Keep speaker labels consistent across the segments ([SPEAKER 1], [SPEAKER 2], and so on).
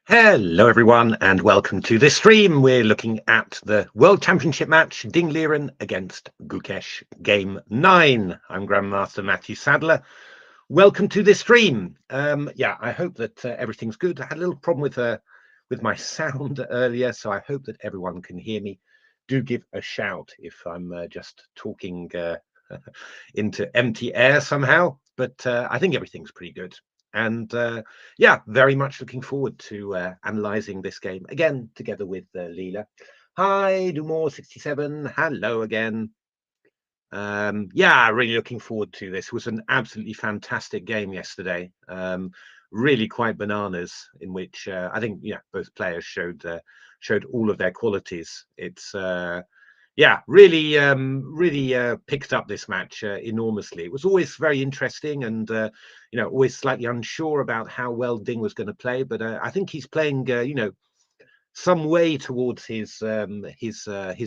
[SPEAKER 1] Hello everyone and welcome to this stream. We're looking at the World Championship match, Ding Liren against Gukesh, Game 9. I'm Grandmaster Matthew Sadler. Welcome to this stream. I hope that everything's good. I had a little problem with my sound earlier, so I hope that everyone can hear me. Do give a shout if I'm just talking into empty air somehow, but I think everything's pretty good. And very much looking forward to analysing this game again together with Leela. Hi, Dumore67. Hello again. Really looking forward to this. It was an absolutely fantastic game yesterday. Really quite bananas, in which I think both players showed all of their qualities. It's really picked up this match enormously. It was always very interesting and always slightly unsure about how well Ding was going to play, but I think he's playing some way towards his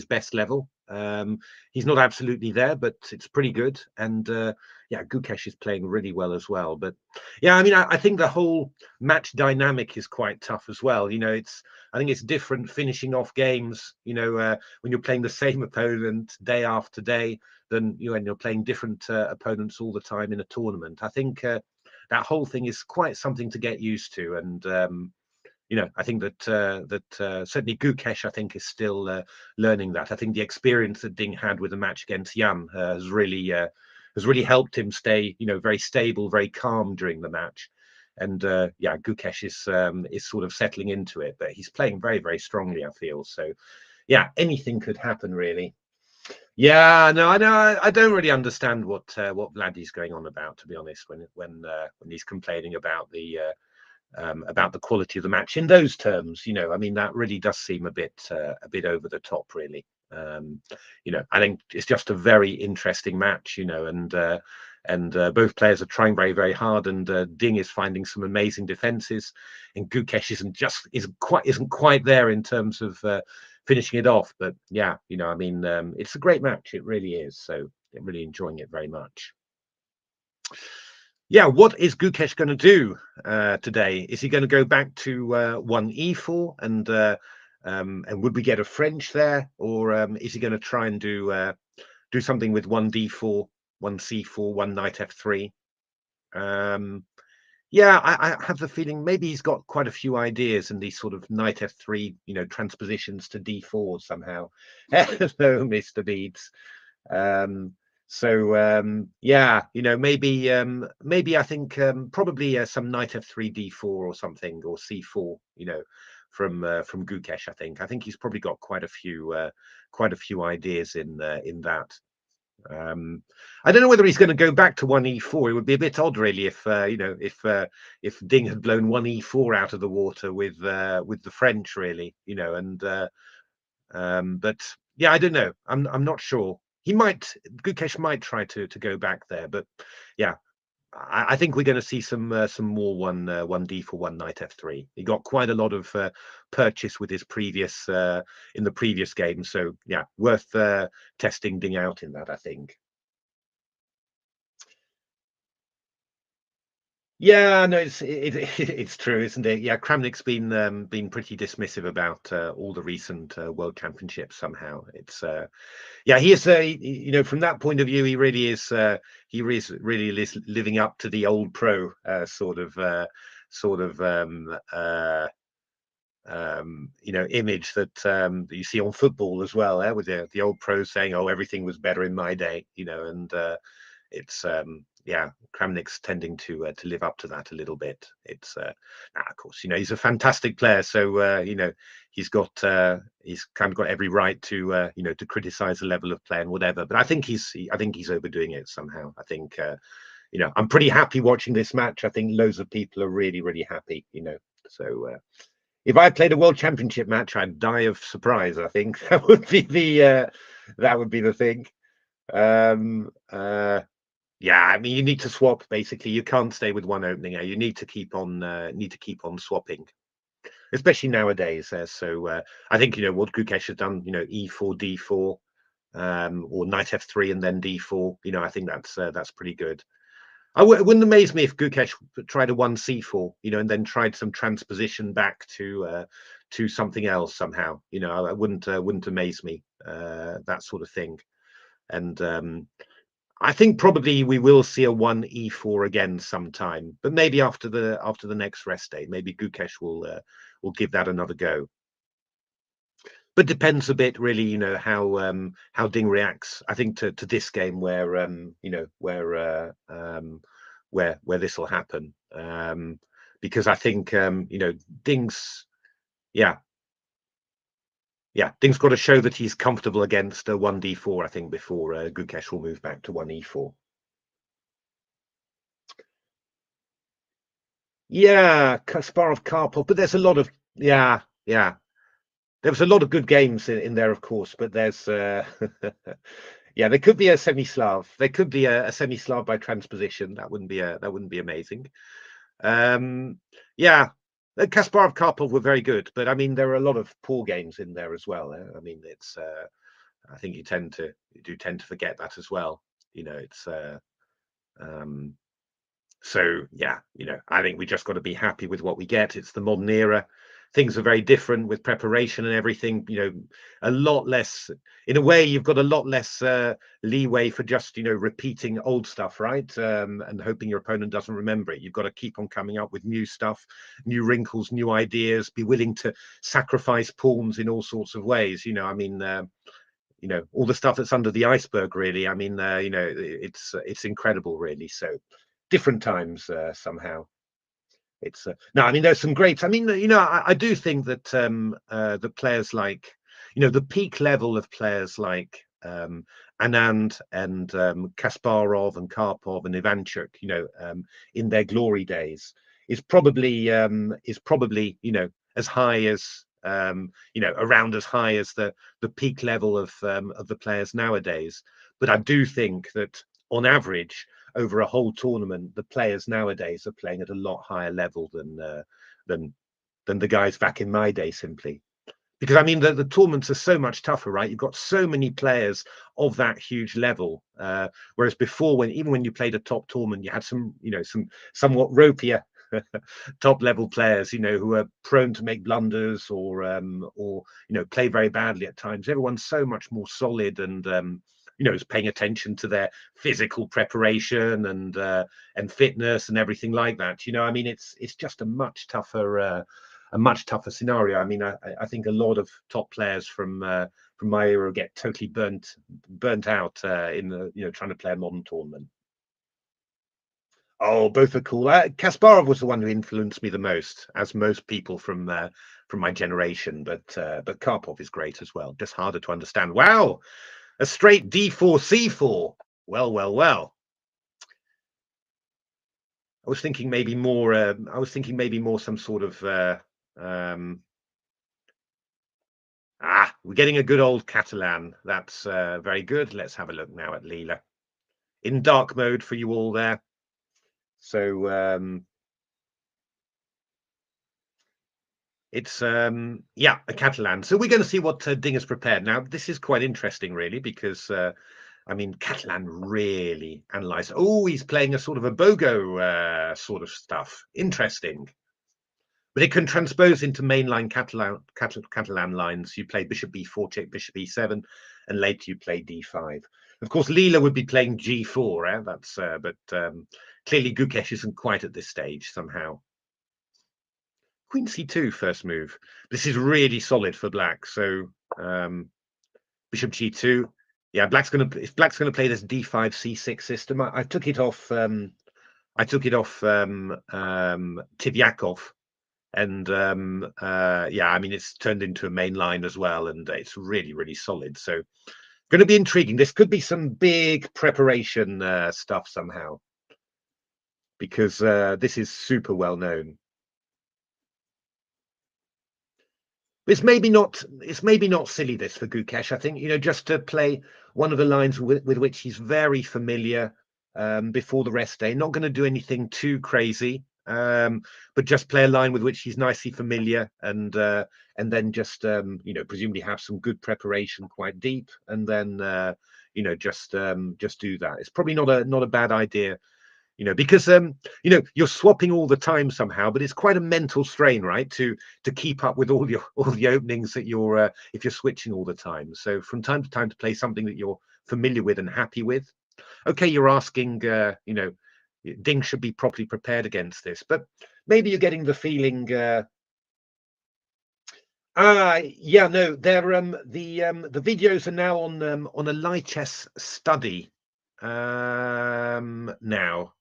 [SPEAKER 1] best level. He's not absolutely there, but it's pretty good. And Gukesh is playing really well as well. But I think the whole match dynamic is quite tough as well. I think it's different finishing off games, when you're playing the same opponent day after day than when you're playing different opponents all the time in a tournament. I think that whole thing is quite something to get used to. And I think that certainly Gukesh, I think, is still learning that. I think the experience that Ding had with the match against Jan has really helped him stay, very stable, very calm during the match. And Gukesh is sort of settling into it, but he's playing very, very strongly, I feel. So anything could happen, really. Yeah, no, I know. I don't really understand what Vladdy's going on about, to be honest, when he's complaining about the quality of the match in those terms. That really does seem a bit over the top, really. I think it's just a very interesting match, and both players are trying very, very hard, and Ding is finding some amazing defenses, and Gukesh isn't quite there in terms of finishing it off. But it's a great match. It really is. So I'm really enjoying it very much. Yeah, what is Gukesh going to do today? Is he going to go back to 1e4 and would we get a French there, or is he going to try and do something with 1d4, 1c4, 1 knight f3? I have the feeling maybe he's got quite a few ideas in these sort of knight f3, transpositions to d4 somehow. Hello, Mr. Beads. Maybe I think probably some knight f3 d4 or something, or c4, from Gukesh. I think he's probably got quite a few ideas in that. I don't know whether he's going to go back to 1e4. It would be a bit odd, really, if Ding had blown 1e4 out of the water with the French, really, but yeah, I don't know. I'm not sure. Gukesh might try to go back there, but yeah, I think we're going to see some more 1d for 1 knight f3. He got quite a lot of purchase with his previous in the previous game, so yeah, worth testing Ding out in that, I think. Yeah, no, it's true, isn't it? Yeah, Kramnik's been pretty dismissive about all the recent World Championships. Somehow, it's he is from that point of view, he really is living up to the old pro image that you see on football as well, with the old pros saying, "Oh, everything was better in my day," and it's Kramnik's tending to live up to that a little bit. It's of course, he's a fantastic player, so he's kind of got every right to to criticize the level of play and whatever. But I think he's overdoing it somehow. I think I'm pretty happy watching this match. I think loads of people are really, really happy. So if I played a World Championship match, I'd die of surprise. I think that would be the thing. You need to swap. Basically, you can't stay with one opening. You need to keep on swapping, especially nowadays. I think what Gukesh has done. E4, D4, or knight F3 and then D4. I think that's pretty good. It wouldn't amaze me if Gukesh tried a 1c4, and then tried some transposition back to something else somehow. It wouldn't amaze me, that sort of thing. And I think probably we will see a 1e4 again sometime, but maybe after the next rest day, maybe Gukesh will give that another go. But depends a bit, really, how Ding reacts. I think to this game where this will happen, because I think Ding's yeah Ding's got to show that he's comfortable against a 1d4. I think before Gukesh will move back to 1e4. Yeah, Kasparov, Karpov, but there's a lot of yeah. There was a lot of good games in there, of course, but there's yeah, there could be a semi-Slav. There could be a semi-Slav by transposition. That wouldn't be amazing. Yeah, Kasparov, Karpov were very good, but I mean there are a lot of poor games in there as well. I mean it's I think you do tend to forget that as well. It's um, so yeah, I think we just got to be happy with what we get. It's the modern era. Things are very different with preparation and everything. A lot less. In a way, you've got a lot less leeway for just repeating old stuff, right? And hoping your opponent doesn't remember it. You've got to keep on coming up with new stuff, new wrinkles, new ideas. Be willing to sacrifice pawns in all sorts of ways. I mean. All the stuff that's under the iceberg, really. I mean, it's incredible, really. So different times somehow. It's no, I mean, there's some greats. I mean, I do think that the players like, the peak level of players like Anand and Kasparov and Karpov and Ivanchuk, in their glory days, is probably as high as around as high as the peak level of the players nowadays. But I do think that on average, over a whole tournament, the players nowadays are playing at a lot higher level than the guys back in my day, simply because I mean the tournaments are so much tougher, right? You've got so many players of that huge level, whereas before, even when you played a top tournament, you had some somewhat ropier top level players, who are prone to make blunders or play very badly at times. Everyone's so much more solid and is paying attention to their physical preparation and fitness and everything like that. I mean, it's just a much tougher scenario. I mean, I think a lot of top players from my era get totally burnt out in the trying to play a modern tournament. Oh, both are cool. Kasparov was the one who influenced me the most, as most people from my generation. But Karpov is great as well. Just harder to understand. Wow, a straight D4 C4. Well. I was thinking maybe more. Some sort of. We're getting a good old Catalan. That's very good. Let's have a look now at Leela in dark mode for you all there. So it's a Catalan. So we're going to see what Ding has prepared. Now this is quite interesting, really, because I mean, Catalan really analysed. Oh, he's playing a sort of a BOGO sort of stuff. Interesting. But it can transpose into mainline Catalan lines. You play bishop b4, check bishop e7, and later you play d5. Of course, Leela would be playing g4. That's but clearly Gukesh isn't quite at this stage somehow. Queen c2 first move. This is really solid for black. So bishop g2. Yeah, if black's gonna play this d5 c6 system, I took it off. I took it off Tivyakov. And yeah, I mean, it's turned into a main line as well, and it's really, really solid. So going to be intriguing. This could be some big preparation stuff somehow, because this is super well known. It's maybe not silly, this, for Gukesh. I think, just to play one of the lines with which he's very familiar before the rest day. Not going to do anything too crazy. But just play a line with which he's nicely familiar, and then just presumably have some good preparation quite deep, and then just do that. It's probably not a bad idea. because you're swapping all the time somehow, but it's quite a mental strain, right, to keep up with all the openings that you're if you're switching all the time. So from time to time to play something that you're familiar with and happy with. Okay, you're asking, Ding should be properly prepared against this, but maybe you're getting the feeling. Yeah, no, they're the videos are now on a Lichess study now.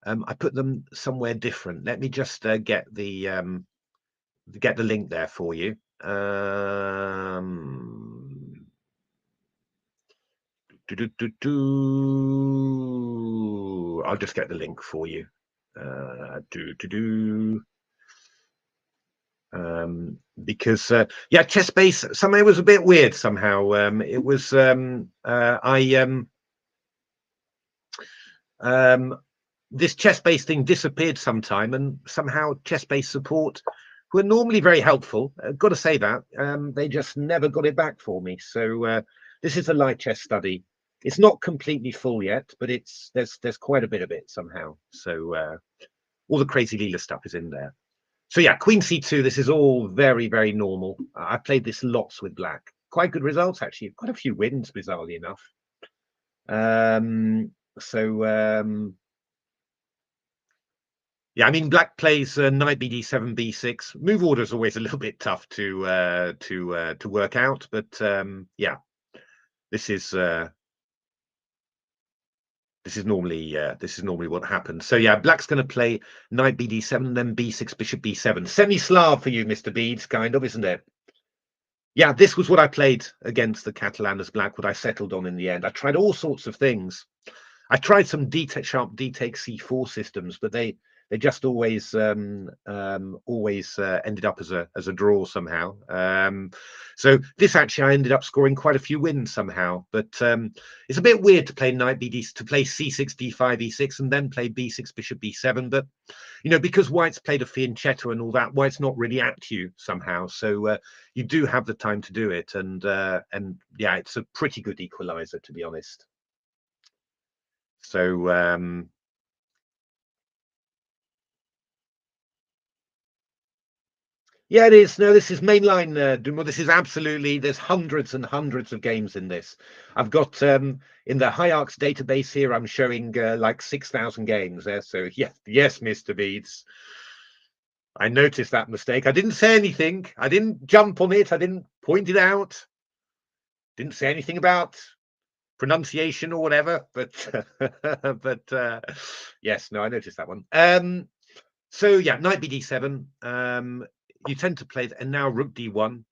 [SPEAKER 1] I put them somewhere different. Let me just get the link there for you. I'll just get the link for you. Because yeah, chess base somehow was a bit weird. Somehow it was this chess base thing disappeared sometime, and somehow chess base support, who are normally very helpful, got to say that they just never got it back for me. So this is a light chess study. It's not completely full yet, but there's quite a bit of it somehow. So all the crazy Leela stuff is in there. So yeah, Queen C2, this is all very, very normal. I played this lots with black. Quite good results, actually. Quite a few wins, bizarrely enough. Yeah, I mean, black plays knight bd7, b6. Move order is always a little bit tough to work out, but yeah, this is normally what happens. So yeah, black's going to play knight bd7, then b6, bishop b7. Semi-Slav for you, Mr. Beads, kind of, isn't it? Yeah, this was what I played against the Catalan as black, what I settled on in the end. I tried all sorts of things. I tried some sharp d-take c4 systems, but they just always ended up as a draw somehow. So this actually I ended up scoring quite a few wins somehow, but it's a bit weird to play knight bd to play c6 d5 e6 and then play b6 bishop b7. But because white's played a fianchetto and all that, white's not really at you somehow. So you do have the time to do it, and yeah, it's a pretty good equalizer, to be honest. So yeah, it is. No, this is mainline Dumo. This is absolutely, there's hundreds and hundreds of games in this. I've got in the Hierarchs database here, I'm showing like 6,000 games there. So yeah, yes, Mr. Beads. I noticed that mistake. I didn't say anything. I didn't jump on it. I didn't point it out. Didn't say anything about pronunciation or whatever. But but yes, no, I noticed that one. So yeah, knight bd7. You tend to play, and now rook d1.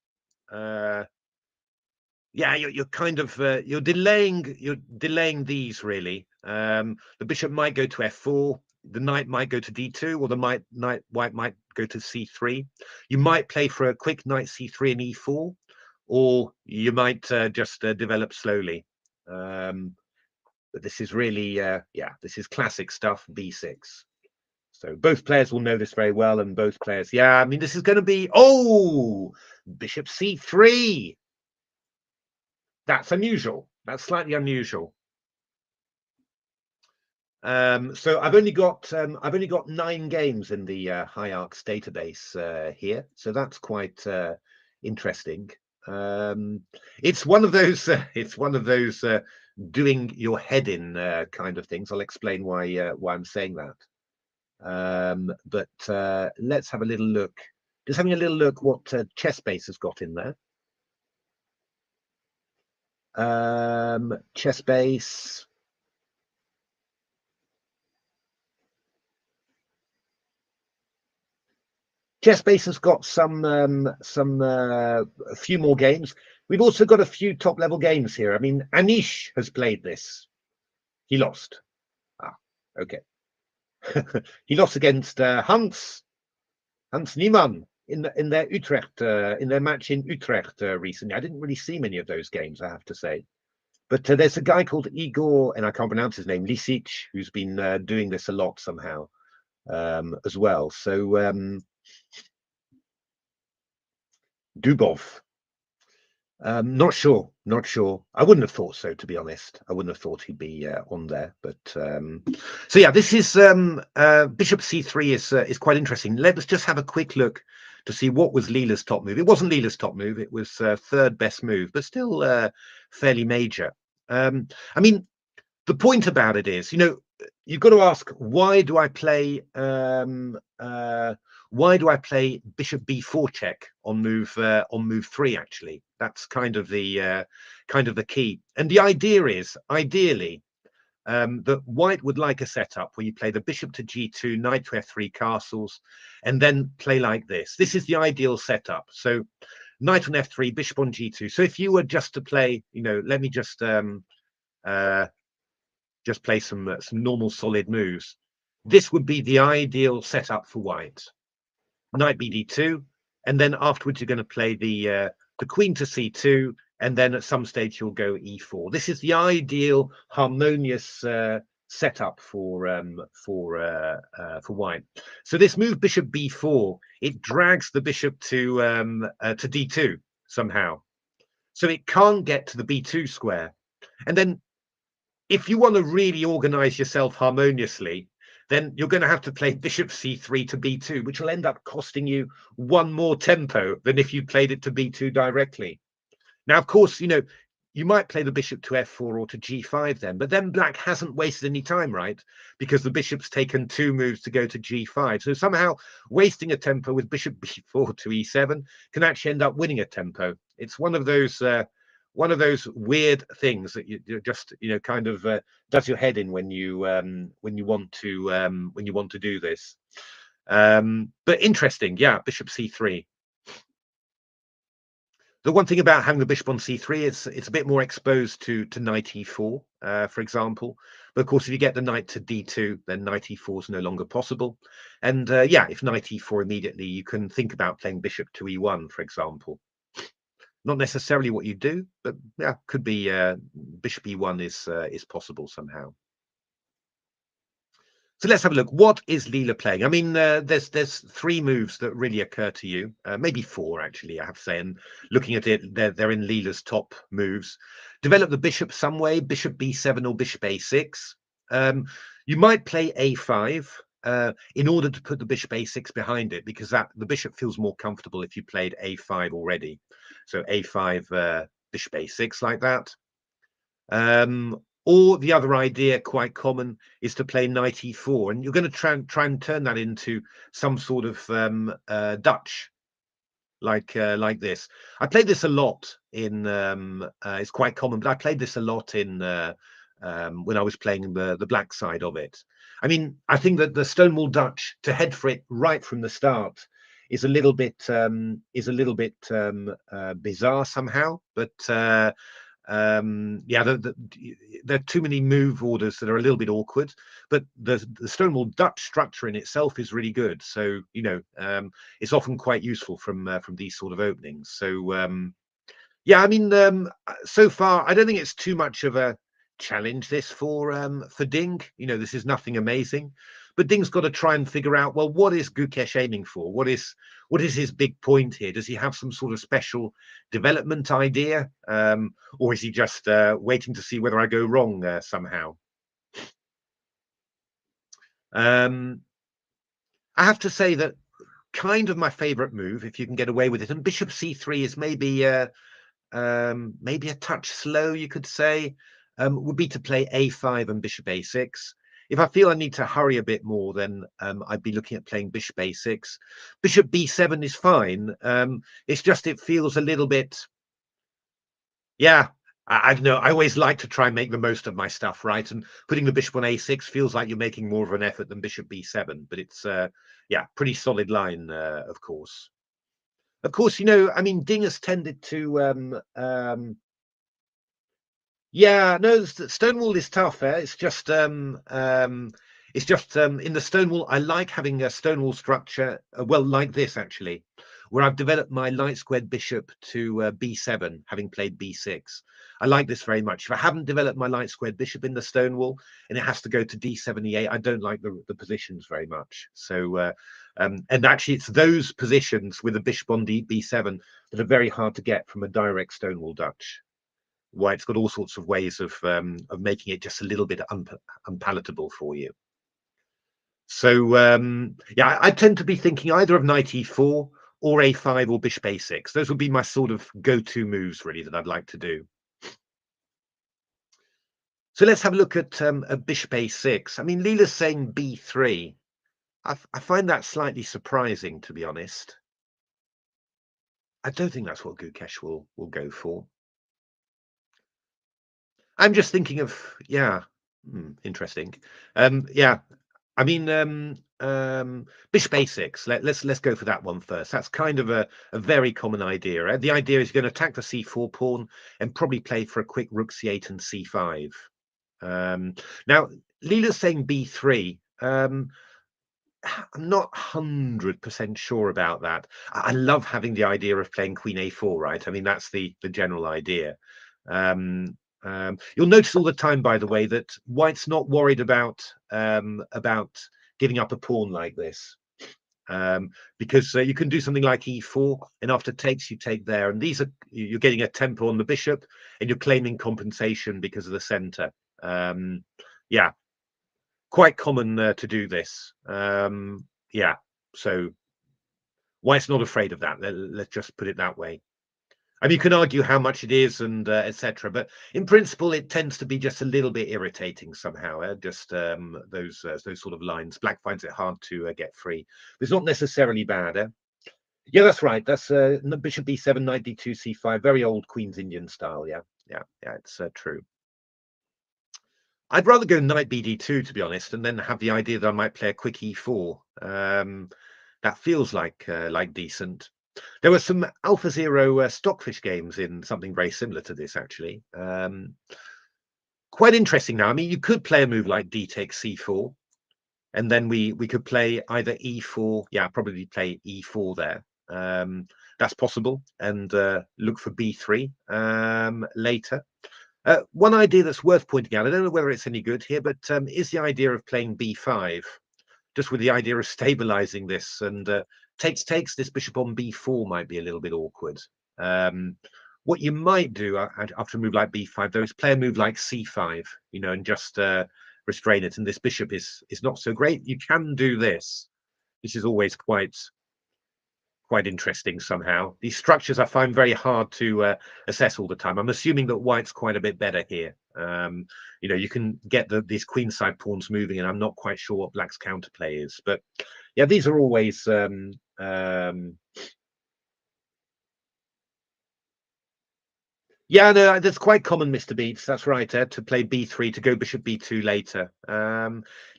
[SPEAKER 1] Yeah, you're kind of you're delaying these really. The bishop might go to f4. The knight might go to d2, or the white might go to c3. You might play for a quick knight c3 and e4, or you might just develop slowly. But this is really yeah, this is classic stuff. b6. So both players will know this very well, and both players, yeah, I mean, this is going to be, bishop c3. That's unusual. That's slightly unusual. So I've only got 9 games in the Hierarchs database here, so that's quite interesting. It's one of those doing your head in kind of things. I'll explain why I'm saying that. But let's have a little look. Just having a little look what ChessBase has got in there. ChessBase. ChessBase has got a few more games. We've also got a few top level games here. I mean, Anish has played this. He lost. Okay. He lost against Hans Niemann in their Utrecht in their match in Utrecht recently. I didn't really see many of those games, I have to say. But there's a guy called Igor, and I can't pronounce his name, Lisic, who's been doing this a lot somehow as well. So Dubov. Not sure, not sure. I wouldn't have thought so, to be honest. I wouldn't have thought he'd be on there. But so yeah, this is bishop c3 is quite interesting. Let's just have a quick look to see what was Leela's top move. It wasn't Leela's top move. It was third best move, but still fairly major. I mean, the point about it is, you've got to ask, why do I play bishop b4 check on move 3? Actually, that's kind of the key. And the idea is, ideally, that white would like a setup where you play the bishop to g2, knight to f3 castles, and then play like this. This is the ideal setup. So knight on f3, bishop on g2. So if you were just to play, let me just play some normal solid moves. This would be the ideal setup for white. Knight bd2, and then afterwards you're going to play the queen to c2, and then at some stage you'll go e4. This is the ideal harmonious setup for white. So this move bishop b4, it drags the bishop to d2 somehow, so it can't get to the b2 square. And then if you want to really organize yourself harmoniously, then you're going to have to play bishop c3 to b2, which will end up costing you one more tempo than if you played it to b2 directly. Now, of course, you might play the bishop to f4 or to g5 then, but then black hasn't wasted any time, right? Because the bishop's taken 2 moves to go to g5. So somehow wasting a tempo with bishop b4 to e7 can actually end up winning a tempo. It's one of those weird things that you just kind of does your head in when you want to do this. But interesting, yeah, bishop c3. The one thing about having the bishop on c3 is it's a bit more exposed to knight e4, for example. But of course, if you get the knight to d2, then knight e4 is no longer possible. And yeah, if knight e4 immediately, you can think about playing bishop to e1, for example. Not necessarily what you do, but yeah, could be bishop e1 is possible somehow. So let's have a look. What is Leela playing? I mean, there's 3 moves that really occur to you, maybe 4 actually, I have to say. And looking at it, they're in Leela's top moves. Develop the bishop some way, bishop b7 or bishop a6. You might play a5 in order to put the bishop a6 behind it, because the bishop feels more comfortable if you played a5 already. So a5, bishop a6 like that. Or the other idea, quite common, is to play knight e4, and you're going to try and turn that into some sort of Dutch, like this. I played this a lot in. It's quite common, but I played this a lot in when I was playing the black side of it. I mean, I think that the Stonewall Dutch, to head for it right from the start, is a little bit bizarre somehow, but. Yeah, there are too many move orders that are a little bit awkward, but the Stonewall Dutch structure in itself is really good. So it's often quite useful from these sort of openings. So yeah, I mean, so far I don't think it's too much of a challenge this for Ding. This is nothing amazing, but Ding's got to try and figure out, well, what is Gukesh aiming for? What is his big point here? Does he have some sort of special development idea, or is he just waiting to see whether I go wrong somehow? I have to say that kind of my favorite move, if you can get away with it, and bishop c3 is maybe a touch slow, you could say, would be to play a5 and bishop a6. If I feel I need to hurry a bit more, then I'd be looking at playing bishop a6. Bishop b7 is fine. It's just it feels a little bit, yeah, I don't know. I always like to try and make the most of my stuff, right? And putting the bishop on a6 feels like you're making more of an effort than bishop b7, but it's yeah, pretty solid line, of course. Of course, I mean, Ding has tended to yeah, no, Stonewall is tough. It's just in the Stonewall, I like having a Stonewall structure, well, like this actually, where I've developed my light squared bishop to b7, having played b6. I like this very much. If I haven't developed my light squared bishop in the stone wall and it has to go to d7, e8, I don't like the positions very much. So, and actually, it's those positions with a bishop on b7 that are very hard to get from a direct stone wall Dutch. White's got all sorts of ways of making it just a little bit unpalatable for you. So yeah, I tend to be thinking either of knight e4 or a5 or bishop a6. Those would be my sort of go-to moves, really, that I'd like to do. So let's have a look at a bishop a6. I mean, Leela's saying b3. I find that slightly surprising, to be honest. I don't think that's what Gukesh will go for. I'm just thinking of, yeah, interesting. Yeah, I mean, bishop a6. Let's go for that one first. That's kind of a very common idea. The idea is you're going to attack the c4 pawn and probably play for a quick rook c8 and c5. Now, Leela's saying b3. I'm not 100% sure about that. I love having the idea of playing queen a4, right? I mean, that's the general idea. You'll notice all the time, by the way, that White's not worried about giving up a pawn like this, because you can do something like e4, and after takes, you take there, and these are you're getting a tempo on the bishop, and you're claiming compensation because of the center. Yeah, quite common to do this. Yeah, so White's not afraid of that. Let's just put it that way. I mean, you can argue how much it is and etc. But in principle, it tends to be just a little bit irritating somehow. Just those sort of lines. Black finds it hard to get free. It's not necessarily bad. Yeah, that's right. That's bishop b7, knight d2, c5. Very old Queen's Indian style. Yeah, it's true. I'd rather go knight bd2, to be honest, and then have the idea that I might play a quick e4. That feels like decent. There were some AlphaZero Stockfish games in something very similar to this, actually. Quite interesting now. I mean, you could play a move like d takes c4, and then we could play either e4. Yeah, probably play e4 there. That's possible, and look for b3 later. One idea that's worth pointing out, I don't know whether it's any good here, but is the idea of playing b5, just with the idea of stabilizing this, and takes this bishop on b4 might be a little bit awkward. What you might do after a move like b5, though, is play a move like c5, and just restrain it, and this bishop is not so great. You can do this. This is always quite interesting somehow. These structures I find very hard to assess all the time. I'm assuming that White's quite a bit better here. You can get these queenside pawns moving, and I'm not quite sure what Black's counterplay is. But yeah, these are always yeah, no, that's quite common, Mr. Beats. That's right, to play b3 to go bishop b2 later.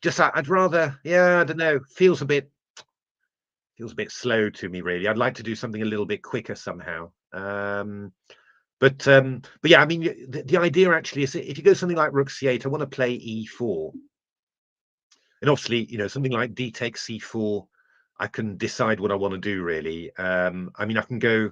[SPEAKER 1] Just I'd rather, yeah, I don't know, feels a bit slow to me, really. I'd like to do something a little bit quicker somehow. But yeah, I mean, the idea actually is if you go something like rook c8, I want to play e4, and obviously, something like d takes c4, I can decide what I want to do, really. I mean, I can go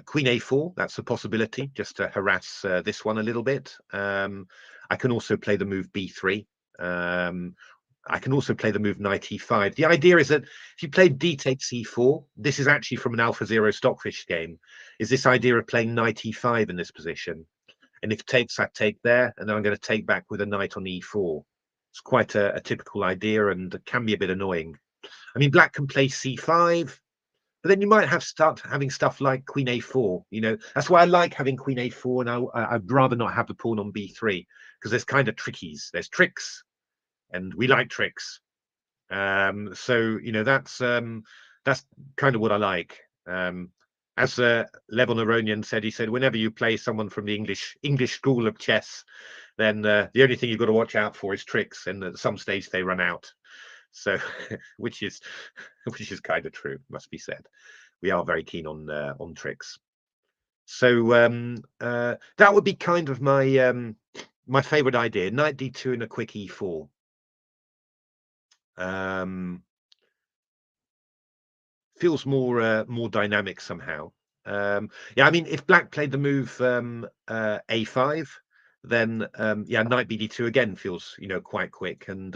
[SPEAKER 1] queen a4. That's a possibility, just to harass this one a little bit. I can also play the move b3. I can also play the move knight e5. The idea is that if you play d takes e4, this is actually from an AlphaZero Stockfish game, is this idea of playing knight e5 in this position. And if takes, I take there, and then I'm going to take back with a knight on e4. It's quite a typical idea, and can be a bit annoying. I mean, Black can play c5, but then you might start having stuff like queen a4. That's why I like having queen a4, and I'd rather not have the pawn on b3, because there's kind of trickies. There's tricks, and we like tricks. So that's kind of what I like. As Levon Aronian said, he said, whenever you play someone from the English school of chess, then the only thing you've got to watch out for is tricks, and at some stage they run out. So, which is kind of true, must be said. We are very keen on tricks. So that would be kind of my my favorite idea: knight d2 and a quick e4. feels more dynamic somehow. Yeah, I mean, if black played the move a5, then yeah, knight bd2 again feels, you know, quite quick. And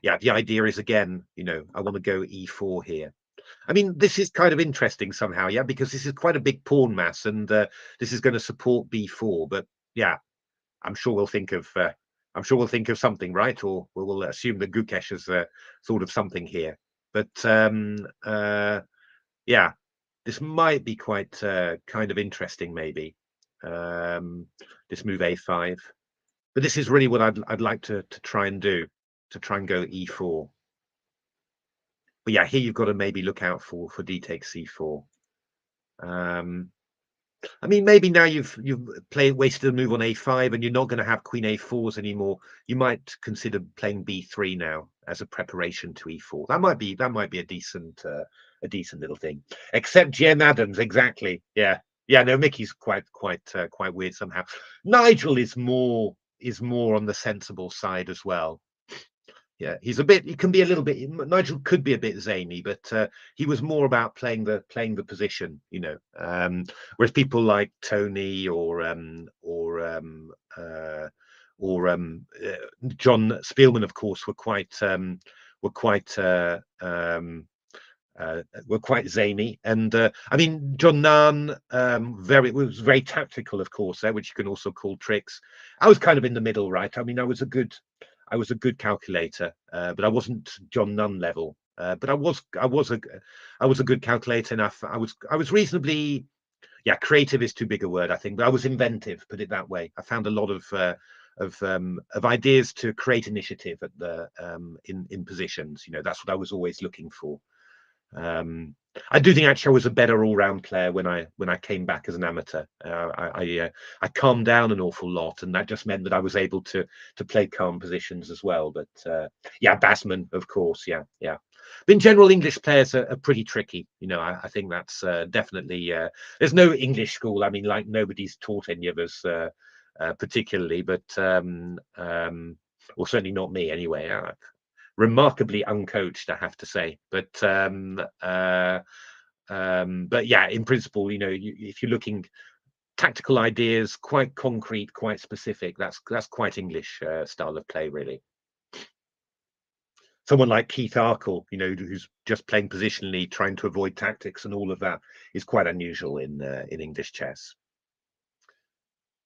[SPEAKER 1] yeah, the idea is again, you know, I want to go e4 here. I mean, this is kind of interesting somehow, yeah, because this is quite a big pawn mass, and this is going to support b4. But yeah, I'm sure we'll think of something, right? Or we'll assume that Gukesh has thought of something here. But yeah, this might be quite kind of interesting, maybe. This move a5, but this is really what I'd like to try and do, to try and go e4. But yeah, here you've got to maybe look out for d takes c4. I mean, maybe now you've wasted a move on a5, and you're not going to have queen a4s anymore. You might consider playing b3 now as a preparation to e4. That might be a decent little thing. Except Jem Adams, exactly. Yeah, yeah. No, Mickey's quite weird somehow. Nigel is more on the sensible side as well. Yeah, he can be a little bit, Nigel could be a bit zany, but he was more about playing the position, you know. Whereas people like Tony or John Spielman, of course, were quite zany. And I mean, John Nunn was very tactical, of course, which you can also call tricks. I was kind of in the middle, right? I mean, I was a good calculator, but I wasn't John Nunn level. But I was a good calculator enough. I was reasonably, yeah, creative is too big a word, I think, but I was inventive, put it that way. I found a lot of ideas to create initiative at the in positions. You know, that's what I was always looking for. I do think actually I was a better all-round player when I came back as an amateur. I calmed down an awful lot, and that just meant that I was able to play calm positions as well. But yeah, Basman, of course, yeah. But in general, English players are pretty tricky. You know, I think that's definitely. There's no English school. I mean, like, nobody's taught any of us particularly, but or certainly not me anyway. Remarkably uncoached, I have to say. But yeah, in principle, you know, if you're looking tactical ideas, quite concrete, quite specific, that's quite English style of play, really. Someone like Keith Arkle, you know, who's just playing positionally, trying to avoid tactics and all of that, is quite unusual in English chess.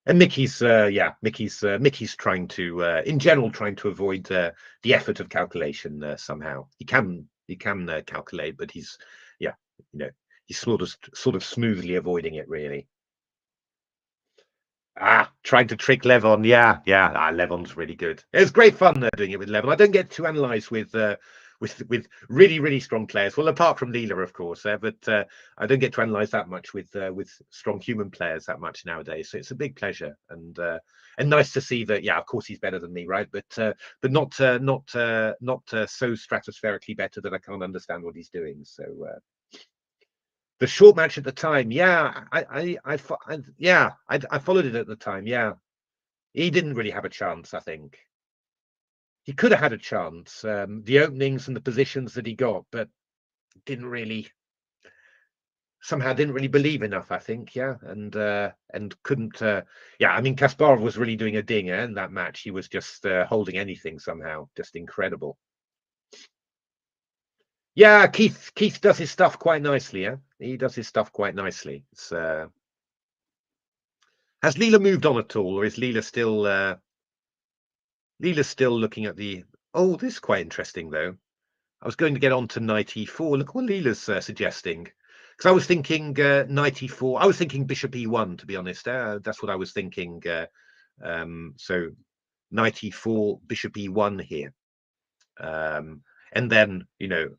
[SPEAKER 1] And Mickey's trying to, in general, trying to avoid the effort of calculation somehow. He can calculate, but he's, yeah, you know, he's sort of smoothly avoiding it, really. Trying to trick Levon, yeah. Levon's really good. It's great fun doing it with Levon. I don't get too analysed with really strong players. Well, apart from Leela, of course, but I don't get to analyse that much with strong human players that much nowadays. So it's a big pleasure, and nice to see that. Yeah, of course he's better than me, right? But not so stratospherically better that I can't understand what he's doing. So. The short match at the time, yeah, I followed it at the time. Yeah, he didn't really have a chance. I think he could have had a chance. The openings and the positions that he got, but didn't really believe enough. I think, yeah, and couldn't. Yeah, I mean, Kasparov was really doing a ding in that match. He was just holding anything somehow, just incredible. Yeah, Keith does his stuff quite nicely. Yeah, he does his stuff quite nicely. It's. Has Leela moved on at all, or is Leela still looking at the? Oh, this is quite interesting, though. I was going to get on to knight e4. Look what Leela's suggesting, because I was thinking knight e4. I was thinking bishop e1, to be honest. That's what I was thinking. So knight e4, bishop e1 here, and then, you know,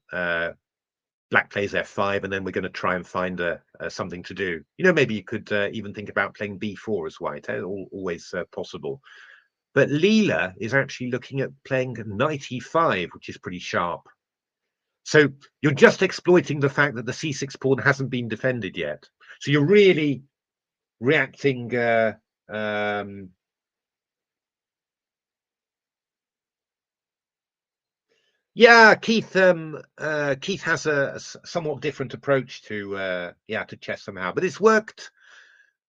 [SPEAKER 1] black plays f5, and then we're going to try and find something to do. You know, maybe you could even think about playing b4 as white. Always possible. But Leela is actually looking at playing knight e5, which is pretty sharp. So you're just exploiting the fact that the c6 pawn hasn't been defended yet. So you're really reacting. Yeah, Keith has a somewhat different approach to to chess somehow, but it's worked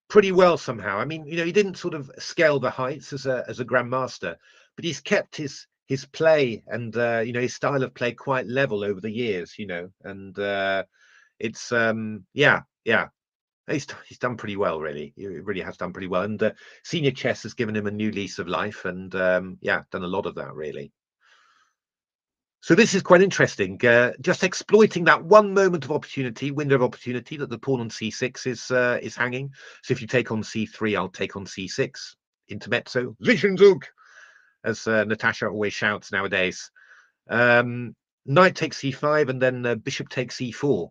[SPEAKER 1] pretty well somehow. I mean, he didn't sort of scale the heights as a grandmaster, but he's kept his play and his style of play quite level over the years. And it's yeah. He's done pretty well, really. He really has done pretty well, and senior chess has given him a new lease of life, and done a lot of that, really. So this is quite interesting. Just exploiting that one moment of opportunity, window of opportunity, that the pawn on c6 is hanging. So if you take on c3, I'll take on c6. Intermezzo, Zwischenzug, as Natasha always shouts nowadays. Knight takes c5, and then bishop takes e4.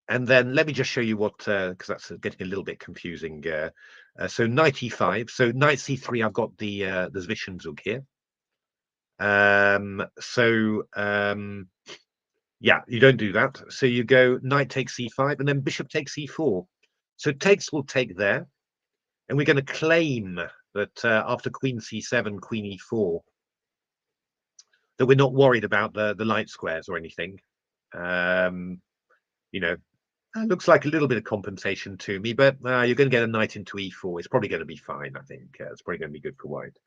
[SPEAKER 1] And then let me just show you what, because that's getting a little bit confusing. So knight e5. So knight c3, I've got the Zwischenzug here. Yeah, you don't do that. So you go knight takes c5, and then bishop takes e4. So takes will take there, and we're going to claim that after queen c7, queen e4, that we're not worried about the light squares or anything. It looks like a little bit of compensation to me, but you're going to get a knight into e4. It's probably going to be fine, I think. It's probably going to be good for white.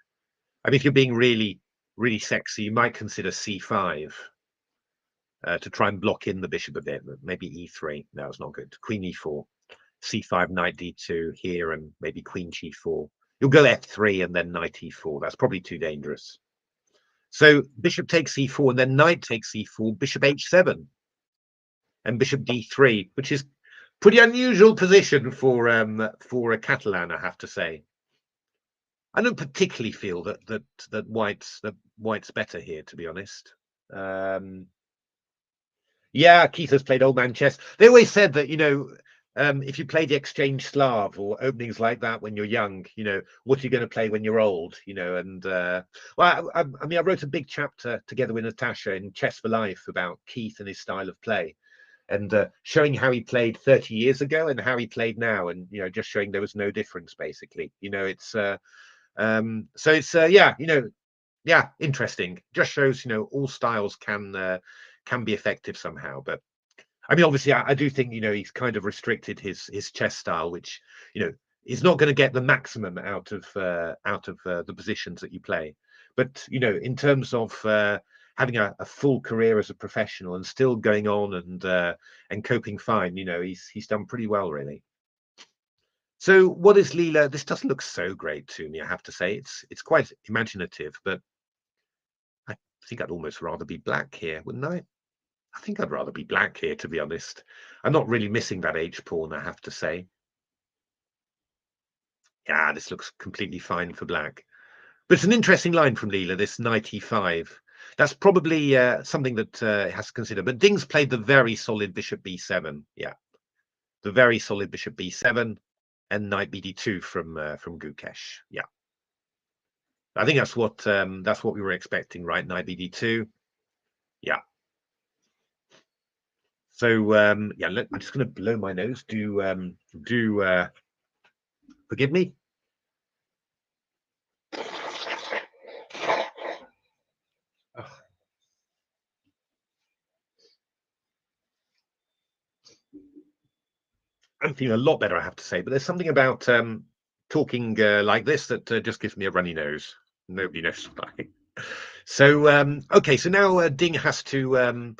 [SPEAKER 1] I mean, if you're being really, really sexy, you might consider c5 to try and block in the bishop a bit. Maybe e3. No, it's not good. Queen e4, c5, knight d2 here, and maybe queen g4. You'll go f3 and then knight e4. That's probably too dangerous. So bishop takes e4, and then knight takes e4, bishop h7, and bishop d3, which is pretty unusual position for a Catalan, I have to say. I don't particularly feel that white's better here, to be honest. Yeah, Keith has played old man chess. They always said that, if you play the Exchange Slav or openings like that when you're young, what are you going to play when you're old? And well, I mean, I wrote a big chapter together with Natasha in Chess for Life about Keith and his style of play, and showing how he played 30 years ago and how he played now, and just showing there was no difference, basically. It's so it's interesting. Just shows all styles can be effective somehow. But I mean, obviously, I do think he's kind of restricted his chess style, which is not going to get the maximum out of the positions that you play. But in terms of having a full career as a professional and still going on and coping fine, he's done pretty well, really. So what is Leela? This doesn't look so great to me, I have to say. It's quite imaginative, but I think I'd almost rather be black here, wouldn't I? I think I'd rather be black here, to be honest. I'm not really missing that H pawn, I have to say. Yeah, this looks completely fine for black. But it's an interesting line from Leela, this knight e5. That's probably something that has to consider. But Ding's played the very solid bishop b7. Yeah, the very solid bishop b7 and knight bd2 from Gukesh. Yeah, I think that's what we were expecting, right? Knight bd2. Yeah. So I'm just going to blow my nose. Do forgive me. I'm feeling a lot better, I have to say. But there's something about talking like this that just gives me a runny nose. Nobody knows why. So okay, so now Ding has to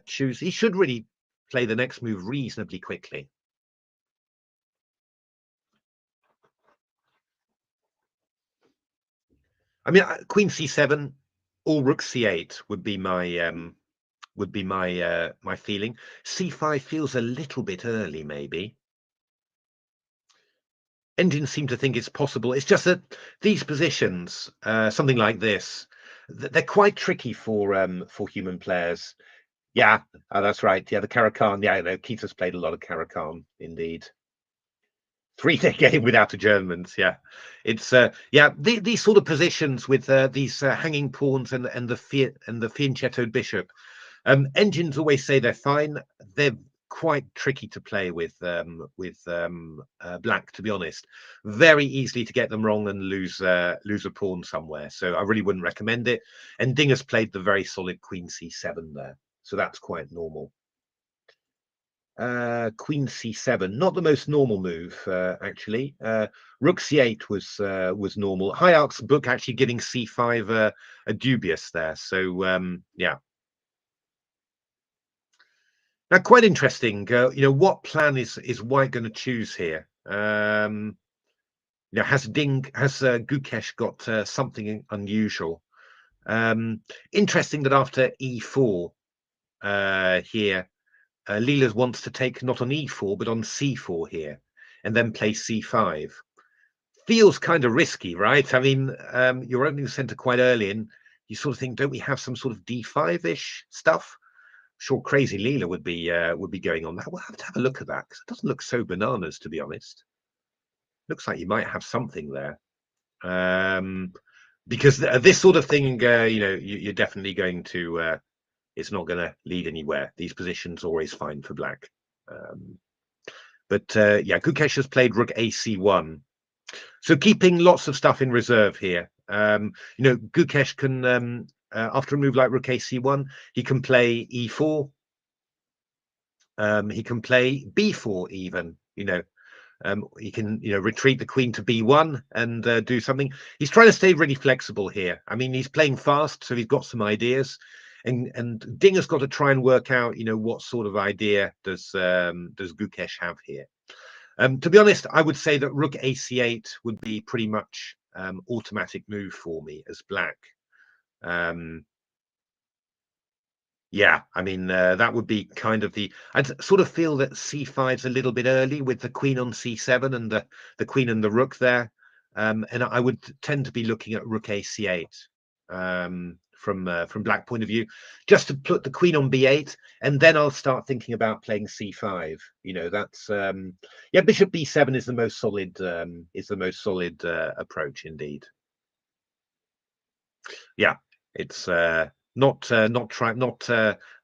[SPEAKER 1] choose. He should really play the next move reasonably quickly. I mean, Queen c7 or Rook c8 would be my my feeling. c5 feels a little bit early, maybe. Engines seem to think it's possible. It's just that these positions, something like this, they're quite tricky for human players. Yeah, that's right. Yeah, the Caracan. Yeah, no, Keith has played a lot of Caracan, indeed. 3-day game without adjournments. Yeah, it's these sort of positions with these hanging pawns and the fianchettoed bishop. Engines always say they're fine. quite tricky to play with black, to be honest. Very easily to get them wrong and lose a pawn somewhere. So I really wouldn't recommend it. And Ding has played the very solid queen c7 there, so that's quite normal. Queen c7, not the most normal move, actually. Rook c8 was normal. Hayek's book actually giving c5 a dubious there. So yeah. Now, quite interesting. What plan is White going to choose here? Has Gukesh got something unusual? Interesting that after e4 here, Leela wants to take not on e4 but on c4 here, and then play c5. Feels kind of risky, right? I mean, you're opening the center quite early, and you sort of think, don't we have some sort of d5-ish stuff? Sure, crazy Leela would be going on that. We'll have to have a look at that, because it doesn't look so bananas, to be honest. Looks like you might have something there, because this sort of thing, you're definitely going to. It's not going to lead anywhere. These positions are always fine for black. But yeah, Gukesh has played Rook AC1, so keeping lots of stuff in reserve here. Gukesh can. After a move like Rook AC1, he can play E4. He can play B4 even. He can retreat the queen to B1 and do something. He's trying to stay really flexible here. I mean, he's playing fast, so he's got some ideas. And Ding has got to try and work out, what sort of idea does Gukesh have here. To be honest, I would say that Rook AC8 would be pretty much automatic move for me as black. Yeah, I mean, that would be kind of I'd sort of feel that c5 is a little bit early with the queen on c7 and the queen and the rook there. And I would tend to be looking at Rook AC8 from black point of view, just to put the queen on b8, and then I'll start thinking about playing c5. That's yeah, bishop b7 is the most solid approach indeed. Yeah, it's not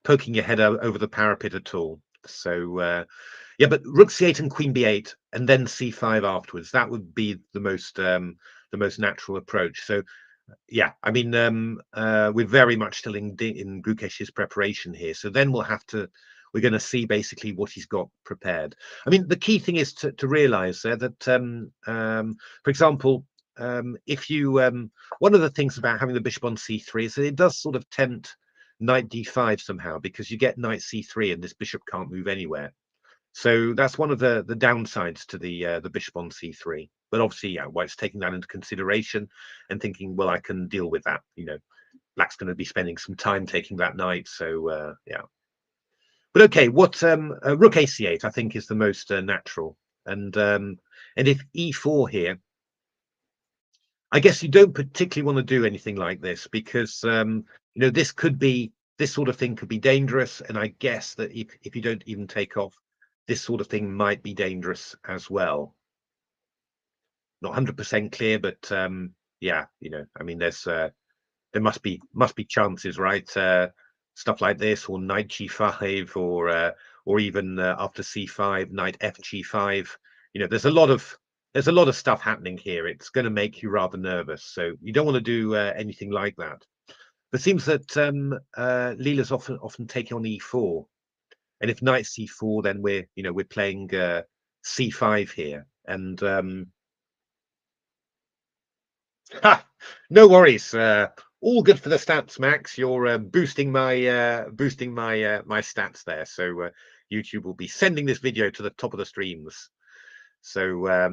[SPEAKER 1] poking your head over the parapet at all. So yeah, but Rook c8 and Queen b8 and then c5 afterwards, that would be the most natural approach. So yeah, I mean, we're very much still in Gukesh's preparation here. So then we're going to see basically what he's got prepared. I mean, the key thing is to realize there that, for example, if you one of the things about having the bishop on c3 is that it does sort of tempt knight d5 somehow, because you get knight c3 and this bishop can't move anywhere. So that's one of the downsides to the bishop on c3. But obviously, yeah, White's taking that into consideration and thinking, well, I can deal with that. Black's going to be spending some time taking that knight. So yeah. But okay, what Rook AC8 I think is the most natural, and if E4 here, I guess you don't particularly want to do anything like this, because this sort of thing could be dangerous, and I guess that if you don't even take off, this sort of thing might be dangerous as well. Not 100% clear, but yeah, I mean, there must be chances, right? Stuff like this, or knight g5, or even after c5, knight fg5. There's a lot of stuff happening here. It's going to make you rather nervous, so you don't want to do anything like that. But it seems that Leela's often taking on e4, and if knight c4, then we're playing c5 here, and no worries. All good for the stats, Max. You're boosting my my stats there. So YouTube will be sending this video to the top of the streams. So I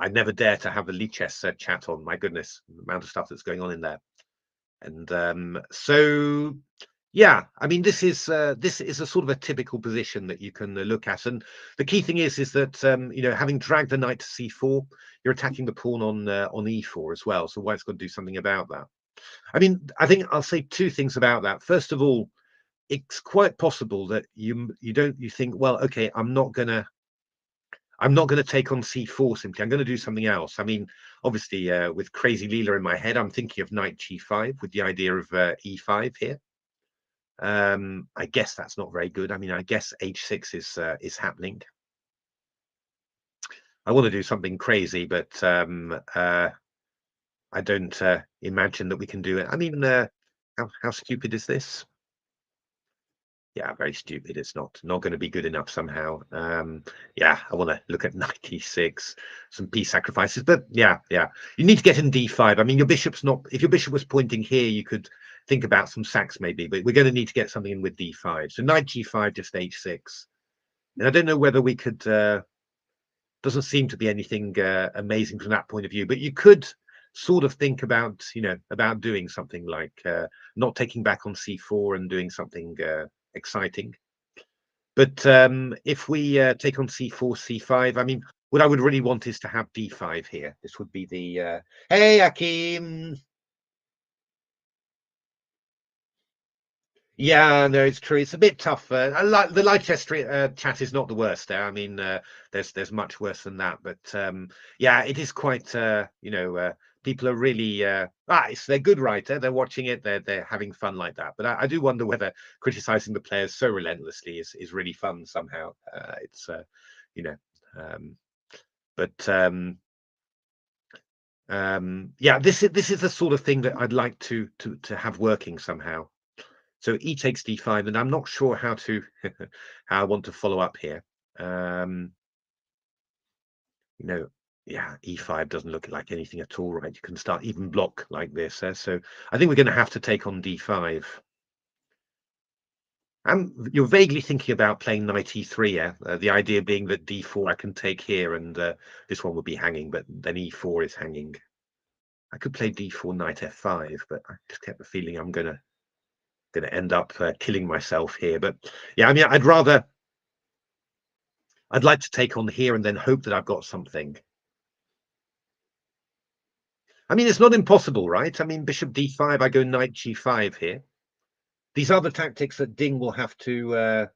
[SPEAKER 1] never dare to have the Lichess chat on. My goodness, the amount of stuff that's going on in there. And so yeah, I mean, this is a sort of a typical position that you can look at, and the key thing is that having dragged the knight to c4, you're attacking the pawn on e4 as well. So White's got to do something about that. I mean, I think I'll say two things about that. First of all, it's quite possible that you think, well, okay, I'm not gonna take on c4 simply. I'm going to do something else. I mean, obviously, with crazy Leela in my head, I'm thinking of knight g5 with the idea of e5 here. I guess that's not very good. I mean, I guess h6 is happening. I want to do something crazy, but I don't imagine that we can do it. I mean, how stupid is this? Yeah, very stupid. It's not going to be good enough somehow. Yeah, I want to look at 96, some piece sacrifices, but yeah, you need to get in d5. I mean, your bishop's not. If your bishop was pointing here, you could think about some sacks maybe, but we're going to need to get something in with d5. So knight g5, just h6, and I don't know whether we could. Doesn't seem to be anything amazing from that point of view, but you could sort of think about, about doing something like not taking back on c4 and doing something exciting. But if we take on c4, c5, I mean, what I would really want is to have d5 here. This would be the hey, Akim. Yeah, no, it's true. It's a bit tough. I like the Leicester chat is not the worst there. I mean, there's much worse than that. But yeah, it is quite. People are really. They're good, right? They're watching it. They're having fun like that. But I do wonder whether criticizing the players so relentlessly is really fun somehow. It's you know. Um, but yeah, this is the sort of thing that I'd like to have working somehow. So e takes d5, and I'm not sure how to how I want to follow up here. You know, yeah, e5 doesn't look like anything at all, right? You can start even block like this. So I think we're going to have to take on d5. You're vaguely thinking about playing knight e3, yeah? The idea being that d4 I can take here, and this one would be hanging, but then e4 is hanging. I could play d4 knight f5, but I just get the feeling I'm gonna end up killing myself here. But yeah, I mean, I'd like to take on here and then hope that I've got something. I mean, it's not impossible, right? I mean, bishop d5, I go knight g5 here. These are the tactics that Ding will have to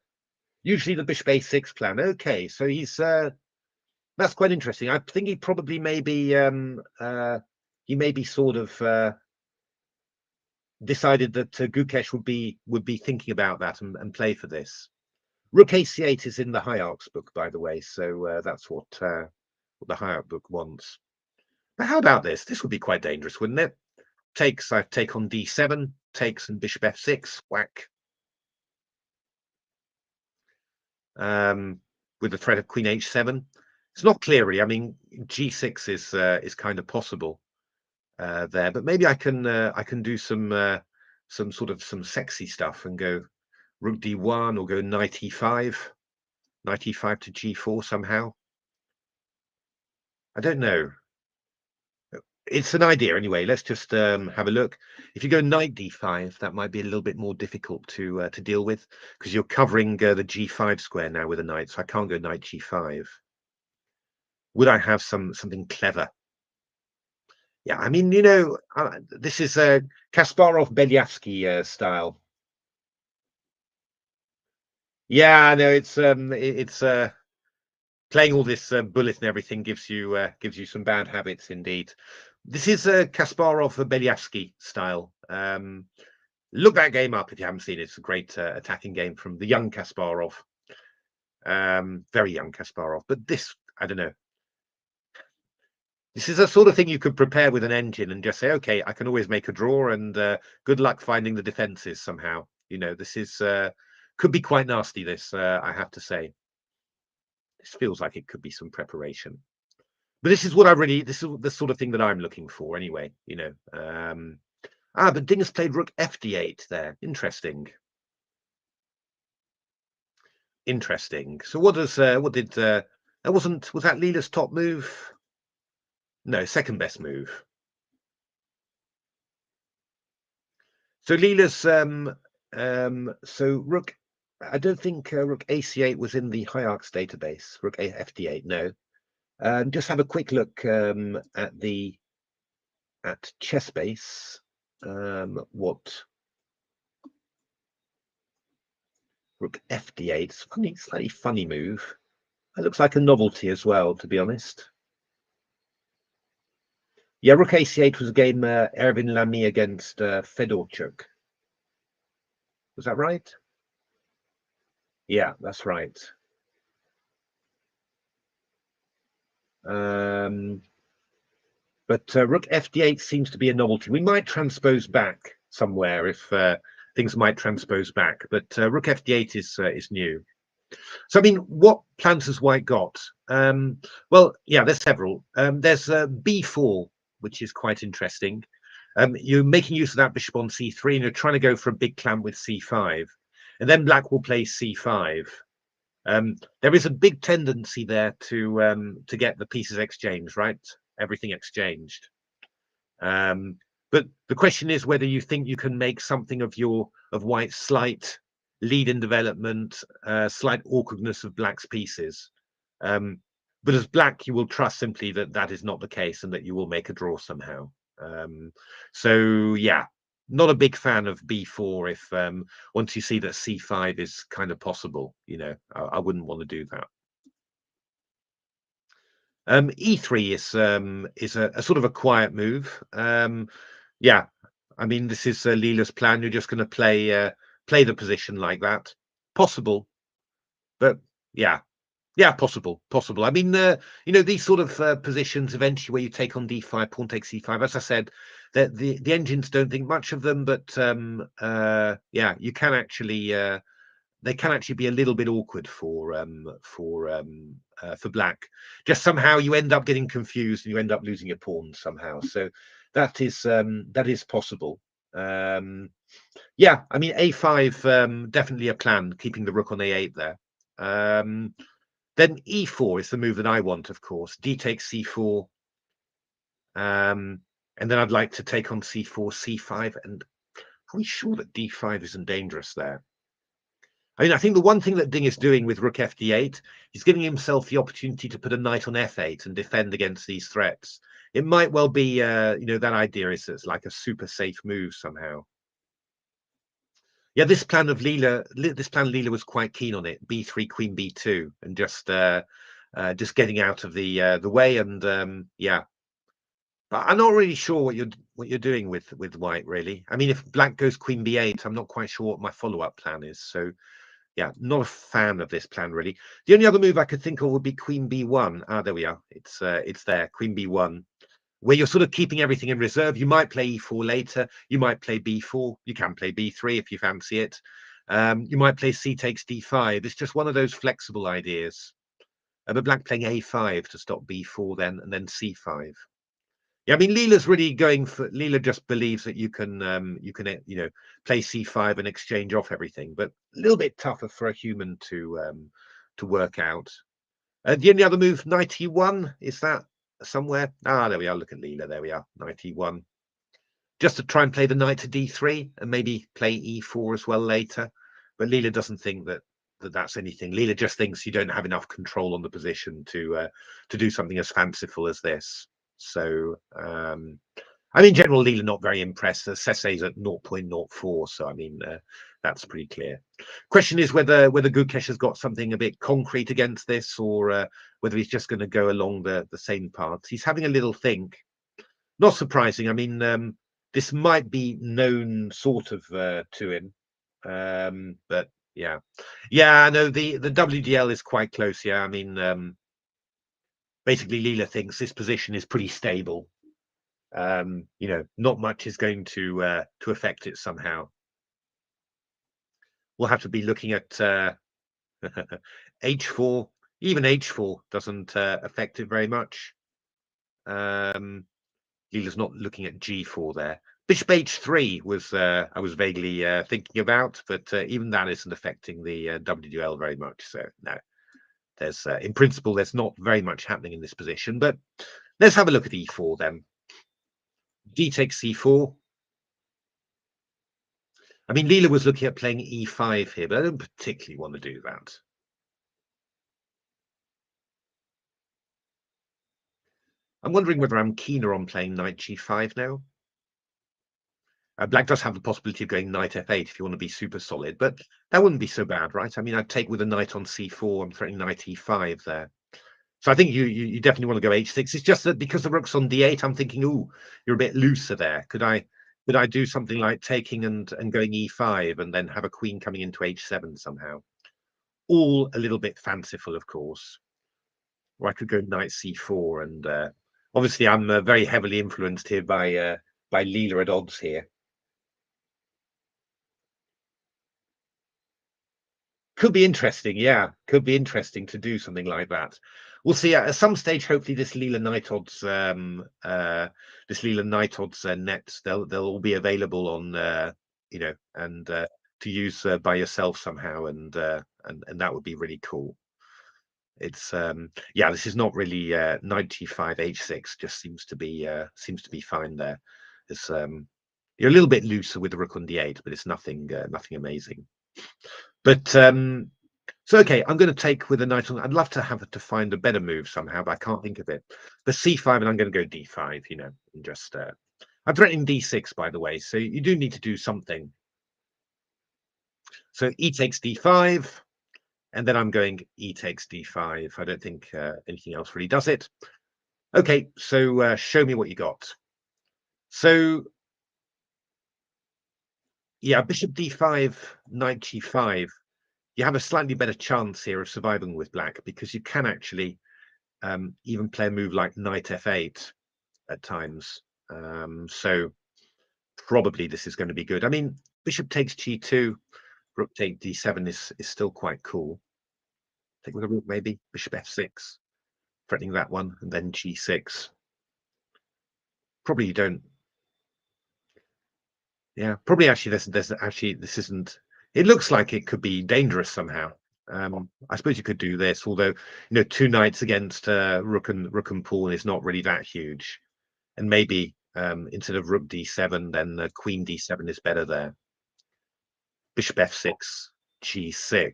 [SPEAKER 1] usually the bishop a6 plan. Okay, so he's that's quite interesting. I think he probably maybe sort of decided that Gukesh would be thinking about that and play for this. Rook ac8 is in the hierarchs book, by the way, so that's what the hierarch book wants. But how about this? This would be quite dangerous, wouldn't it? Takes, I take on d7, takes and bishop f6, whack. With the threat of queen h7. It's not clear really. I mean, g6 is kind of possible there, but maybe I can do some some sexy stuff and go rook d1 or go knight e5, knight e5 to g4 somehow. I don't know. It's an idea anyway. Let's just have a look. If you go knight d5, that might be a little bit more difficult to deal with because you're covering the g5 square now with a knight, so I can't go knight g5. Would I have something clever? Yeah, I mean, this is Kasparov-Belyavsky style. Yeah, no, it's playing all this bullet and everything gives you some bad habits indeed. This is Kasparov-Belyavsky style. Look that game up if you haven't seen it. It's a great attacking game from the young Kasparov. Very young Kasparov. But this, I don't know. This is a sort of thing you could prepare with an engine and just say, okay, I can always make a draw and good luck finding the defenses somehow. This is could be quite nasty, this, I have to say. This feels like it could be some preparation. But this is this is the sort of thing that I'm looking for anyway. But Ding has played rook fd8 there. Interesting. Interesting. So what did that was that Leela's top move? No, second best move. So Leela's so rook. I don't think rook ac8 was in the hierarchs database. Rook fd8, no. Just have a quick look at chessbase. What rook fd8? It's funny, slightly funny move. It looks like a novelty as well, to be honest. Yeah, rook ac8 was a game Erwin Lamy against Fedorchuk. Was that right? Yeah, that's right. But Rook FD8 seems to be a novelty. We might transpose back somewhere if things might transpose back, but Rook FD8 is new. So I mean, what plans has White got? Well, yeah, there's several. There's B4, which is quite interesting. You're making use of that bishop on C3, and you're trying to go for a big clamp with C5, and then Black will play C5. There is a big tendency there to get the pieces exchanged, right? Everything exchanged. But the question is whether you think you can make something of White's slight lead in development, slight awkwardness of Black's pieces. But as Black, you will trust simply that that is not the case and that you will make a draw somehow. So yeah, not a big fan of B4 if once you see that C5 is kind of possible, you know, I wouldn't want to do that. E3 is a sort of a quiet move. Yeah, I mean, this is Leela's plan. You're just going to play the position like that. Possible, but yeah, possible. I mean, you know, these sort of positions eventually where you take on D5, pawn takes C5. As I said, that the engines don't think much of them, but yeah, you can actually they can actually be a little bit awkward for Black. Just somehow you end up getting confused and you end up losing your pawn somehow. So that is possible. Yeah, I mean A5 definitely a plan, keeping the rook on A8 there. Then E4 is the move that I want, of course. D takes C4, and then I'd like to take on C4, C5, and are we sure that D5 isn't dangerous there? I mean, I think the one thing that Ding is doing with Rook FD8, he's giving himself the opportunity to put a knight on F8 and defend against these threats. It might well be, you know, that idea is it's like a super safe move somehow. Yeah, this plan Leela was quite keen on it. B3, Queen B2, and just getting out of the way. And yeah, but I'm not really sure what you're doing with White really. I mean, if Black goes Queen B8, I'm not quite sure what my follow-up plan is. So yeah, not a fan of this plan really. The only other move I could think of would be Queen B1. Ah, there we are. It's there, Queen B1, where you're sort of keeping everything in reserve. You might play E4 later. You might play B4. You can play B3 if you fancy it. You might play C takes D5. It's just one of those flexible ideas. But Black playing A5 to stop B4 then, and then C5. Yeah, I mean, Leela's really going for. Leela just believes that you can you know, play C5 and exchange off everything, but a little bit tougher for a human to work out. The only other move, knight E1, is that somewhere? Ah, there we are. Look at Leela. There we are, knight E1. Just to try and play the knight to D3 and maybe play E4 as well later. But Leela doesn't think that's anything. Leela just thinks you don't have enough control on the position to do something as fanciful as this. So I mean, in general, Leela not very impressed. Sesse's at 0.04, so I mean that's pretty clear. Question is whether Gukesh has got something a bit concrete against this, or whether he's just going to go along the same path. He's having a little think. Not surprising. I mean, this might be known sort of to him, but yeah, I know the WDL is quite close. Yeah, I mean, basically, Leela thinks this position is pretty stable. You know, not much is going to affect it somehow. We'll have to be looking at H4. Even H4 doesn't affect it very much. Leela's not looking at G4 there. Bishop H3 was I was vaguely thinking about, but even that isn't affecting the WDL very much. So no, there's in principle there's not very much happening in this position. But let's have a look at E4 then. D takes C4. I mean, Leela was looking at playing E5 here, but I don't particularly want to do that. I'm wondering whether I'm keener on playing knight G5 now. Black does have the possibility of going knight F8 if you want to be super solid, but that wouldn't be so bad, right? I mean, I'd take with a knight on C4. I'm threatening knight E5 there. So I think you definitely want to go H6. It's just that because the rook's on D8, I'm thinking, ooh, you're a bit looser there. Could I Could I do something like taking and going e5 and then have a queen coming into h7 somehow? All a little bit fanciful, of course. Or I could go knight c4, and obviously I'm very heavily influenced here by Leela at odds here. Could be interesting, yeah. Could be interesting to do something like that. We'll see. At some stage, hopefully, this Leela Knight odds nets, they'll all be available on and to use by yourself somehow, and that would be really cool. It's yeah, this is not really 95 h6. Just seems to be fine there. It's you're a little bit looser with the rook on d8, but it's nothing amazing. But so okay, I'm going to take with a knight on. I'd love to have to find a better move somehow, but I can't think of it. The c5, and I'm going to go d5. And just I'm threatening d6, by the way. So you do need to do something. So e takes d5, and then I'm going e takes d5. I don't think anything else really does it. Okay, so show me what you got. So yeah, bishop d5, knight g5. You have a slightly better chance here of surviving with black, because you can actually even play a move like knight f8 at times. So probably this is going to be good. I mean, bishop takes g2, rook take d7 is still quite cool. Take with a rook, maybe bishop f6, threatening that one, and then g6. Probably you don't. Yeah, probably actually there's actually this isn't. It looks like it could be dangerous somehow. I suppose you could do this, although two knights against rook and pawn is not really that huge. And maybe instead of rook d7, then queen d7 is better there. Bishop f6, g6.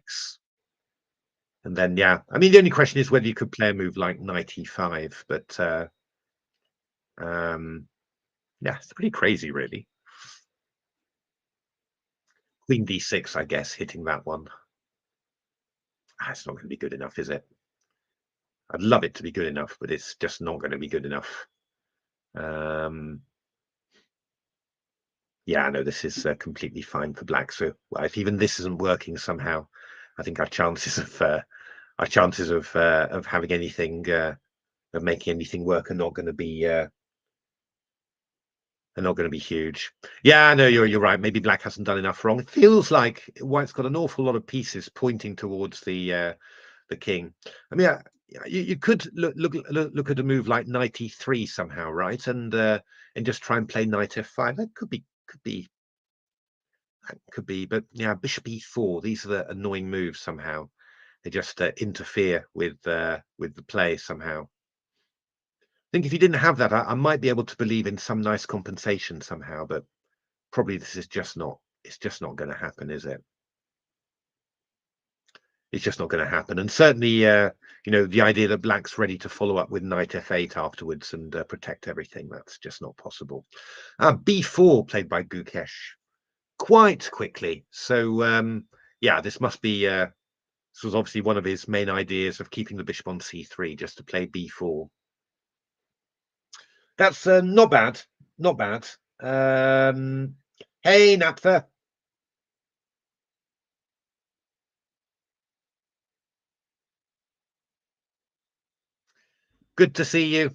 [SPEAKER 1] And then, yeah, I mean, the only question is whether you could play a move like knight e5, but yeah, it's pretty crazy, really. Queen d6, I guess, hitting that one. It's not going to be good enough, is it? I'd love it to be good enough, but it's just not going to be good enough. Yeah, no, this is completely fine for black. So if even this isn't working somehow, I think our chances of having anything of making anything work are not going to be huge. Yeah, no, you're right. Maybe black hasn't done enough wrong. It feels like white's got an awful lot of pieces pointing towards the king. I mean, you could look at a move like knight e3 somehow, right? And just try and play knight f5. That could be, but yeah, bishop e4. These are the annoying moves somehow. They just interfere with the play somehow. I think if you didn't have that, I might be able to believe in some nice compensation somehow, but probably this is just not. It's just not going to happen, is it? It's just not going to happen. And certainly, the idea that black's ready to follow up with knight f8 afterwards and protect everything, that's just not possible. b4 played by Gukesh quite quickly. So yeah, this must be this was obviously one of his main ideas of keeping the bishop on c3, just to play b4. That's not bad, not bad. Hey, Naptha. Good to see you.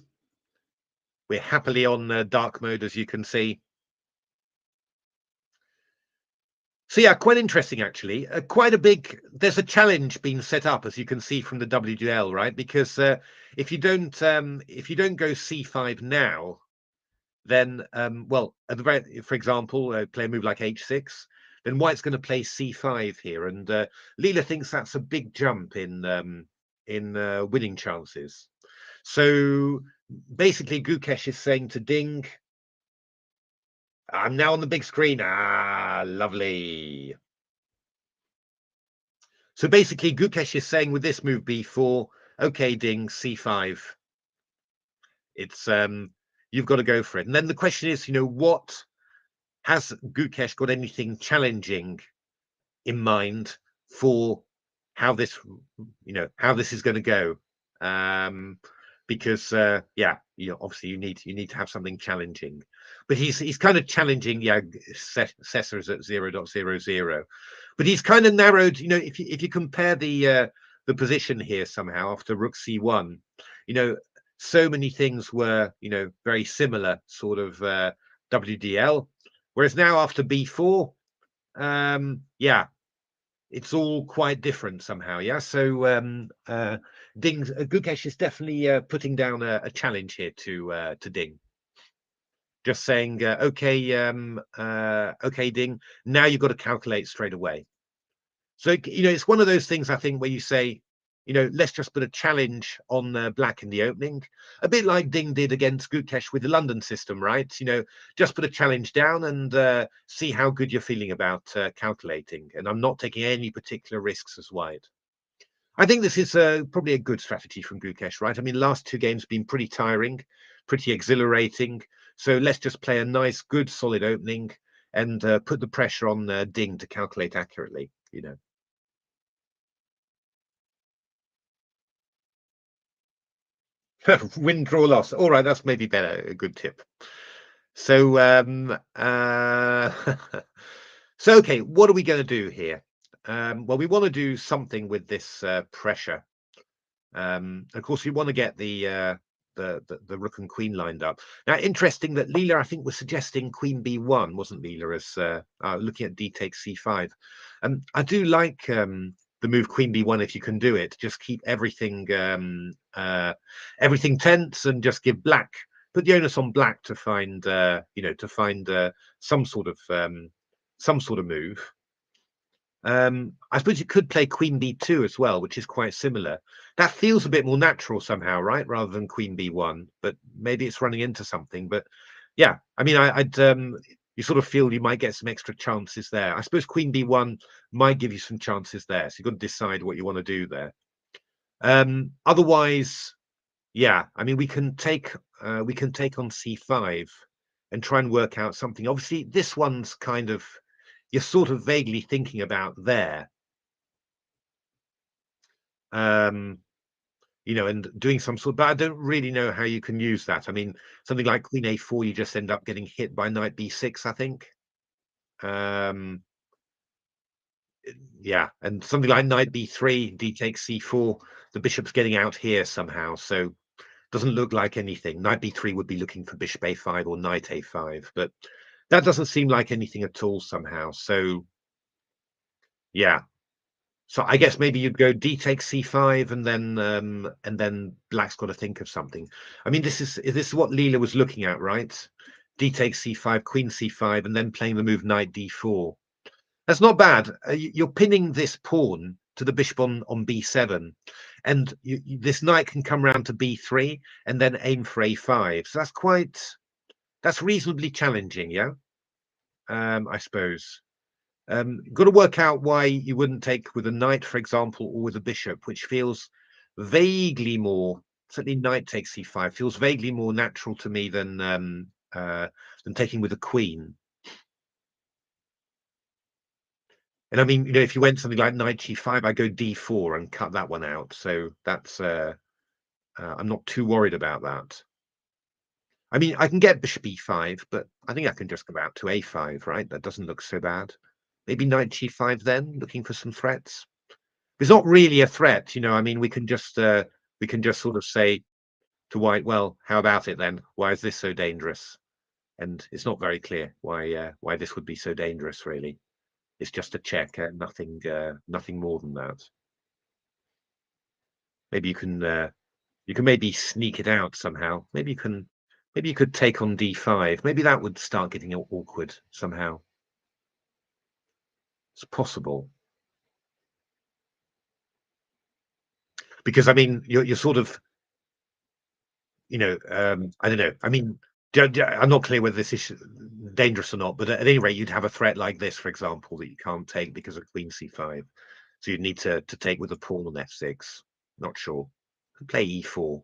[SPEAKER 1] We're happily on dark mode, as you can see. So yeah, quite interesting actually. Quite a big. There's a challenge being set up, as you can see from the WGL, right? Because if you don't go c5 now, then well, at the very, for example, play a move like h6, then white's going to play c5 here, and Leela thinks that's a big jump in winning chances. So basically, Gukesh is saying to Ding, I'm now on the big screen. Ah, lovely. So basically, Gukesh is saying with this move b4, okay, Ding, c5. It's you've got to go for it. And then the question is, what has Gukesh got anything challenging in mind for how this is going to go? because yeah, obviously you need to have something challenging. But he's kind of challenging, yeah, Cesar's at 0.00, but he's kind of narrowed, if you compare the position here somehow after Rook C1, so many things were, very similar sort of WDL, whereas now after B4, yeah, it's all quite different somehow. Yeah, so Gukesh is definitely putting down a challenge here to Ding, just saying, okay, okay, Ding, now you've got to calculate straight away. So it's one of those things, I think, where you say, let's just put a challenge on black in the opening, a bit like Ding did against Gukesh with the London system, right? Just put a challenge down and see how good you're feeling about calculating. And I'm not taking any particular risks as white. I think this is probably a good strategy from Gukesh, right? I mean, last two games have been pretty tiring, pretty exhilarating. So let's just play a nice, good, solid opening and put the pressure on Ding to calculate accurately, Win, draw, loss. All right, that's maybe better. A good tip. So, so okay, what are we going to do here? Well, we want to do something with this pressure. Of course, we want to get the Rook and Queen lined up. Now, interesting that Leela, I think, was suggesting Queen B1, wasn't Leela, as looking at D takes C5. I do like the move Queen B1 if you can do it. Just keep everything everything tense and just give black. Put the onus on black to find some sort of move. I suppose you could play Queen B2 as well, which is quite similar. That feels a bit more natural somehow, right? Rather than Queen B1, but maybe it's running into something. But yeah, I mean, I'd you sort of feel you might get some extra chances there. I suppose Queen B1 might give you some chances there. So you've got to decide what you want to do there. Otherwise, yeah, I mean, we can take on C5 and try and work out something. Obviously, this one's kind of, you're sort of vaguely thinking about there. And doing some sort, but I don't really know how you can use that. I mean, something like Queen A4, you just end up getting hit by Knight B6, I think. Yeah, and something like Knight B3, D takes C4, the bishop's getting out here somehow, so doesn't look like anything. Knight B3 would be looking for bishop A5 or Knight A5, but that doesn't seem like anything at all somehow. So yeah. So I guess maybe you'd go D takes C5 and then black's got to think of something. I mean, this is what Leela was looking at, right? D takes C5, Queen C5, and then playing the move Knight D4. That's not bad. You're pinning this pawn to the bishop on B7, and this knight can come around to B3 and then aim for A5. So that's reasonably challenging, yeah. I suppose. Got to work out why you wouldn't take with a knight, for example, or with a bishop, which feels vaguely more. Certainly, knight takes c5 feels vaguely more natural to me than taking with a queen. And I mean, if you went something like knight g5, I go d4 and cut that one out. So that's I'm not too worried about that. I mean, I can get bishop e5, but I think I can just go out to a5, right? That doesn't look so bad. Maybe knight g5 then, looking for some threats. It's not really a threat, I mean, we can just sort of say to white, well, how about it then? Why is this so dangerous? And it's not very clear why this would be so dangerous, really. It's just a check, nothing more than that. Maybe you can maybe sneak it out somehow. Maybe you could take on d5. Maybe that would start getting awkward somehow. It's possible. Because I mean, you're sort of, I don't know. I mean, I'm not clear whether this is dangerous or not, but at any rate, you'd have a threat like this, for example, that you can't take because of Queen C5. So you'd need to take with a pawn on F6. Not sure. Play E4.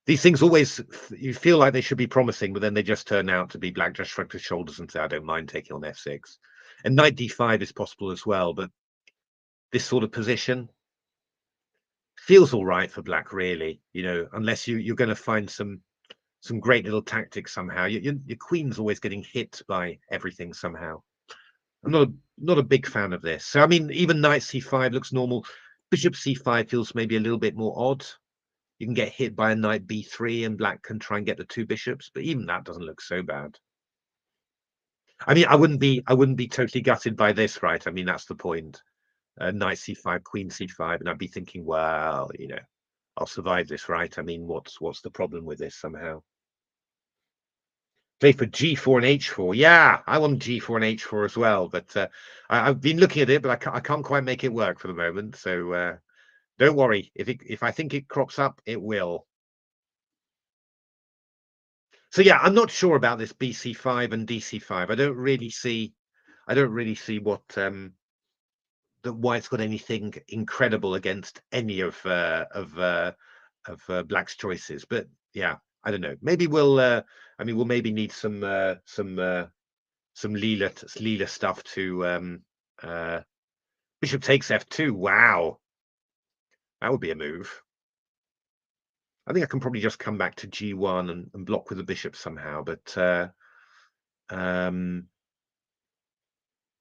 [SPEAKER 1] These things always, you feel like they should be promising, but then they just turn out to be black just shrugged his shoulders and say, I don't mind taking on F6. And Knight D5 is possible as well, but this sort of position, feels all right for black, really. Unless you're going to find some great little tactics somehow. Your queen's always getting hit by everything somehow. I'm not a big fan of this. So I mean, even knight c5 looks normal. Bishop c5 feels maybe a little bit more odd. You can get hit by a knight b3, and black can try and get the two bishops, but even that doesn't look so bad. I mean, I wouldn't be totally gutted by this, right? I mean, that's the point. Knight c5, queen c5, and I'd be thinking, well, I'll survive this, right? I mean, what's the problem with this somehow? Play for g4 and h4. Yeah, I want g4 and h4 as well, but I've been looking at it, but I can't quite make it work for the moment. So don't worry. If I think it crops up, it will. So yeah, I'm not sure about this bc5 and dc5. I don't really see what that White's got anything incredible against any of Black's choices. But yeah, I don't know. Maybe I mean, we'll maybe need some Leela stuff to bishop takes f2. Wow, that would be a move. I think I can probably just come back to g1 and block with the bishop somehow. But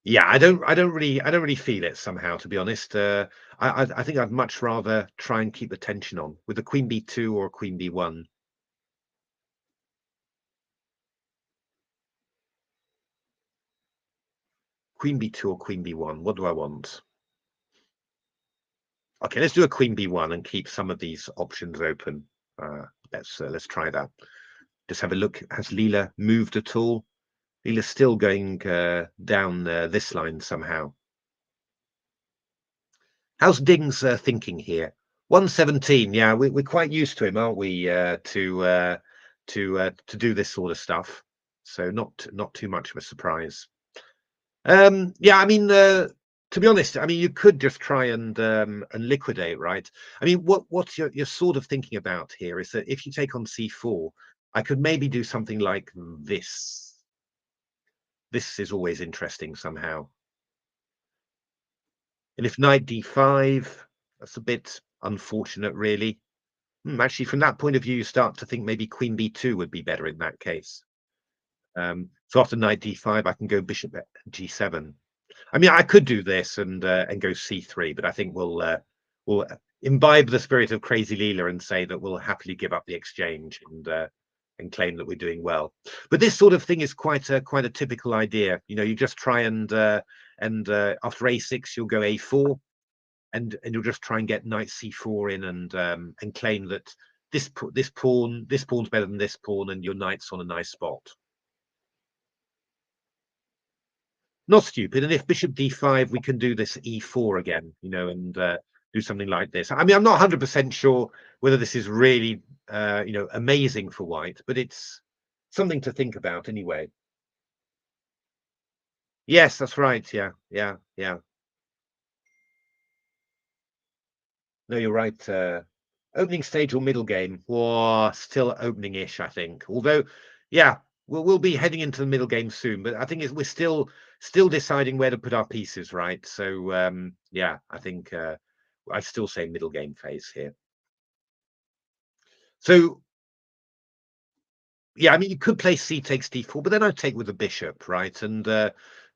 [SPEAKER 1] yeah, I don't really feel it somehow, to be honest. I think I'd much rather try and keep the tension on with a queen b2 or a queen b1. Queen b2 or queen b1. What do I want? Okay, let's do a queen b1 and keep some of these options open. Let's try that. Just have a look. Has Leela moved at all? Leela's still going down this line somehow. How's Ding's thinking here? 117. Yeah, we're quite used to him, aren't we? To do this sort of stuff. So not too much of a surprise. Yeah, I mean, to be honest, I mean, you could just try and liquidate, right? I mean, what you're sort of thinking about here is that if you take on c4, I could maybe do something like this. This is always interesting somehow. And if knight d5, that's a bit unfortunate, really. Actually, from that point of view, you start to think maybe queen b2 would be better in that case. So after knight d5, I can go bishop g7. I mean, I could do this and go c3, but I think we'll imbibe the spirit of Crazy Leela and say that we'll happily give up the exchange and claim that we're doing well. But this sort of thing is quite a typical idea. You just try and after a6, you'll go a4, and you'll just try and get knight c4 in and claim that this pawn's better than this pawn, and your knight's on a nice spot. Not stupid. And if bishop d5, we can do this e4 again, and do something like this. I mean, I'm not 100% sure whether this is really, amazing for white, but it's something to think about anyway. Yes, that's right. Yeah, yeah, yeah. No, you're right. Opening stage or middle game? Or still opening-ish, I think. Although, yeah, we'll be heading into the middle game soon, but I think we're still deciding where to put our pieces, right? So yeah, I think I still say middle game phase here. So yeah, I mean, you could play c takes d4, but then I'd take with the bishop, right? And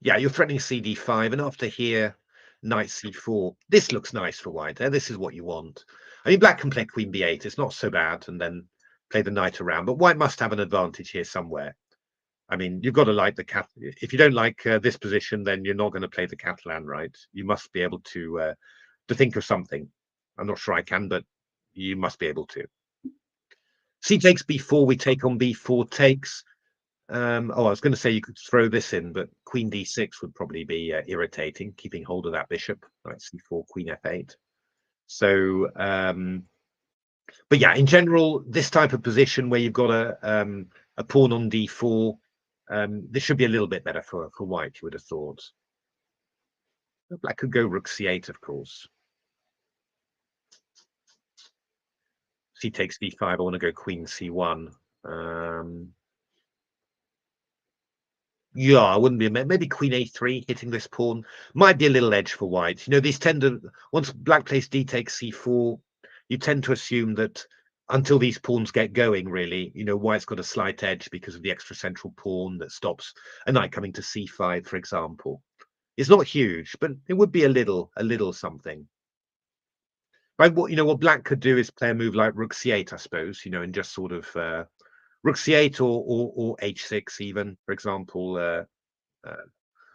[SPEAKER 1] yeah, you're threatening cd5, and after here, knight c4. This looks nice for white. This is what you want. I mean, black can play queen b8. It's not so bad, and then play the knight around. But white must have an advantage here somewhere. I mean, you've got to like the cat. If you don't like this position, then you're not going to play the Catalan, right? You must be able to think of something. I'm not sure I can, but you must be able to. C takes b4. We take on b4 takes. Oh, I was going to say you could throw this in, but queen d6 would probably be irritating, keeping hold of that bishop. Knight c4, queen f8. So, but yeah, in general, this type of position where you've got a pawn on d4, this should be a little bit better for white, you would have thought. Black could go rook c8, of course. C takes d5. I want to go queen c1. Yeah, I wouldn't be maybe queen a3 hitting this pawn might be a little edge for white. These tend to, once black plays d takes c4, you tend to assume that until these pawns get going, really, white's got a slight edge because of the extra central pawn that stops a knight coming to c5, for example. It's not huge, but it would be a little something. But what black could do is play a move like rook c8, I suppose, and just sort of rook c8 or h6 even, for example. But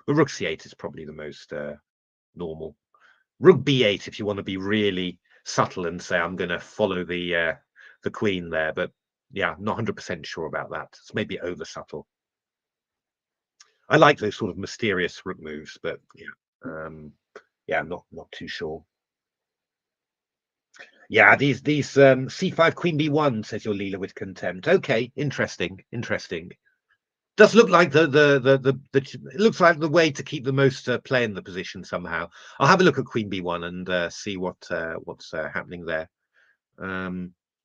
[SPEAKER 1] rook c8 is probably the most normal. Rook b8 if you want to be really subtle and say I'm going to follow the queen there, but yeah, not 100% sure about that. It's maybe over subtle. I like those sort of mysterious rook moves, but yeah, not too sure. Yeah, these c5 queen b1, says your Leela with contempt. Okay, interesting. Does look like it looks like the way to keep the most play in the position somehow. I'll have a look at queen b1 and see what's happening there.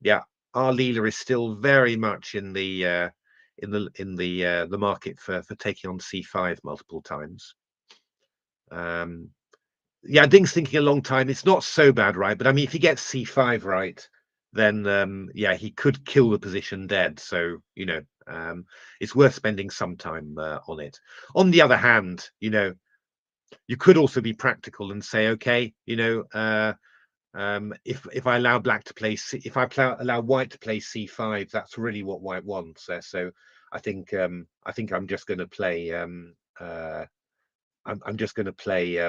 [SPEAKER 1] Yeah, our Leela is still very much in the market for taking on c5 multiple times. Yeah, Ding's thinking a long time. It's not so bad, right? But I mean, if he gets c5 right, then yeah, he could kill the position dead. So it's worth spending some time on it. On the other hand, you could also be practical and say, okay, if I allow black to play if I allow white to play c5, that's really what white wants. So I think I'm just going to play I'm just going to play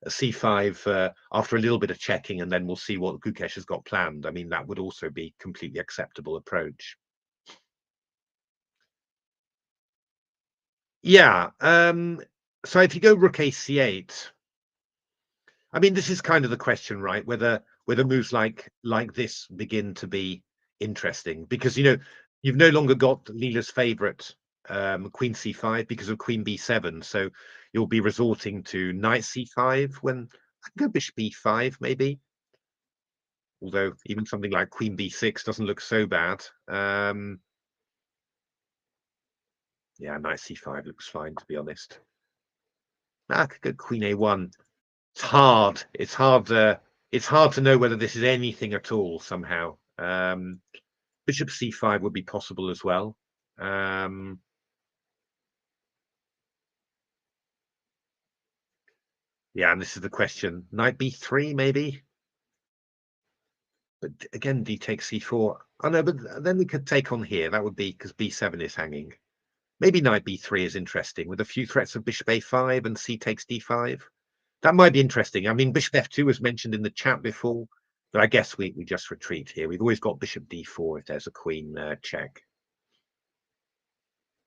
[SPEAKER 1] c5 after a little bit of checking, and then we'll see what Gukesh has got planned. I mean, that would also be completely acceptable approach. Yeah. So if you go rook a c8, I mean, this is kind of the question, right? Whether moves like this begin to be interesting, because you've no longer got Leela's favorite queen c5 because of queen b7, so you'll be resorting to knight c5 when I can go bishop b5 maybe, although even something like queen b6 doesn't look so bad. Yeah, knight c5 looks fine, to be honest. I could go queen a1. It's hard. It's hard to know whether this is anything at all somehow. Bishop c5 would be possible as well. Yeah, and this is the question. Knight b3 maybe, but again d takes c4. Oh no, but then we could take on here. That would be because b7 is hanging. Maybe knight b3 is interesting with a few threats of bishop a5 and c takes d5. That might be interesting. I mean, bishop f2 was mentioned in the chat before, but I guess we just retreat here. We've always got bishop d4 if there's a queen check.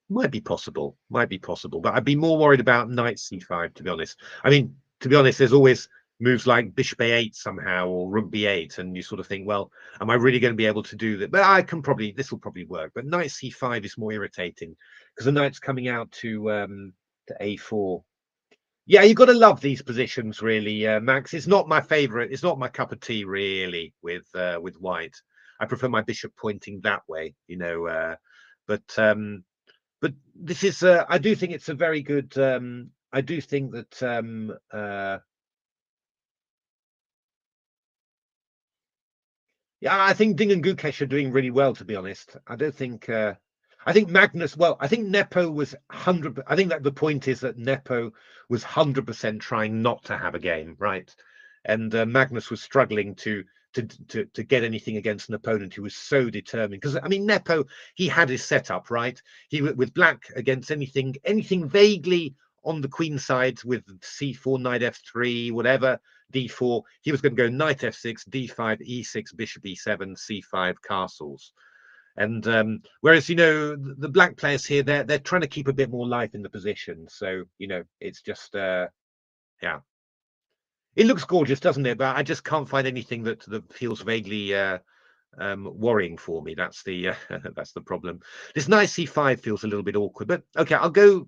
[SPEAKER 1] Might be possible, but I'd be more worried about knight c5, to be honest. I mean, to be honest, there's always moves like bishop a8 somehow or rook b8, and you sort of think, well, am I really going to be able to do that? But this will probably work. But knight c5 is more irritating because the knight's coming out to a4. Yeah, you've got to love these positions, really, Max. It's not my favorite. It's not my cup of tea, really, with white. I prefer my bishop pointing that way, but this is I do think it's a very good I do think that yeah, I think Ding and Gukesh are doing really well, to be honest. I don't think I think Magnus, well, I think Nepo was 100. I think that the point is that Nepo was 100% trying not to have a game, right? And Magnus was struggling to get anything against an opponent who was so determined. Because I mean, Nepo, he had his setup, right? He with black against anything vaguely on the queen side with c4, knight f3, whatever, d4. He was going to go knight f6, d5, e6, bishop e7, c5, castles. And whereas the black players here, they're trying to keep a bit more life in the position. So it's just yeah. It looks gorgeous, doesn't it? But I just can't find anything that feels vaguely worrying for me. That's the that's the problem. This knight c5 feels a little bit awkward, but okay, I'll go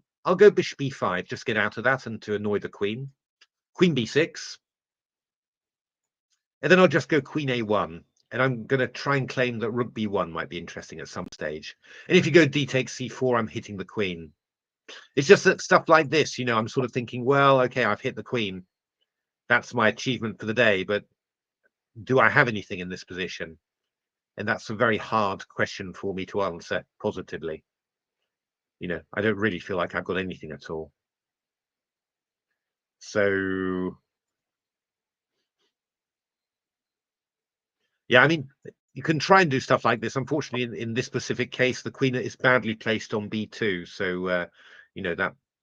[SPEAKER 1] bishop e5, just get out of that and to annoy the queen. Queen b6, and then I'll just go queen a1, and I'm going to try and claim that rook b1 might be interesting at some stage. And if you go d takes c4, I'm hitting the queen. It's just that stuff like this, I'm sort of thinking, well, okay, I've hit the queen. That's my achievement for the day, but do I have anything in this position? And that's a very hard question for me to answer positively. I don't really feel like I've got anything at all. So, yeah, I mean, you can try and do stuff like this. Unfortunately, in this specific case, the queen is badly placed on b2, so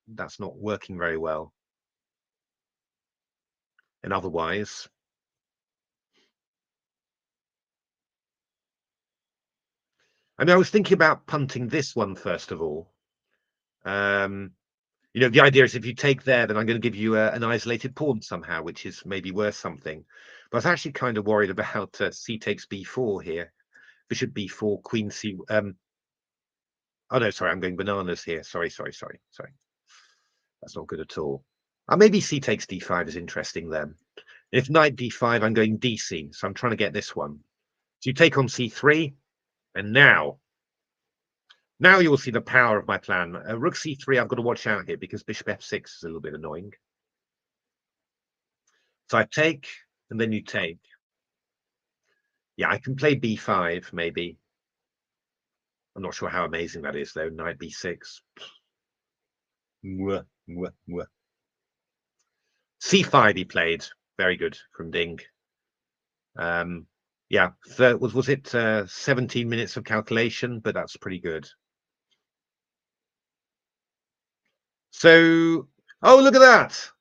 [SPEAKER 1] that's not working very well. And otherwise, I mean, I was thinking about punting this one first of all. The idea is if you take there, then I'm going to give you an isolated pawn somehow, which is maybe worth something. But I was actually kind of worried about c takes b4 here. Bishop b4, queen c. Oh no, sorry, I'm going bananas here. Sorry. That's not good at all. Maybe c takes d5 is interesting then. If knight d5, I'm going dc, so I'm trying to get this one. So you take on c3, and now you will see the power of my plan. Rook c3, I've got to watch out here because bishop f6 is a little bit annoying. So I take, and then you take. Yeah, I can play b5, maybe. I'm not sure how amazing that is, though. Knight b6. Mwah, mwah, mwah. c5 he played. Very good from Ding. Yeah, was it 17 minutes of calculation? But that's pretty good. So, oh, look at that.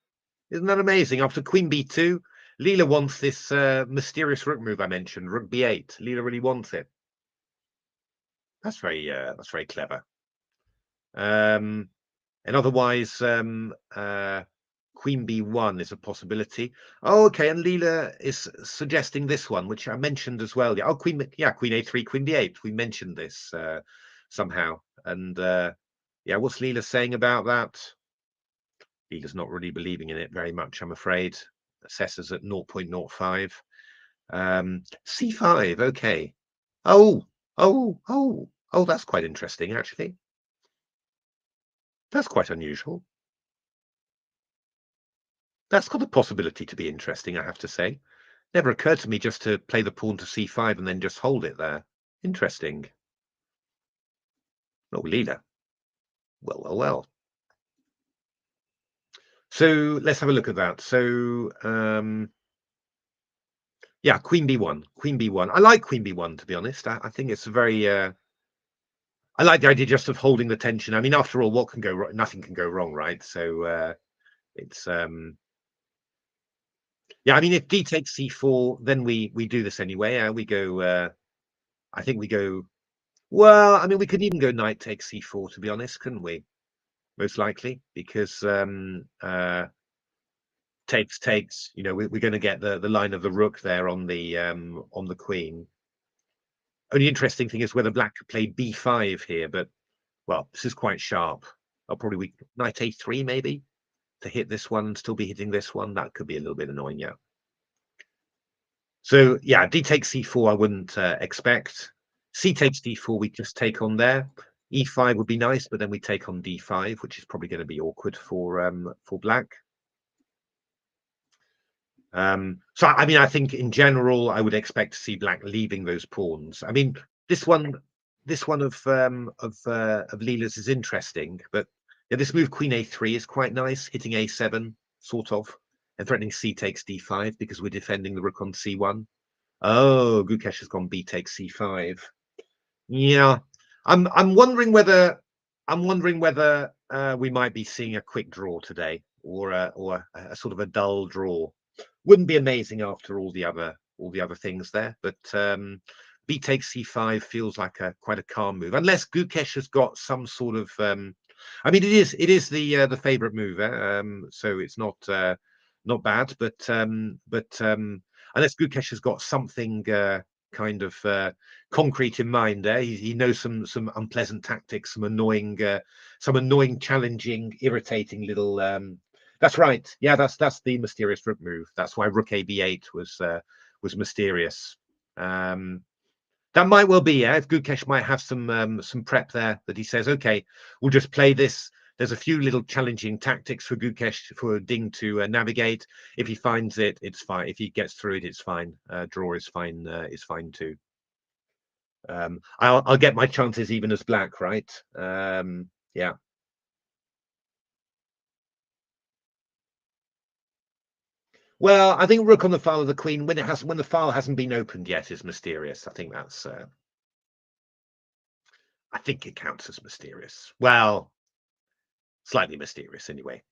[SPEAKER 1] Isn't that amazing? After queen b2, Leela wants this mysterious rook move I mentioned, rook b8. Leela really wants it. That's very clever. And otherwise, queen b1 is a possibility. Oh, okay, and Leela is suggesting this one, which I mentioned as well. Yeah, queen a3, queen d8. We mentioned this somehow. And yeah, what's Leela saying about that? Leela's not really believing in it very much, I'm afraid. Assessors at 0.05. c5, okay. Oh, that's quite interesting, actually. That's quite unusual. That's got the possibility to be interesting, I have to say. Never occurred to me just to play the pawn to c5 and then just hold it there. Interesting. Oh, Leela. Well. So let's have a look at that. So, yeah, queen b1. I like queen b1, to be honest. I think it's a very... I like the idea just of holding the tension. I mean, after all, what can go wrong? Nothing can go wrong, right? So it's... Yeah, I mean, if d takes c4, then we do this anyway. We go... I think we go... Well, I mean, we could even go knight takes c4, to be honest, couldn't we? Most likely, because takes, we're going to get the line of the rook there on the queen. Only interesting thing is whether black could play b5 here, but well, this is quite sharp. I'll probably knight a3 maybe to hit this one and still be hitting this one. That could be a little bit annoying, yeah. So yeah, d takes c4 I wouldn't expect. C takes d4 we just take on there. E5 would be nice, but then we take on d5, which is probably going to be awkward for black. So I mean, I think in general I would expect to see black leaving those pawns. I mean, this one of Leela's is interesting, but yeah, this move queen a3 is quite nice, hitting a7 sort of, and threatening c takes d5 because we're defending the rook on c1. Oh, Gukesh has gone b takes c5. Yeah, I'm wondering whether we might be seeing a quick draw today, or a sort of a dull draw. Wouldn't be amazing after all the other things there, but b takes c5 feels like quite a calm move, unless Gukesh has got some sort of I mean, it is the favorite move, so it's not bad, but unless Gukesh has got something kind of concrete in mind there, he knows some unpleasant tactics, some annoying, challenging, irritating little that's right. Yeah, that's the mysterious rook move. That's why rook a b8 was mysterious. That might well be, yeah. If Gukesh might have some prep there that he says, okay, we'll just play this there's a few little challenging tactics for Gukesh, for Ding to navigate. If he finds it, it's fine. If he gets through it, it's fine. Draw is fine too. I'll get my chances even as black, right? Yeah. Well, I think rook on the file of the queen when the file hasn't been opened yet is mysterious. I think that's I think it counts as mysterious. Well, slightly mysterious anyway.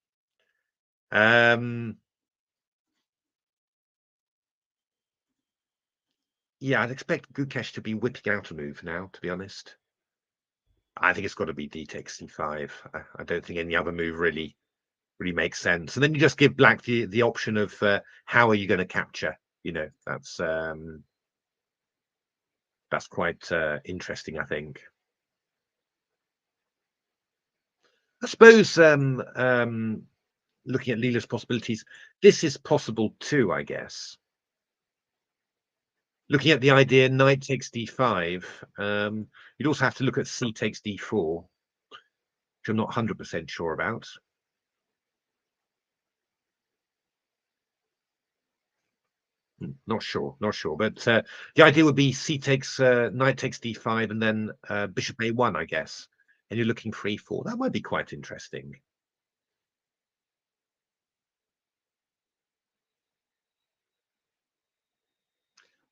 [SPEAKER 1] Yeah, I'd expect Gukesh to be whipping out a move now, to be honest. I think it's got to be d takes c5. I don't think any other move really makes sense. And then you just give black the option of how are you going to capture? You know, that's quite interesting, I think. I suppose looking at Leela's possibilities, this is possible too, I guess. Looking at the idea knight takes d5, you'd also have to look at c takes d4, which I'm not 100% sure about. Not sure, but the idea would be c takes knight takes d5 and then bishop a1, I guess, and you're looking for e4. That might be quite interesting.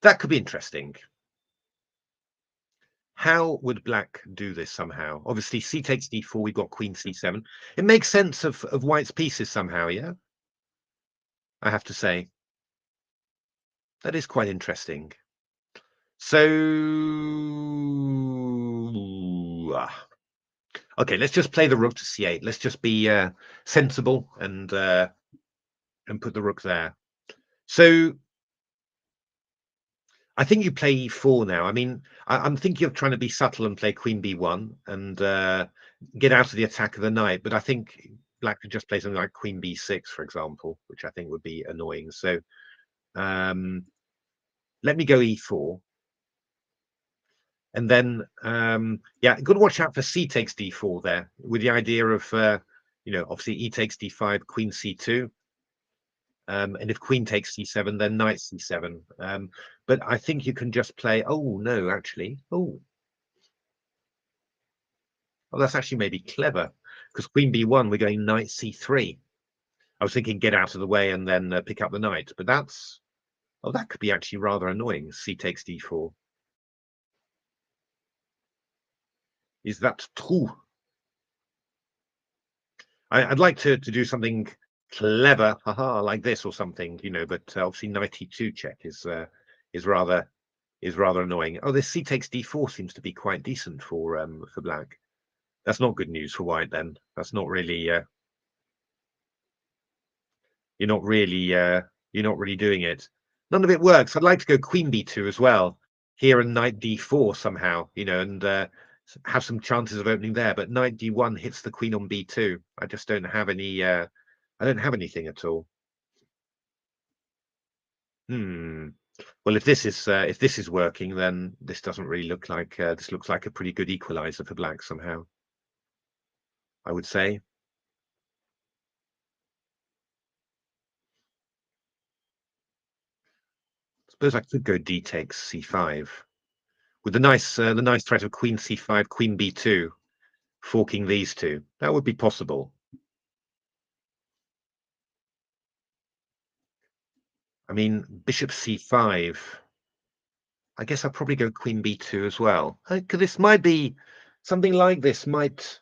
[SPEAKER 1] That could be interesting. How would black do this somehow? Obviously, c takes d4, we've got queen c7. It makes sense of white's pieces somehow, yeah? I have to say. That is quite interesting. So, okay, let's just play the rook to c8. Let's just be sensible and put the rook there. So I think you play e4 now. I mean, I'm thinking of trying to be subtle and play queen b1 and get out of the attack of the knight. But I think black could just play something like queen b6, for example, which I think would be annoying. So let me go e4. And then, yeah, got to watch out for c takes d4 there, with the idea of, obviously e takes d5, queen c2. And if queen takes c7, then knight c7. But I think you can just play, oh, no, actually. Oh, that's actually maybe clever, because queen b1, we're going knight c3. I was thinking get out of the way and then pick up the knight. But that could be actually rather annoying, c takes d4. Is that true? I'd like to do something clever, haha, like this or something, but obviously knight e2 check is rather annoying. Oh, this c takes d4 seems to be quite decent for black. That's not good news for white then. That's not really you're not really doing it. None of it works. I'd like to go queen b2 as well here and knight d4 somehow, and have some chances of opening there. But knight d1 hits the queen on b2. I just don't have any. I don't have anything at all. Well, if this is working, then this doesn't really look like this looks like a pretty good equalizer for black somehow, I would say. Suppose I could go d takes c5 with the nice threat of queen c5, queen b2, forking these two. That would be possible. I mean, bishop c5. I guess I'll probably go queen b2 as well. Because this might be something like this might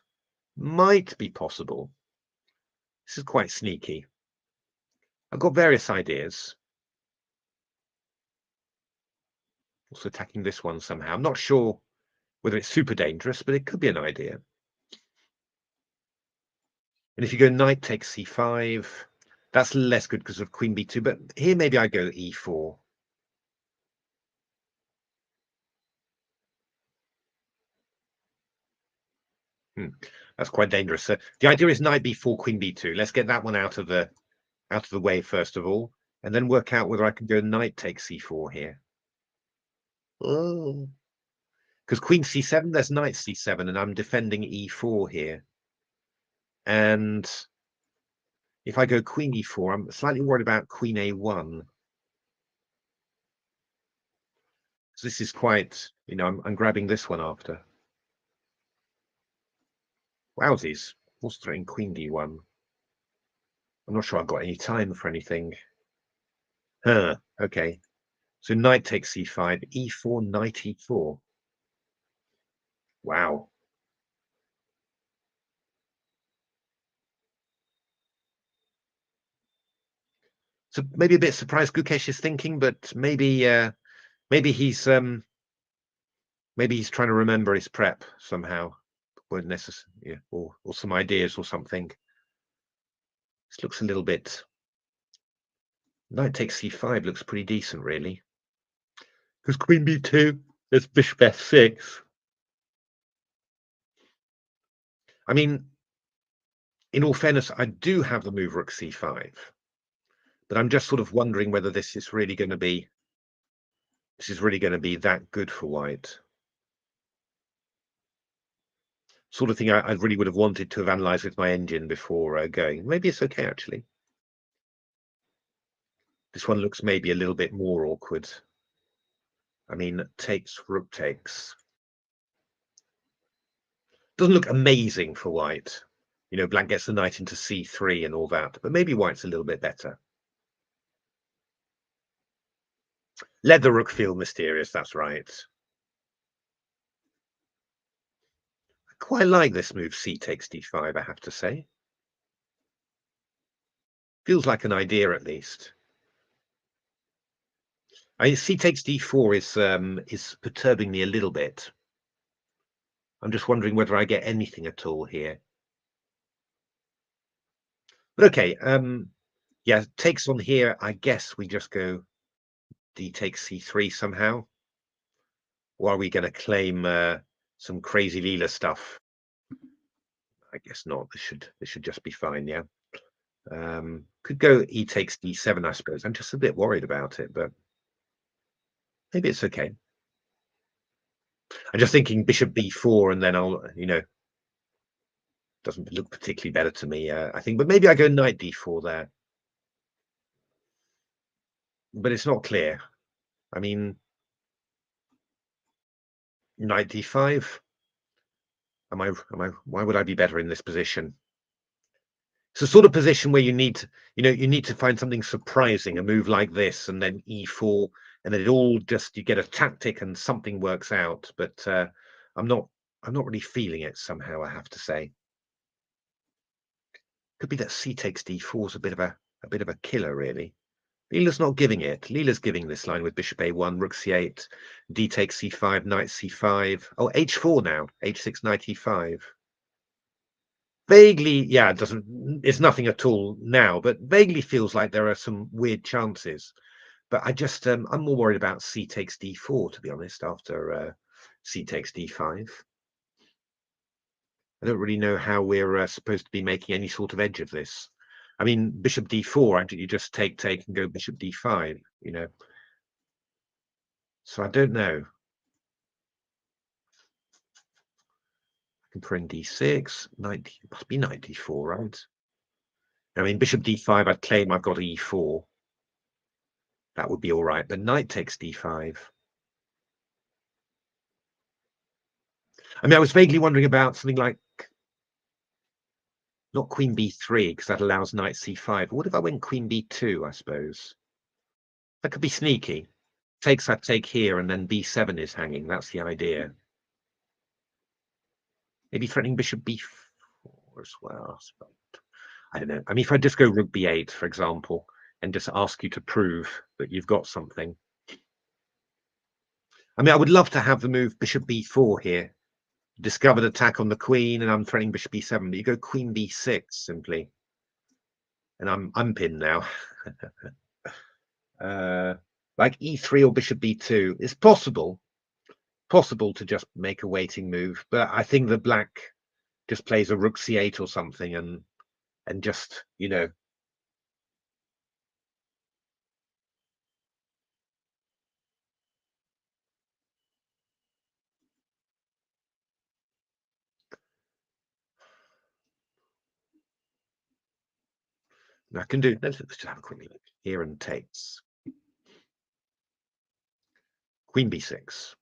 [SPEAKER 1] be possible. This is quite sneaky. I've got various ideas. Also attacking this one somehow. I'm not sure whether it's super dangerous, but it could be an idea. And if you go knight takes c5, that's less good because of queen b2. But here maybe I go e4. That's quite dangerous. So the idea is knight b4, queen b2. Let's get that one out of the way first of all, and then work out whether I can go knight takes c4 here. Oh, because queen c7, there's knight c7, and I'm defending e4 here. And if I go queen e4, I'm slightly worried about queen a1. So this is quite, I'm grabbing this one after. Wowsies. What's threatening queen d1? I'm not sure I've got any time for anything. Huh, okay. So knight takes c5, e4, knight e4. Wow. So maybe a bit surprised Gukesh is thinking, but maybe he's trying to remember his prep somehow. Won't necessarily, yeah, or some ideas or something. This looks a little bit. Knight takes c5 looks pretty decent, really. Because queen b2, there's bishop f6. I mean, in all fairness, I do have the move rook c5, but I'm just sort of wondering whether this is really going to be that good for white. Sort of thing I really would have wanted to have analysed with my engine before going. Maybe it's okay, actually. This one looks maybe a little bit more awkward. I mean, takes, rook takes. Doesn't look amazing for white. Black gets the knight into c3 and all that, but maybe white's a little bit better. Let the rook feel mysterious, that's right. I quite like this move, c takes d5, I have to say. Feels like an idea, at least. C takes d4 is perturbing me a little bit. I'm just wondering whether I get anything at all here. But okay, yeah, takes on here. I guess we just go d takes c3 somehow. Or are we going to claim some crazy Leela stuff? I guess not. This should just be fine. Yeah. Could go e takes d7, I suppose. I'm just a bit worried about it, but maybe it's okay. I'm just thinking bishop b4, and then I'll, doesn't look particularly better to me, I think. But maybe I go knight d4 there. But it's not clear. I mean, knight d5. Why would I be better in this position? It's a sort of position where you need to find something surprising, a move like this, and then e4, and then you get a tactic and something works out. But I'm not really feeling it somehow, I have to say. Could be that c takes d4 is a bit of a killer, really. Leela's not giving it. Leela's giving this line with bishop a1, rook c8, d takes c5, knight c5. Oh, h4 now, h6, knight e5. Vaguely, yeah, it's nothing at all now, but vaguely feels like there are some weird chances. But I'm more worried about c takes d4, to be honest, after c takes d5. I don't really know how we're supposed to be making any sort of edge of this. I mean, bishop d4, you just take, and go bishop d5, So I don't know. I can put in d6, must be knight d4, right? I mean, bishop d5, I'd claim I've got e4. That would be all right, but knight takes d5. I mean, I was vaguely wondering about something like not queen b3, because that allows knight c5. What if I went queen b2, I suppose? That could be sneaky. Takes, I take here, and then b7 is hanging. That's the idea. Maybe threatening bishop b4 as well. I don't know. I mean, if I just go rook b8, for example, and just ask you to prove that you've got something. I mean, I would love to have the move bishop b4 here. Discovered attack on the queen, and I'm threatening bishop b7, but you go queen b6 simply. And I'm pinned now. Like e3 or bishop b2. It's possible to just make a waiting move, but I think the black just plays a rook c8 or something and just, I can do. Let's just have a quick look here and takes queen b6.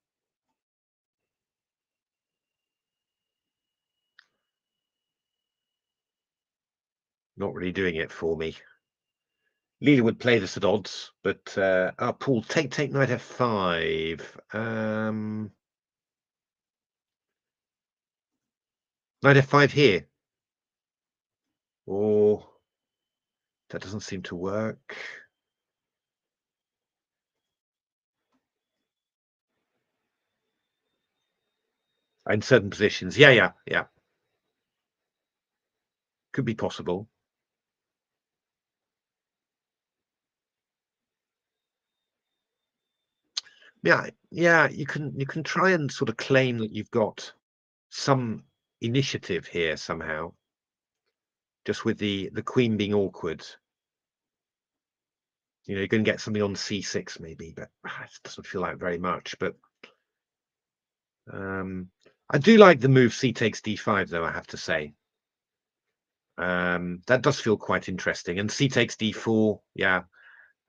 [SPEAKER 1] Not really doing it for me. Leela would play this at odds, but Paul, take knight f5. Knight f5 here. Or that doesn't seem to work. In certain positions. Yeah. Could be possible. Yeah, you can try and sort of claim that you've got some initiative here somehow, just with the queen being awkward. You know, you're going to get something on c6 maybe, but it doesn't feel like very much. But I do like the move c takes d5, though, I have to say. That does feel quite interesting. And c takes d4, yeah.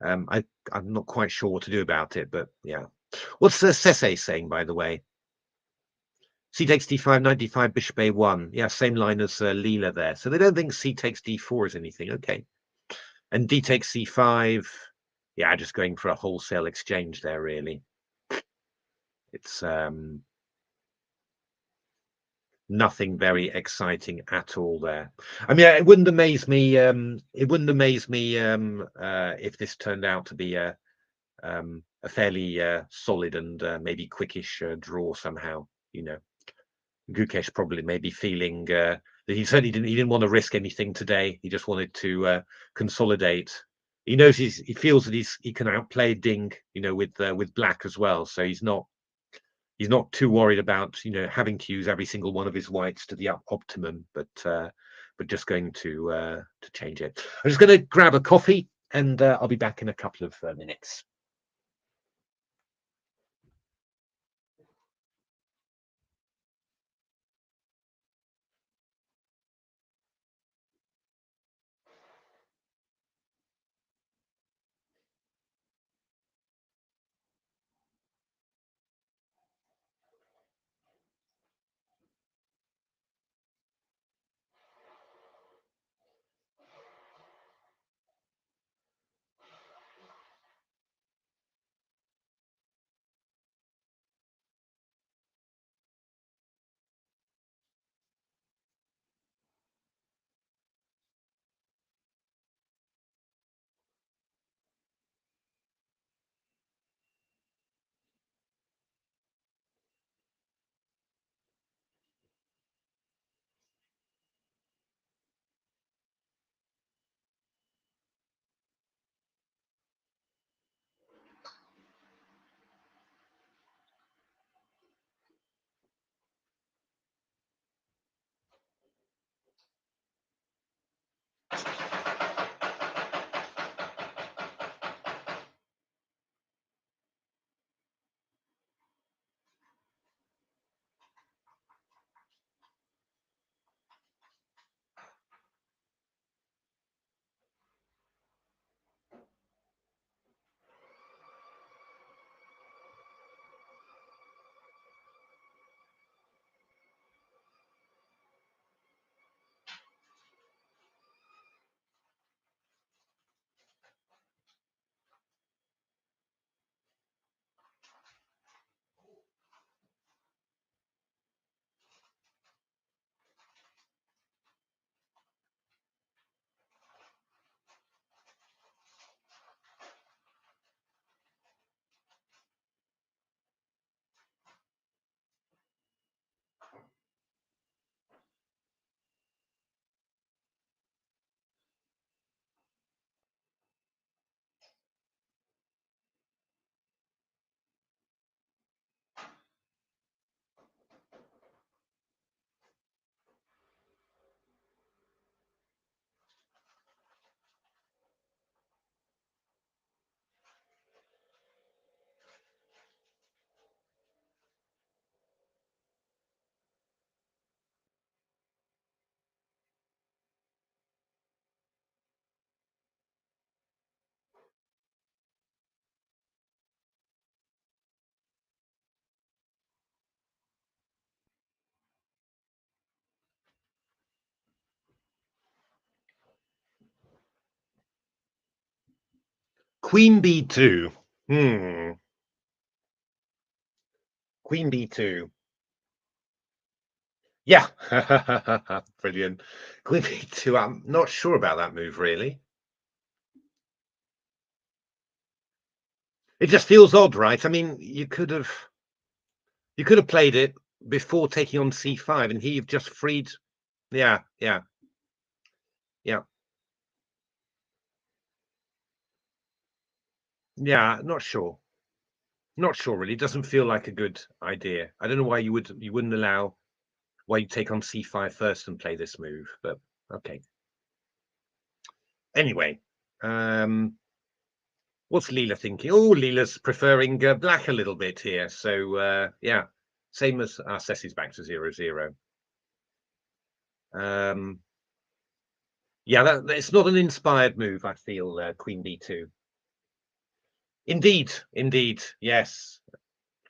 [SPEAKER 1] I'm not quite sure what to do about it, but yeah. What's Sese saying, by the way? C takes d5, knight d5, bishop a1. Yeah, same line as Leela there. So they don't think c takes d4 is anything. Okay. And d takes c5. Yeah, just going for a wholesale exchange there, really. It's nothing very exciting at all there. I mean, it wouldn't amaze me. If this turned out to be a fairly solid and maybe quickish draw somehow. You know, Gukesh probably maybe feeling that he certainly didn't want to risk anything today. He just wanted to consolidate. He knows he feels that he can outplay Ding, you know, with black as well. So he's not too worried about, you know, having to use every single one of his whites to the optimum, but just going to change it. I'm just going to grab a coffee, and I'll be back in a couple of minutes. Queen b2. Queen b2. Yeah. Brilliant. Queen b2. I'm not sure about that move, really. It just feels odd, right? I mean, you could have played it before taking on c5, and here you've just freed. Yeah, yeah, yeah, yeah. Not sure. Not sure, really. It doesn't feel like a good idea. I don't know why you wouldn't allow why you take on c5 first and play this move, but okay. Anyway, what's Leela thinking? Oh, Leela's preferring black a little bit here. So yeah, same as Ceci's back to 0-0. Yeah, it's not an inspired move, I feel, Queen b2. Indeed, indeed, yes.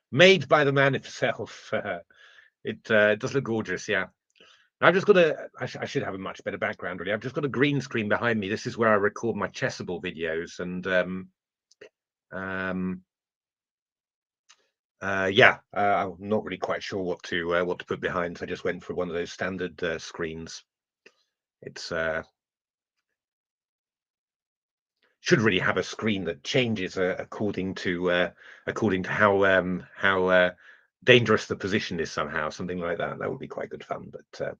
[SPEAKER 1] Made by the man himself. It does look gorgeous, yeah. I've just got I should have a much better background, really. I've just got a green screen behind me. This is where I record my Chessable videos, and um, yeah, I'm not really quite sure what to put behind, so I just went for one of those standard screens. It's should really have a screen that changes according to how dangerous the position is somehow, something like that. That would be quite good fun. But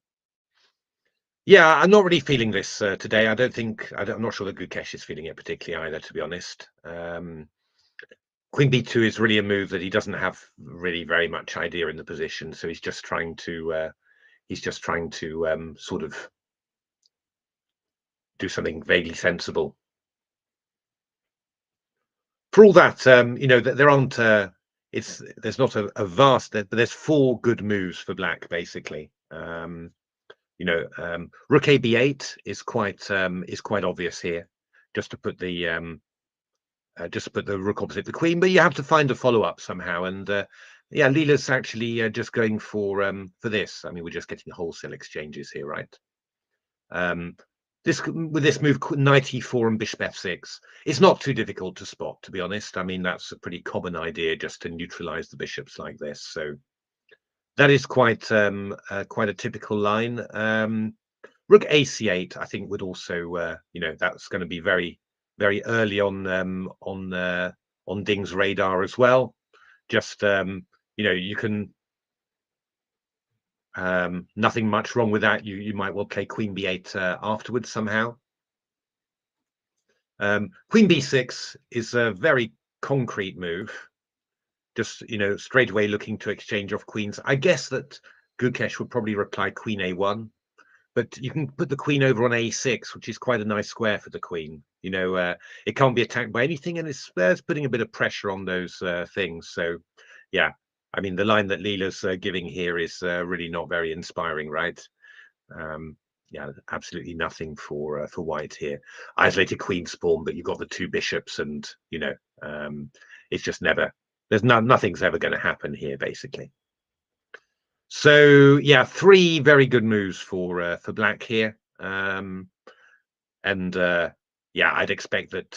[SPEAKER 1] yeah, I'm not really feeling this today. I'm not sure that Gukesh is feeling it particularly either, to be honest. Queen b2 is really a move that he doesn't have really very much idea in the position, so he's just trying to sort of do something vaguely sensible. For all that, there aren't there's not a vast but there's four good moves for black, basically. Rook a b8 is quite obvious here, just to put the rook opposite the queen, but you have to find a follow-up somehow. And yeah, Leela's actually just going for this. I mean, we're just getting wholesale exchanges here, right? With this move, knight e4 and bishop f6, it's not too difficult to spot, to be honest. I mean, that's a pretty common idea, just to neutralize the bishops like this. So that is quite a typical line. Rook ac8, I think, would also, that's going to be very, very early on Ding's radar as well. Just you can nothing much wrong with that. You might well play queen b8 afterwards somehow. Queen b6 is a very concrete move. Just straight away looking to exchange off queens. I guess that Gukesh would probably reply queen a1. But you can put the queen over on a6, which is quite a nice square for the queen. It can't be attacked by anything, and it's putting a bit of pressure on those things. So, yeah, I mean, the line that Leela's giving here is really not very inspiring, right? Yeah, absolutely nothing for white here. Isolated queen spawn, but you've got the two bishops, and it's just never. Nothing's ever going to happen here, basically. So yeah, three very good moves for black here, and yeah, I'd expect that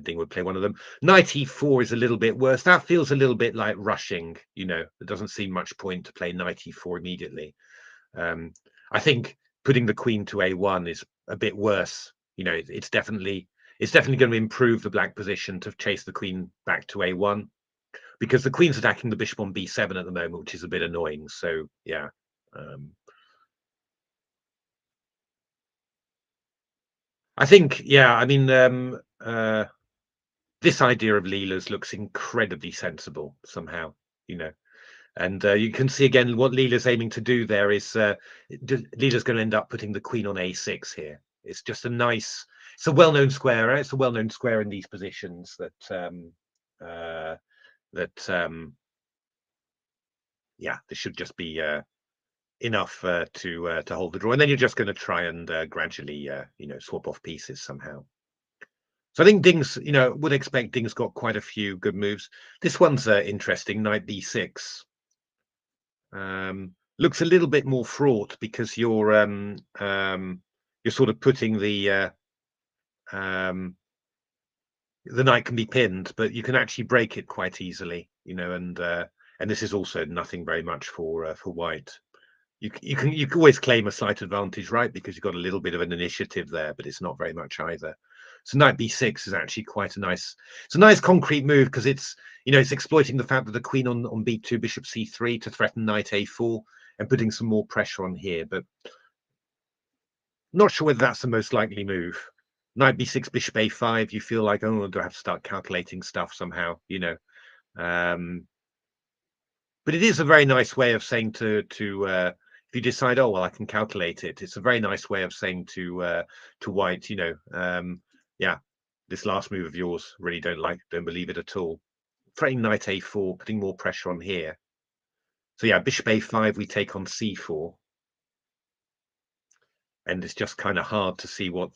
[SPEAKER 1] Ding would play one of them. Knight e4 is a little bit worse. That feels a little bit like rushing. There doesn't seem much point to play knight e4 immediately. I think putting the queen to a1 is a bit worse. It's definitely going to improve the black position to chase the queen back to a1. Because the queen's attacking the bishop on b7 at the moment, which is a bit annoying. So yeah, I think I mean this idea of Leela's looks incredibly sensible somehow, and you can see again what Leela's aiming to do there is Leela's going to end up putting the queen on a6 here. It's just it's a well-known square. Right? It's a well-known square in these positions yeah, this should just be enough to hold the draw, and then you're just going to try and gradually swap off pieces somehow. So I think Ding's would expect Ding's got quite a few good moves. This one's interesting. Knight b6 looks a little bit more fraught because you're sort of putting the the knight can be pinned, but you can actually break it quite easily, and this is also nothing very much for white. You can always claim a slight advantage, right? Because you've got a little bit of an initiative there, but it's not very much either. So knight b6 is actually quite it's a nice concrete move because it's exploiting the fact that the queen on b2, bishop c3 to threaten knight a4 and putting some more pressure on here, but not sure whether that's the most likely move. Knight b6, bishop a5, you feel like, oh, do I have to start calculating stuff somehow, Um, but it is a very nice way of saying if you decide, oh well, I can calculate it. It's a very nice way of saying to white, yeah, this last move of yours really don't believe it at all. Threatening knight a4, putting more pressure on here. So yeah, bishop a5 we take on c4, and it's just kind of hard to see what.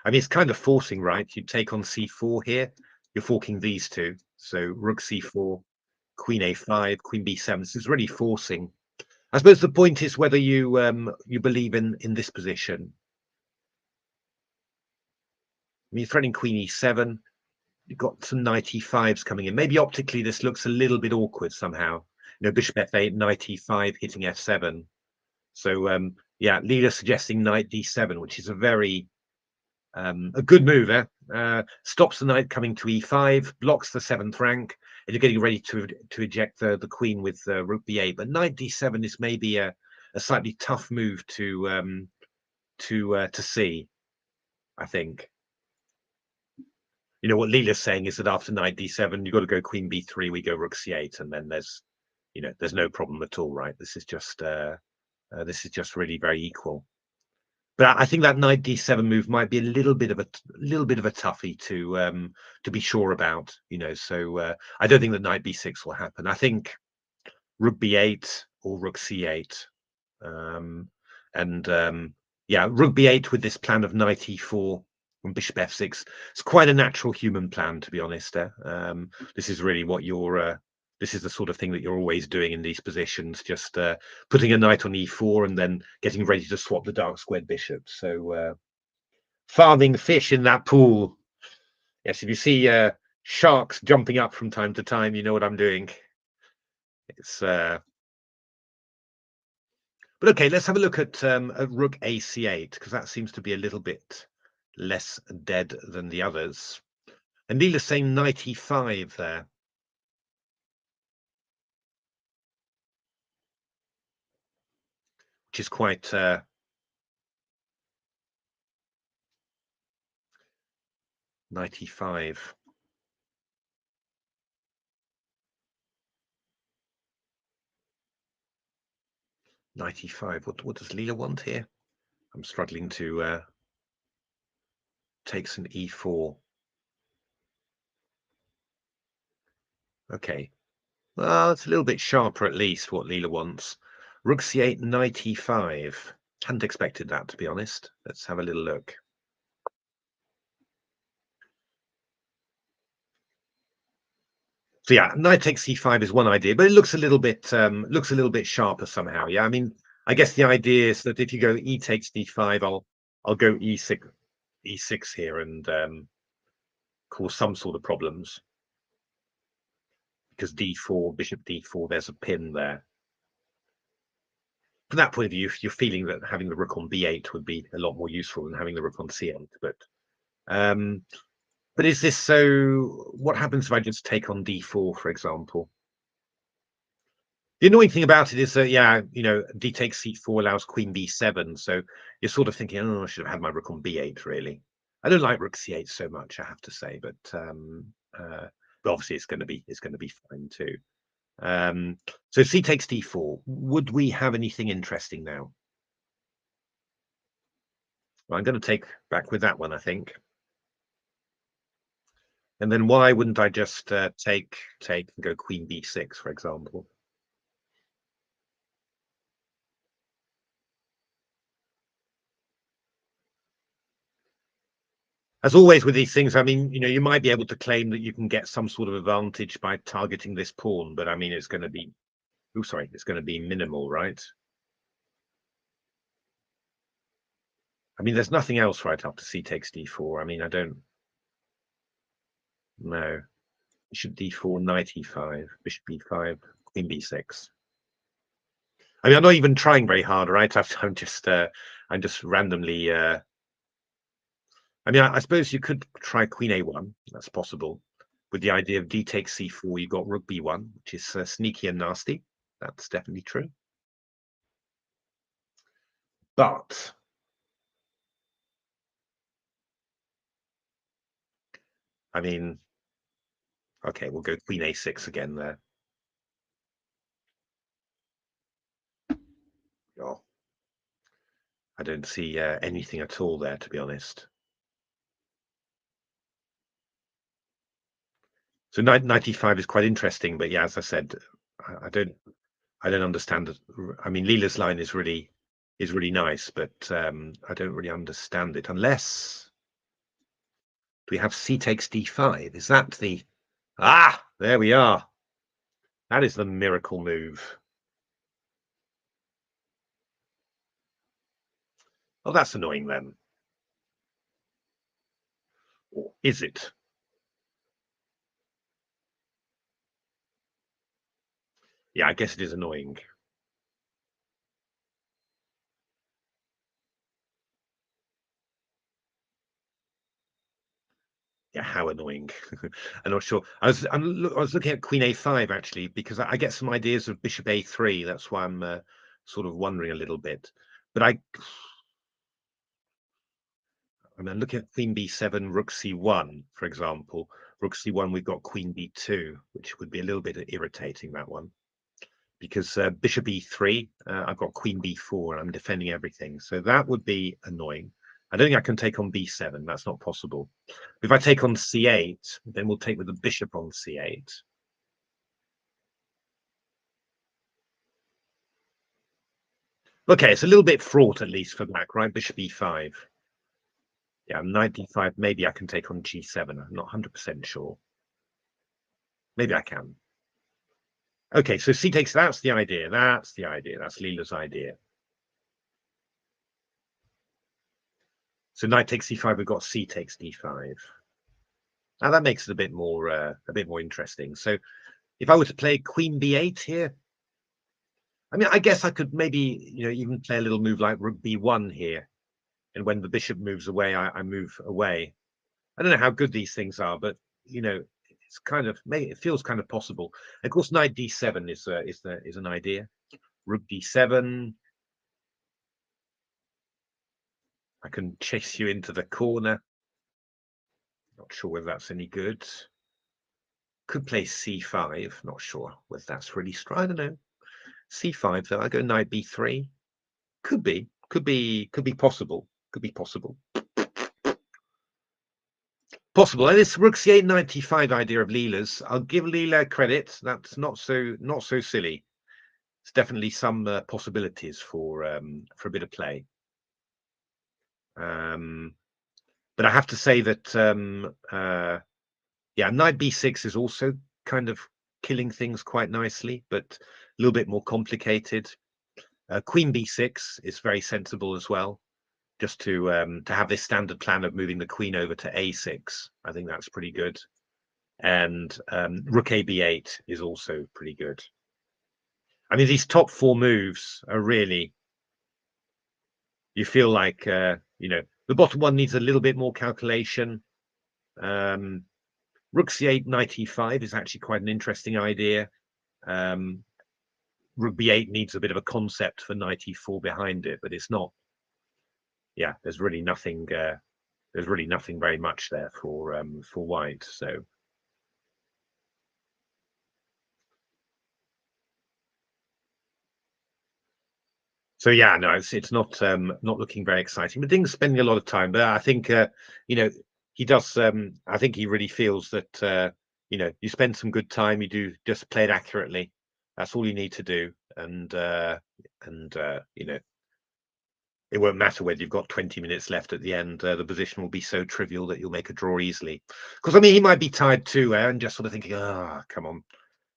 [SPEAKER 1] I mean, it's kind of forcing, right? You take on c4 here. You're forking these two. So rook c4, queen a5, queen b7. This is really forcing. I suppose the point is whether you believe in this position. I mean, threatening queen e7. You've got some knight e5s coming in. Maybe optically this looks a little bit awkward somehow. Bishop f8, knight e5, hitting f7. So yeah, Leela suggesting knight d7, which is a good move. Stops the knight coming to e5, blocks the 7th rank, and you're getting ready to eject the queen with rook b8. But knight d7 is maybe a slightly tough move to see, I think. What Leela's saying is that after knight d7, you've got to go queen b3, we go rook c8, and then there's no problem at all, right? This is just really very equal. But I think that knight d7 move might be a little bit of a toughie to be sure about, So I don't think that knight b6 will happen. I think rook b8 or rook c8, yeah, rook b8 with this plan of knight e4 and bishop f6. It's quite a natural human plan, to be honest. This is really what this is the sort of thing that you're always doing in these positions, just putting a knight on e4 and then getting ready to swap the dark squared bishop. So farming fish in that pool. Yes, if you see sharks jumping up from time to time, you know what I'm doing. It's But okay, let's have a look at rook ac8, because that seems to be a little bit less dead than the others. And Leela's saying knight e5 there. Which is quite knight e5. Knight e5. What does Leela want here? I'm struggling to takes an e4. Okay. Well, it's a little bit sharper at least what Leela wants. Rook c8, knight e5. Hadn't expected that, to be honest. Let's have a little look. So yeah, knight takes c5 is one idea, but it looks a little bit sharper somehow. Yeah, I mean, I guess the idea is that if you go e takes d5, I'll go e6 here and cause some sort of problems, because d4, bishop d4, there's a pin there. From that point of view, you're feeling that having the rook on b8 would be a lot more useful than having the rook on c8. But is this so? What happens if I just take on d4, for example? The annoying thing about it is that, yeah, d takes c4 allows queen b7, so you're sort of thinking, oh, I should have had my rook on b8, really. I don't like rook c8 so much, I have to say, but obviously it's going to be fine too. So c takes d4. Would we have anything interesting now? Well, I'm going to take back with that one, I think. And then why wouldn't I just take and go queen b6, for example? As always with these things, I mean, you might be able to claim that you can get some sort of advantage by targeting this pawn, but I mean, it's going to be, it's going to be minimal, right? I mean, there's nothing else right after c takes d4. I mean, I don't. No. Bishop d4, knight e5, bishop e5, queen b6. I mean, I'm not even trying very hard, right? I'm just randomly. I mean, I suppose you could try queen a1. That's possible. With the idea of d takes c4, you've got rook b1, which is sneaky and nasty. That's definitely true. But I mean, okay, we'll go queen a6 again there. Oh, I don't see anything at all there, to be honest. So 95 is quite interesting, but yeah, as I said, I don't understand it. I mean, Leela's line is really nice, but I don't really understand it unless we have c takes d5. Is that the there we are. That is the miracle move. Oh, that's annoying then. Or is it? Yeah, I guess it is annoying. Yeah, how annoying. I'm not sure. I was looking at queen a5 actually, because I get some ideas of bishop a3. That's why I'm sort of wondering a little bit. But I mean, looking at queen b7, rook c1, for example. Rook c1, we've got queen b2, which would be a little bit irritating, that one. Because bishop e3, I've got queen b4, and I'm defending everything. So that would be annoying. I don't think I can take on b7. That's not possible. If I take on c8, then we'll take with the bishop on c8. Okay, it's a little bit fraught, at least for black, right? Bishop e5. Yeah, knight d5. Maybe I can take on g7. I'm not 100% sure. Maybe I can. Okay, so c takes. That's the idea. That's the idea. That's Leela's idea. So knight takes c5. We've got c takes d5. Now that makes it a bit more interesting. So if I were to play queen b8 here, I mean, I guess I could maybe even play a little move like rook b1 here, and when the bishop moves away, I move away. I don't know how good these things are, but it's kind of it feels kind of possible. Of course, knight d7 is an idea. Rook d7. I can chase you into the corner. Not sure whether that's any good. Could play c5. Not sure whether that's really strong. I don't know. c5 though. I go knight b3. Could be possible. Could be possible. Possible. And this rook c8 95 idea of Leela's, I'll give Leela credit. That's not so silly. It's definitely some possibilities for a bit of play. But I have to say that yeah, knight b6 is also kind of killing things quite nicely, but a little bit more complicated. Queen b6 is very sensible as well, just to have this standard plan of moving the queen over to a6. I think that's pretty good. And rook a b8 is also pretty good. I mean, these top four moves are really, you feel like the bottom one needs a little bit more calculation. Rook c8 knight e5 is actually quite an interesting idea. Rook b8 needs a bit of a concept for knight e4 behind it, but it's not. Yeah, there's really nothing. There's really nothing very much there for white. So yeah, no, it's not looking very exciting. But Ding's spending a lot of time. But I think he does. I think he really feels that you spend some good time. You do just play it accurately. That's all you need to do. And it won't matter whether you've got 20 minutes left at the end. The position will be so trivial that you'll make a draw easily. Because I mean, he might be tired too, and just sort of thinking, come on,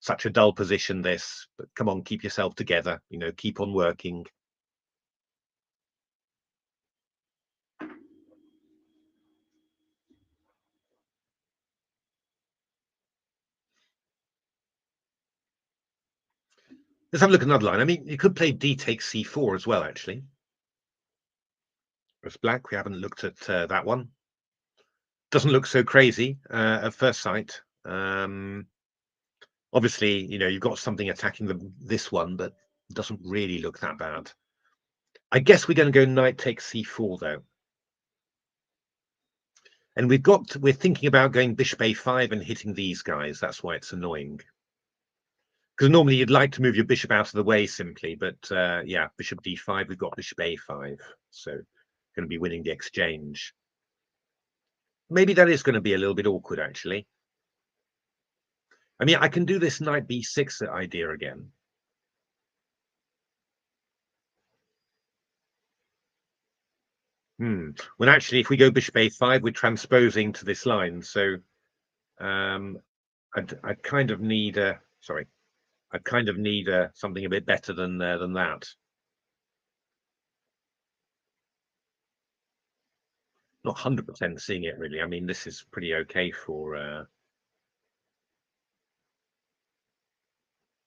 [SPEAKER 1] such a dull position this. But come on, keep yourself together. Keep on working. Let's have a look at another line. I mean, you could play d takes c4 as well, actually. As black, we haven't looked at that one. Doesn't look so crazy at first sight. Obviously, you've got something attacking this one, but it doesn't really look that bad. I guess we're going to go knight takes c4 though. And we're thinking about going bishop a5 and hitting these guys. That's why it's annoying. Because normally you'd like to move your bishop out of the way simply, but yeah, bishop d5, we've got bishop a5. So going to be winning the exchange. Maybe that is going to be a little bit awkward, actually. I mean, I can do this knight b6 idea again. Well, actually, if we go bishop a5, we're transposing to this line. So I'd kind of need I'd kind of need something a bit better than that. Not 100% seeing it really. I mean, this is pretty okay for.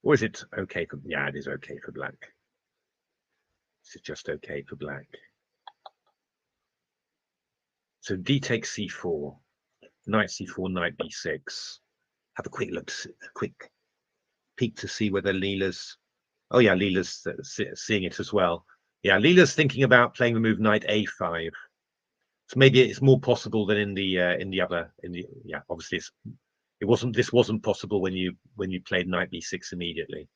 [SPEAKER 1] Or is it okay for? Yeah, it is okay for black. This is just okay for black. So d takes c4, knight c4, knight b6. Have a quick look, a quick peek to see whether Leela's. Oh yeah, Leela's seeing it as well. Yeah, Leela's thinking about playing the move knight a5. So maybe it's more possible than in the other. Yeah, obviously this wasn't possible when you played knight b6 immediately.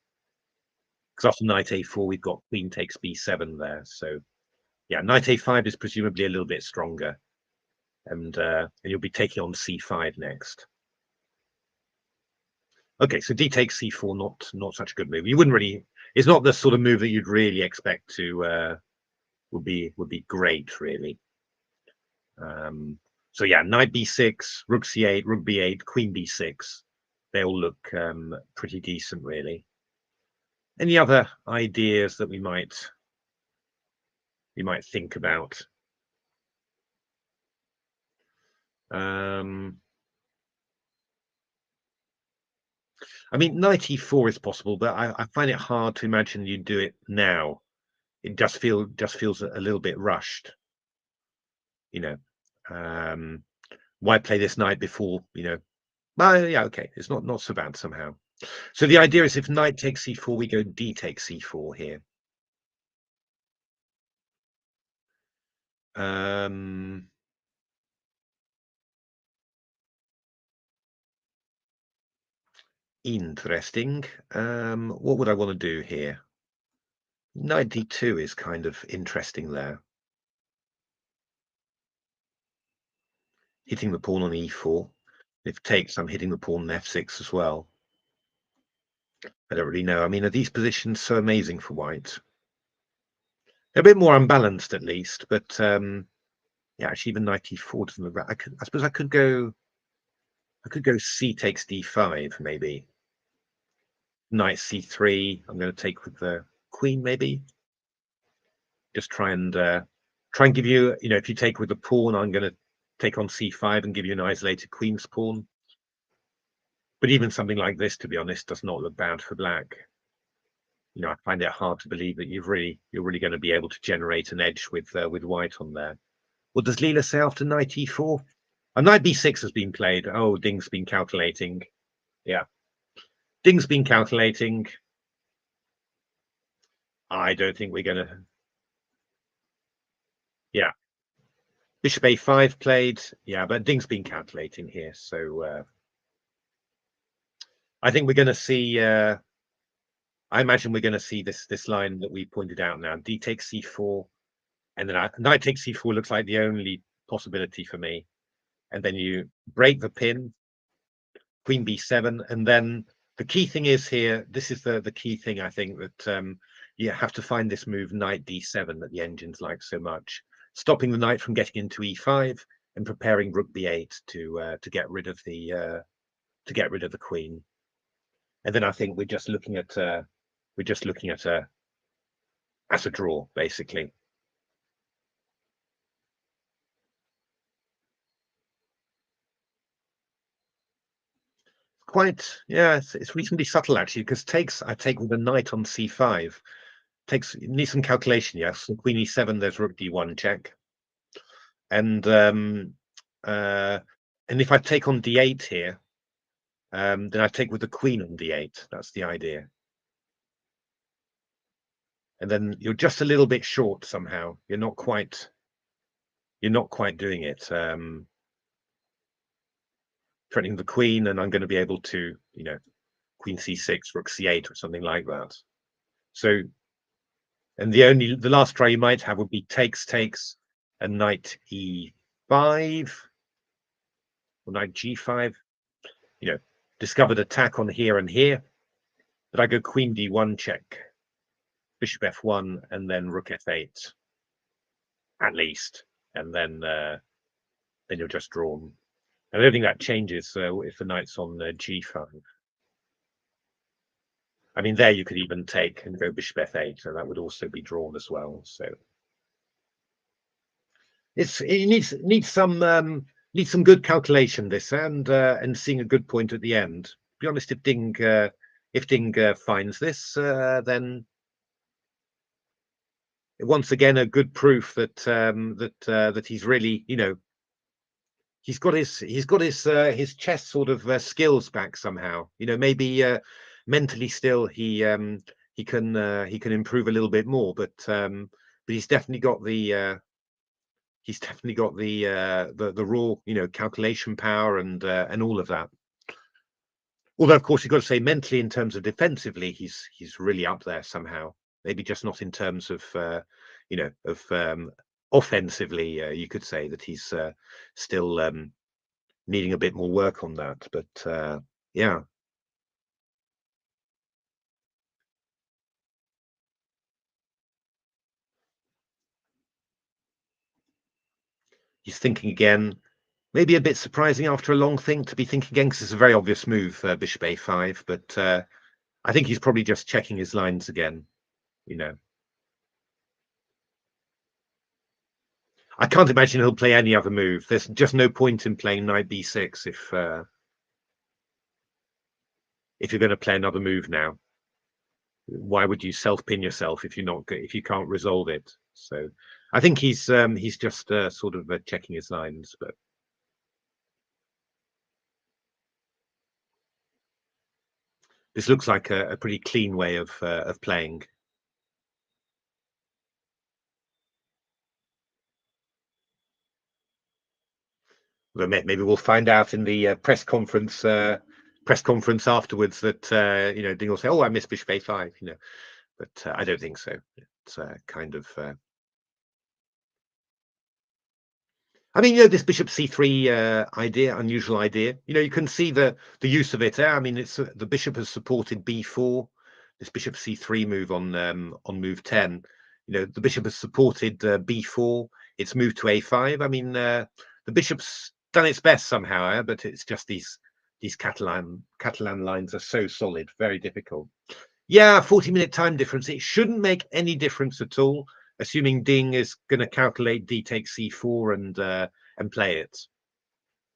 [SPEAKER 1] Because after knight a4, we've got queen takes b7 there. So yeah, knight a5 is presumably a little bit stronger, and you'll be taking on c5 next. Okay, so d takes c4, not such a good move. You wouldn't really. It's not the sort of move that you'd really expect to would be great, really. So yeah, knight b6, rook c8, rook b8, queen b6. They all look pretty decent, really. Any other ideas that we might think about? I mean, knight e4 is possible, but I find it hard to imagine you'd do it now. It just feels a little bit rushed. Why play this knight before? Well, yeah, okay, it's not so bad somehow. So the idea is if knight takes c4, we go d takes c4 here. Interesting. What would I want to do here? Knight d2 is kind of interesting there. Hitting the pawn on e4. If it takes, I'm hitting the pawn on f6 as well. I don't really know. I mean, are these positions so amazing for white? They're a bit more unbalanced, at least. But yeah, actually, even knight e4 doesn't look right. I suppose I could go c takes d5, maybe. Knight c3. I'm going to take with the queen, maybe. Just try and give you, if you take with the pawn, I'm going to take on c5 and give you an isolated queen's pawn. But even something like this, to be honest, does not look bad for black. I find it hard to believe that you're really going to be able to generate an edge with white on there. What does Leela say after knight e4? A knight b6 has been played. Oh, Ding's been calculating. Yeah, Ding's been calculating. I don't think we're going to. Yeah, bishop a5 played. Yeah, but Ding's been calculating here, so I think we're going to see. I imagine we're going to see this line that we pointed out now. D takes c4, and then knight takes c4 looks like the only possibility for me. And then you break the pin, queen b7, and then the key thing is here. This is the key thing, I think, that you have to find this move knight d7 that the engines like so much, stopping the knight from getting into e5 and preparing rook b8 to get rid of the queen. And then I think we're just looking at a draw, basically. quite, yeah, it's reasonably subtle actually, because takes I take with a knight on c5. Takes needs some calculation, yes. So queen e7, there's rook d1 check. And uh and if I take on d8 here, then I take with the queen on d8. That's the idea. And then you're just a little bit short somehow. You're not quite doing it. Threatening the queen, and I'm going to be able to, queen c6, rook c8, or something like that. So, and the last try you might have would be takes, and knight e5 or knight g5. Discovered attack on here and here, but I go queen d1 check, bishop f1, and then rook f8 at least, and then you're just drawn. I don't think that changes if the knight's on g5. I mean, there you could even take and go bishop f8, so that would also be drawn as well. So it needs some good calculation, this, and seeing a good point at the end. To be honest, if Ding finds this, then once again a good proof that he's really, he's got his chess sort of skills back somehow. Maybe mentally still he can improve a little bit more, but he's definitely got the raw, calculation power and all of that. Although, of course, you've got to say mentally, in terms of defensively, he's really up there somehow. Maybe just not in terms of offensively. You could say that he's still needing a bit more work on that. But yeah, he's thinking again. Maybe a bit surprising after a long think to be thinking again, because it's a very obvious move, bishop a5. But I think he's probably just checking his lines again. You know, I can't imagine he'll play any other move. There's just no point in playing knight b6 if you're going to play another move now. Why would you self-pin yourself if you can't resolve it? So I think he's just sort of checking his lines. But this looks like a pretty clean way of playing. Maybe we'll find out in the press conference afterwards that Ding will say, "Oh, I missed bishop a5," but I don't think so. It's kind of. I mean, this bishop c3 idea, unusual idea. You can see the use of it there. I mean, it's the bishop has supported b4. This bishop c3 move on move 10. The bishop has supported b4. It's moved to a5. I mean, the bishop's done its best somehow, but it's just these Catalan lines are so solid, very difficult. Yeah, 40-minute time difference. It shouldn't make any difference at all, assuming Ding is going to calculate d takes c4 and play it.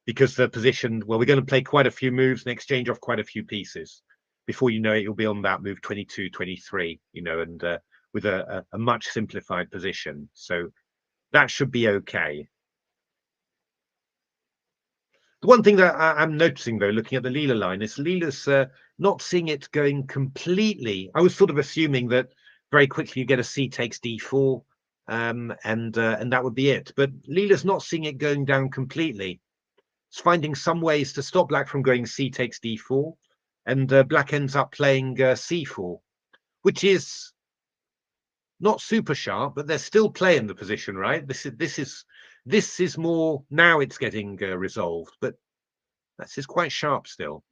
[SPEAKER 1] Because the position, well, we're going to play quite a few moves and exchange off quite a few pieces. Before you know it, you'll be on that move 22, 23, and with a much simplified position. So that should be okay. The one thing that I'm noticing, though, looking at the Leela line, is Leela's not seeing it going completely. I was sort of assuming that very quickly you get a c takes d4, and that would be it. But Leela's not seeing it going down completely. It's finding some ways to stop black from going c takes d4, and black ends up playing c4, which is not super sharp, but they're still playing the position, right? This is more now. It's getting resolved, but this is quite sharp still.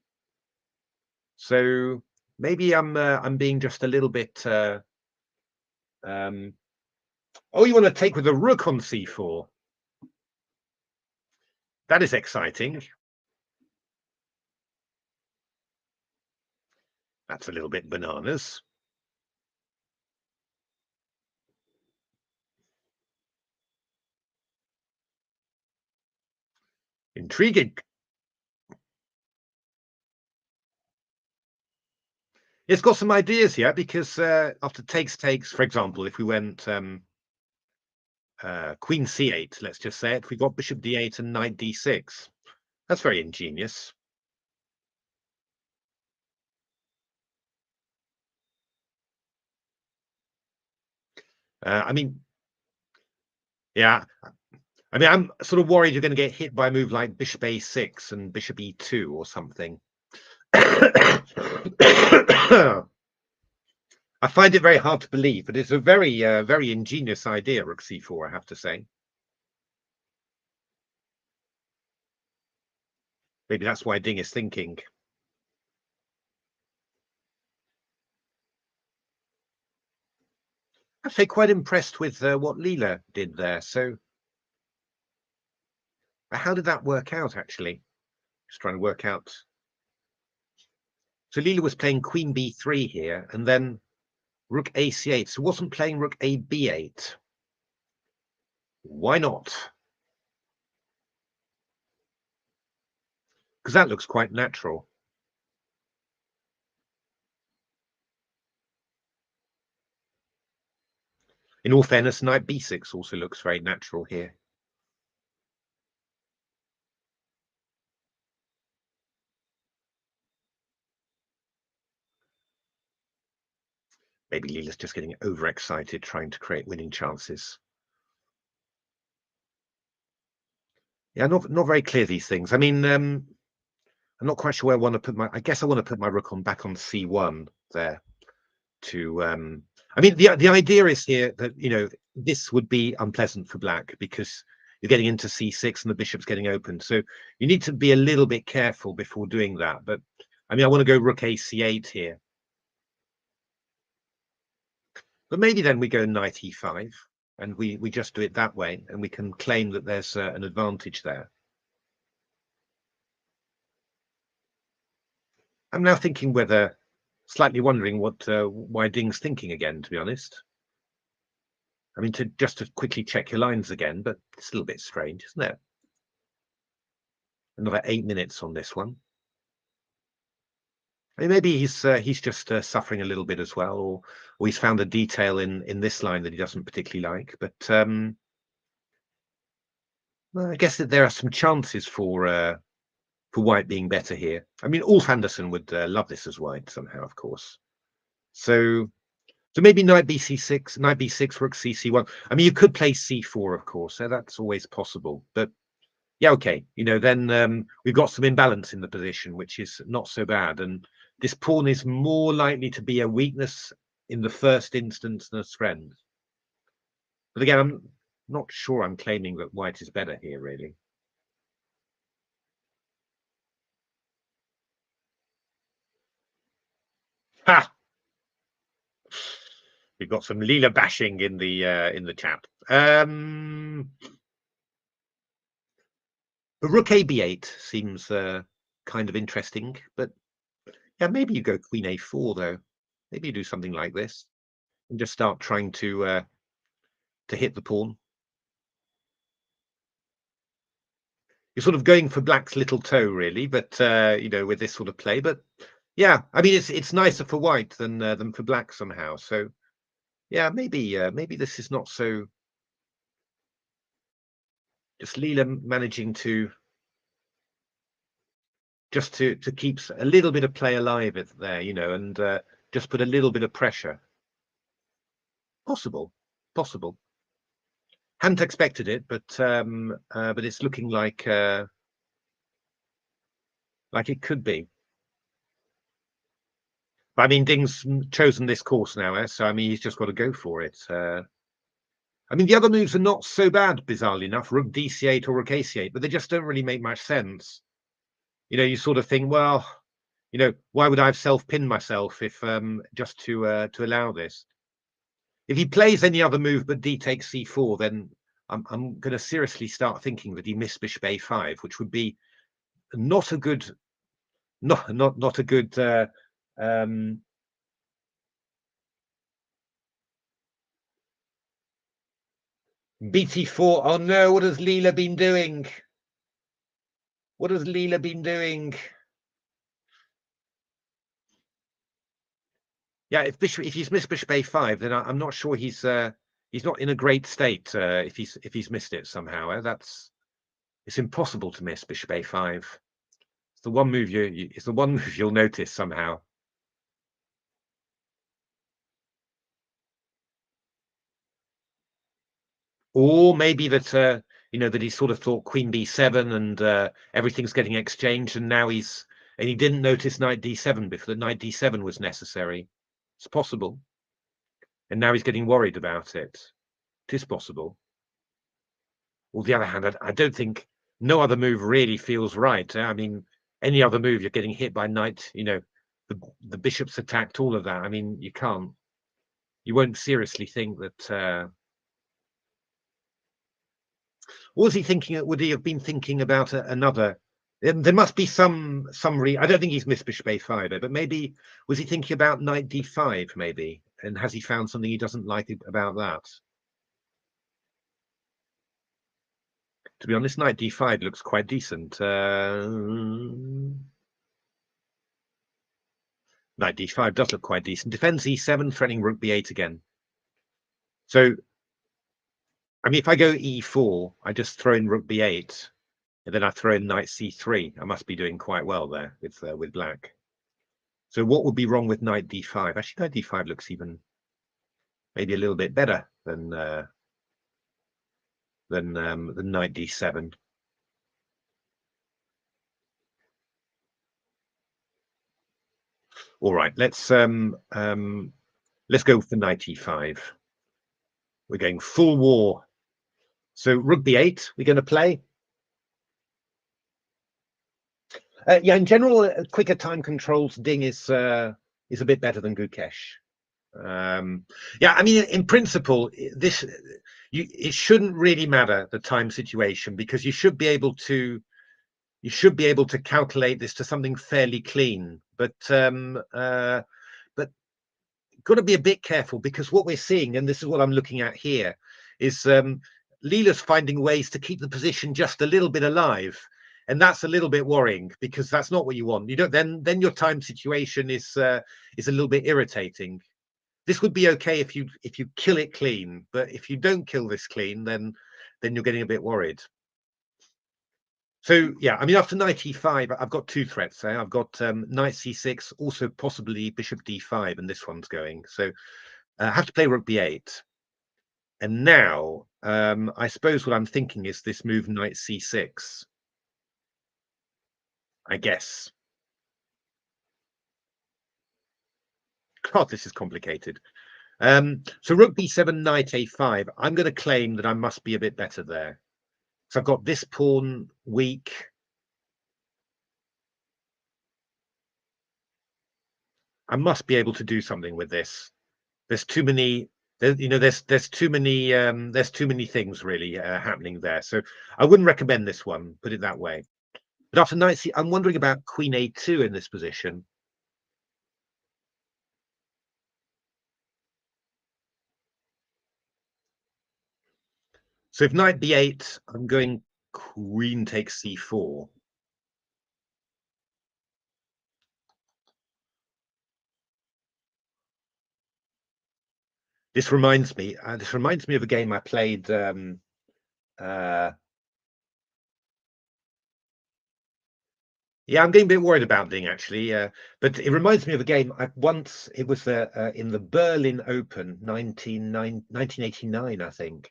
[SPEAKER 1] So maybe I'm being just a little bit. Oh, you want to take with the rook on c4? That is exciting. That's a little bit bananas. Intriguing. It's got some ideas here because after takes, for example, if we went queen c8, let's just say it, we got bishop d8 and knight d6. That's very ingenious. I mean, yeah, I mean, I'm sort of worried you're going to get hit by a move like bishop a6 and bishop e2 or something. I find it very hard to believe, but it's a very, very ingenious idea, rook c4, I have to say. Maybe that's why Ding is thinking. I'm actually quite impressed with what Leela did there. So how did that work out, actually? Just trying to work out. So Leela was playing queen b3 here, and then rook a c8. So wasn't playing rook a b8. Why not? Because that looks quite natural. In all fairness, knight b6 also looks very natural here. Maybe Leela's just getting overexcited, trying to create winning chances. Yeah, not very clear, these things. I mean, I'm not quite sure where I want to put my. I guess I want to put my rook on back on c1 there. To I mean, the idea is here that this would be unpleasant for black because you're getting into c6 and the bishop's getting opened. So you need to be a little bit careful before doing that. But I mean, I want to go rook a c8 here. But maybe then we go knight e5 and we just do it that way, and we can claim that there's an advantage there. I'm now thinking slightly wondering why Ding's thinking again, to be honest. I mean, just to quickly check your lines again, but it's a little bit strange, isn't it? Another 8 minutes on this one. I mean, maybe he's just suffering a little bit as well, or he's found a detail in this line that he doesn't particularly like. But well, I guess that there are some chances for white being better here. I mean, Ulf Anderson would love this as white somehow, of course. So maybe knight bc6, knight b6, rook cc1. I mean, you could play c4, of course. So that's always possible. But yeah, okay. Then we've got some imbalance in the position, which is not so bad. And this pawn is more likely to be a weakness in the first instance than a strength. But again, I'm not sure I'm claiming that white is better here, really. Ha! We've got some Leela bashing in the chat. The rook a b8 seems kind of interesting, but yeah, maybe you go queen a4 though. Maybe you do something like this and just start trying to hit the pawn. You're sort of going for black's little toe, really, but with this sort of play. But yeah, I mean, it's nicer for white than for black somehow. So yeah, maybe this is not so. Just Leela managing to just to keep a little bit of play alive there, and just put a little bit of pressure. Possible. Hadn't expected it, but it's looking like it could be. But I mean, Ding's chosen this course now, so I mean, he's just got to go for it. I mean, the other moves are not so bad, bizarrely enough, rook dc8 or rook ac8, but they just don't really make much sense. You sort of think, well, why would I have self-pinned myself if just to allow this? If he plays any other move but d takes c4, then I'm going to seriously start thinking that he missed bishop a5, which would be not a good, not a good. BT4. Oh no! What has Leela been doing? What has Leela been doing? Yeah, if he's missed bishop a5, then I'm not sure he's not in a great state if he's missed it somehow. It's impossible to miss bishop a5. It's the one move it's the one move you'll notice somehow. Or maybe that that he sort of thought queen b7 and everything's getting exchanged, and now he didn't notice knight d7 before that knight d7 was necessary. It's possible, and now he's getting worried about it. It is possible. On the other hand, I don't think no other move really feels right. I mean, any other move, you're getting hit by knight. The bishop's attacked, all of that. I mean, you won't seriously think that. What was he thinking? Would he have been thinking about another? There must be some I don't think he's missed bishop a5, but maybe was he thinking about knight d5, maybe? And has he found something he doesn't like about that? To be honest, knight d5 looks quite decent. Knight d5 does look quite decent. Defends e7, threatening rook b8 again. So, I mean, if I go e4, I just throw in rook b8, and then I throw in knight c3. I must be doing quite well there with black. So what would be wrong with knight d5? Actually, knight d5 looks even maybe a little bit better than knight d7. All right, let's go for knight e5. We're going full war. So rook b8, we're going to play. Yeah, in general, quicker time controls Ding is a bit better than Gukesh. Yeah, I mean, in principle, it shouldn't really matter the time situation, because you should be able to calculate this to something fairly clean. But got to be a bit careful, because what we're seeing, and this is what I'm looking at here, is Leela's finding ways to keep the position just a little bit alive. And that's a little bit worrying, because that's not what you want. You don't then your time situation is a little bit irritating. This would be okay if you kill it clean, but if you don't kill this clean, then you're getting a bit worried. So yeah, I mean, after knight e5, I've got two threats there. I've got knight c6, also possibly bishop d5, and this one's going. So I have to play rook b8. And now, I suppose what I'm thinking is this move knight c6, I guess. God, this is complicated. So rook b7, knight a5. I'm going to claim that I must be a bit better there. So I've got this pawn weak. I must be able to do something with this. There's too many. There's too many things really happening there. So I wouldn't recommend this one. Put it that way. But after knight c, I'm wondering about queen a2 in this position. So if knight b8, I'm going queen takes c4. This reminds me of a game I played. Yeah, I'm getting a bit worried about Ding, actually. But it reminds me of a game I once. It was in the Berlin Open, 1989, I think.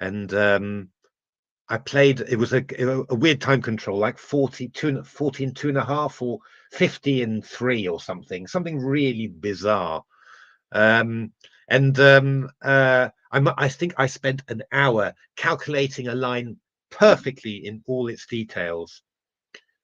[SPEAKER 1] And I played. It was a weird time control, like 40 and 2.5, or 50 and 3, or something really bizarre. And I think I spent an hour calculating a line perfectly in all its details,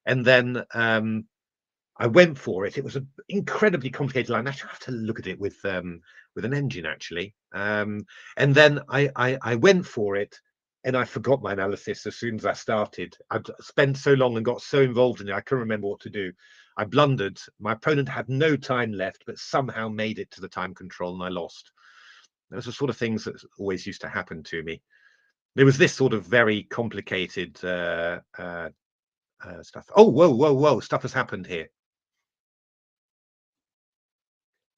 [SPEAKER 1] and then I went for it. It was an incredibly complicated line. I actually have to look at it with an engine, actually. And then I went for it, and I forgot my analysis as soon as I started. I'd spent so long and got so involved in it, I couldn't remember what to do. I blundered. My opponent had no time left, but somehow made it to the time control, and I lost. Those are sort of things that always used to happen to me. There was this sort of very complicated stuff. Oh, whoa! Stuff has happened here.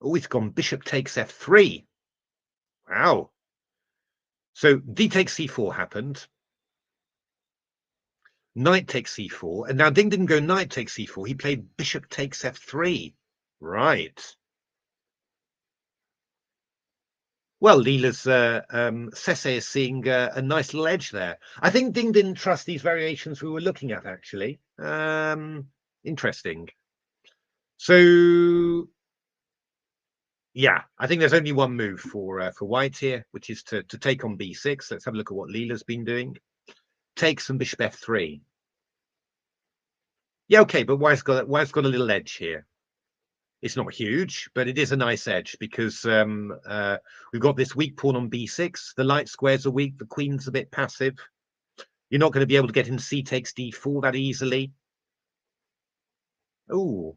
[SPEAKER 1] Oh, he's gone bishop takes f3. Wow. So d takes c4 happened. Knight takes c4, and now Ding didn't go knight takes c4. He played bishop takes f3. Right. Well, Leela's Sese is seeing a nice little edge there. I think Ding didn't trust these variations we were looking at, actually. Interesting. So, yeah, I think there's only one move for white here, which is to take on b6. Let's have a look at what Leela's been doing. Takes and bishop f3. Yeah, okay, but white's got a little edge here. It's not huge, but it is a nice edge because we've got this weak pawn on b6. The light squares are weak. The queen's a bit passive. You're not going to be able to get in c takes d4 that easily. Oh,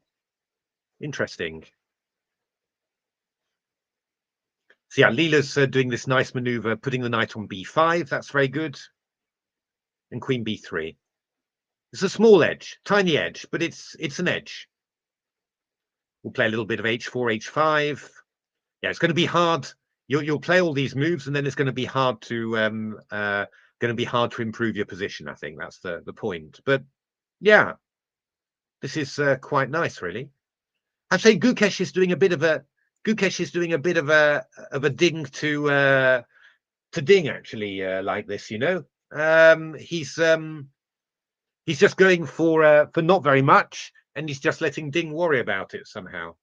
[SPEAKER 1] interesting. So yeah, Leela's doing this nice maneuver, putting the knight on b5. That's very good. And queen b3. It's a small edge, tiny edge, but it's an edge. We'll play a little bit of h4, h5. Yeah, it's going to be hard. You'll play all these moves, and then it's going to be hard to improve your position. I think that's the point. But yeah, this is quite nice, really. I'd say Gukesh is doing a bit of a ding to Ding actually like this. You know, he's just going for not very much, and he's just letting Ding worry about it somehow.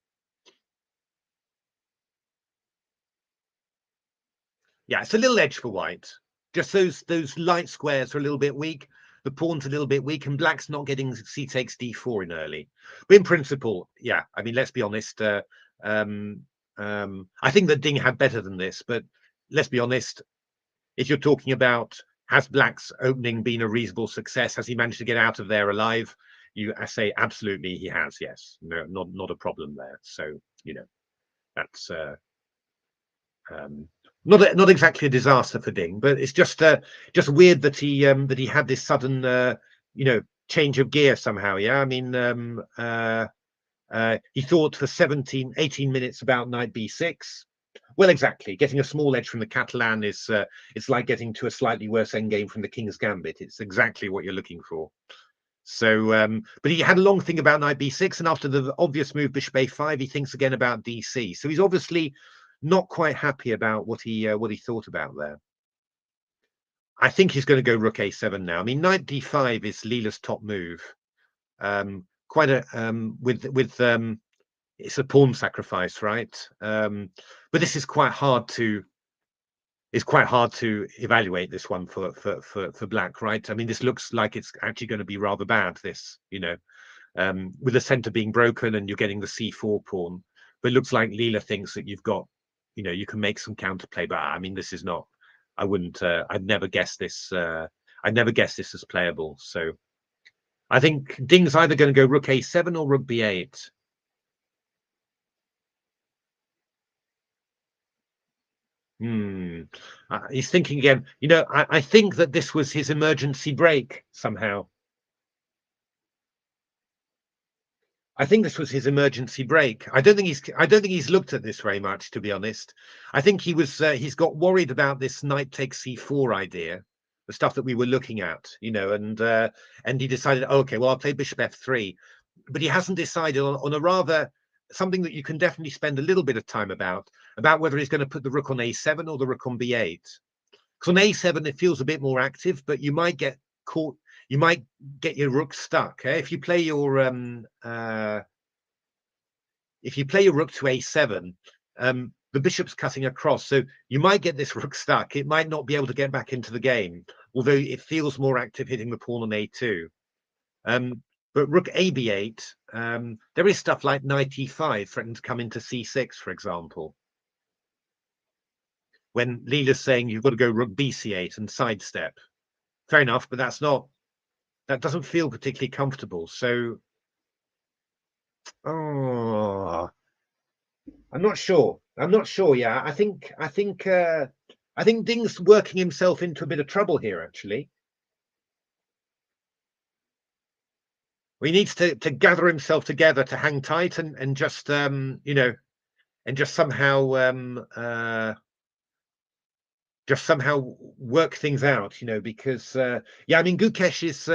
[SPEAKER 1] Yeah, it's a little edge for white. Just those light squares are a little bit weak. The pawn's a little bit weak, and black's not getting c takes d4 in early. But in principle, yeah, I mean, let's be honest. I think that Ding had better than this, but let's be honest. If you're talking about has black's opening been a reasonable success, has he managed to get out of there alive? I say absolutely he has. Yes, no, not a problem there. So you know, that's not exactly a disaster for Ding, but it's just weird that he had this sudden change of gear somehow. Yeah, I mean he thought for 18 minutes about knight b6. Well, exactly. Getting a small edge from the Catalan is it's like getting to a slightly worse endgame from the King's Gambit. It's exactly what you're looking for. So, but he had a long thing about knight b6, and after the obvious move bishop a5, he thinks again about dc. So he's obviously not quite happy about what he thought about there. I think he's going to go rook a7 now. I mean, knight d5 is Leela's top move. Quite a it's a pawn sacrifice, right? But this is quite hard to evaluate this one for black, right? I mean, this looks like it's actually going to be rather bad. This, with the center being broken and you're getting the c4 pawn, but it looks like Leela thinks that you've got, you can make some counterplay. But I mean, this is not. I wouldn't. I'd never guess this. I'd never guess this as playable. So I think Ding's either going to go rook a7 or rook b8. He's thinking again. I think that this was his emergency break somehow. I think this was his emergency break. I don't think he's looked at this very much, to be honest. I think he's got worried about this knight takes c4 idea, the stuff that we were looking at, and he decided, okay, well, I'll play bishop f3, but he hasn't decided on a rather something that you can definitely spend a little bit of time about whether he's going to put the rook on a7 or the rook on b8. Because on a7 it feels a bit more active, but you might get caught. You might get your rook stuck. If you play your rook to a7, the bishop's cutting across, so you might get this rook stuck. It might not be able to get back into the game, although it feels more active hitting the pawn on a2. But rook ab8, there is stuff like knight e5 threatening to come into c6, for example. When Leela's saying you've got to go rook bc8 and sidestep. Fair enough, but that doesn't feel particularly comfortable. So, I'm not sure. Yeah, I think Ding's working himself into a bit of trouble here. Actually, he needs to gather himself together to hang tight and just and just somehow work things out, because yeah, I mean, Gukesh is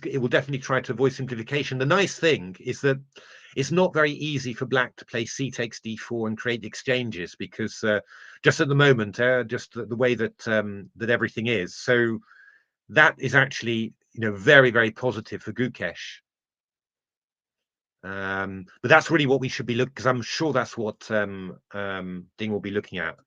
[SPEAKER 1] it will definitely try to avoid simplification. The nice thing is that it's not very easy for black to play c takes d4 and create the exchanges, because just at the moment, just the way that that everything is, so that is actually very, very positive for Gukesh. But that's really what we should be looking, because I'm sure that's what Ding will be looking at.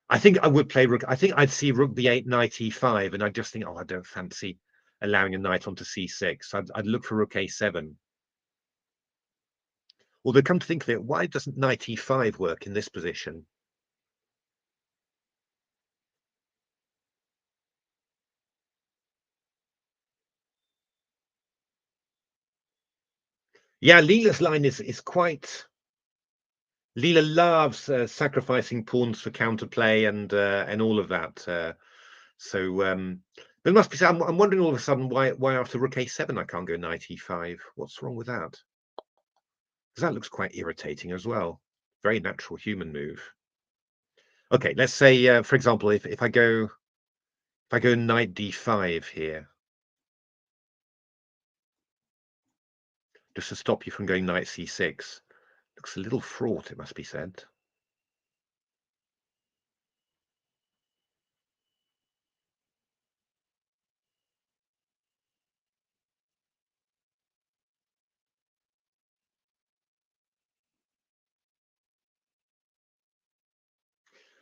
[SPEAKER 1] I think I would play Rook. I think I'd see Rook b8, knight e5, and I'd just think, oh, I don't fancy allowing a knight onto c6. I'd look for Rook a7. Although, come to think of it, why doesn't knight e5 work in this position? Yeah, Leela's line is quite. Leela loves sacrificing pawns for counterplay and all of that. But it must be. I'm wondering all of a sudden why after Rook a7 I can't go knight e5. What's wrong with that? Because that looks quite irritating as well. Very natural human move. Okay, let's say, for example, if I go knight d5 here, just to stop you from going knight c6, looks a little fraught, it must be said.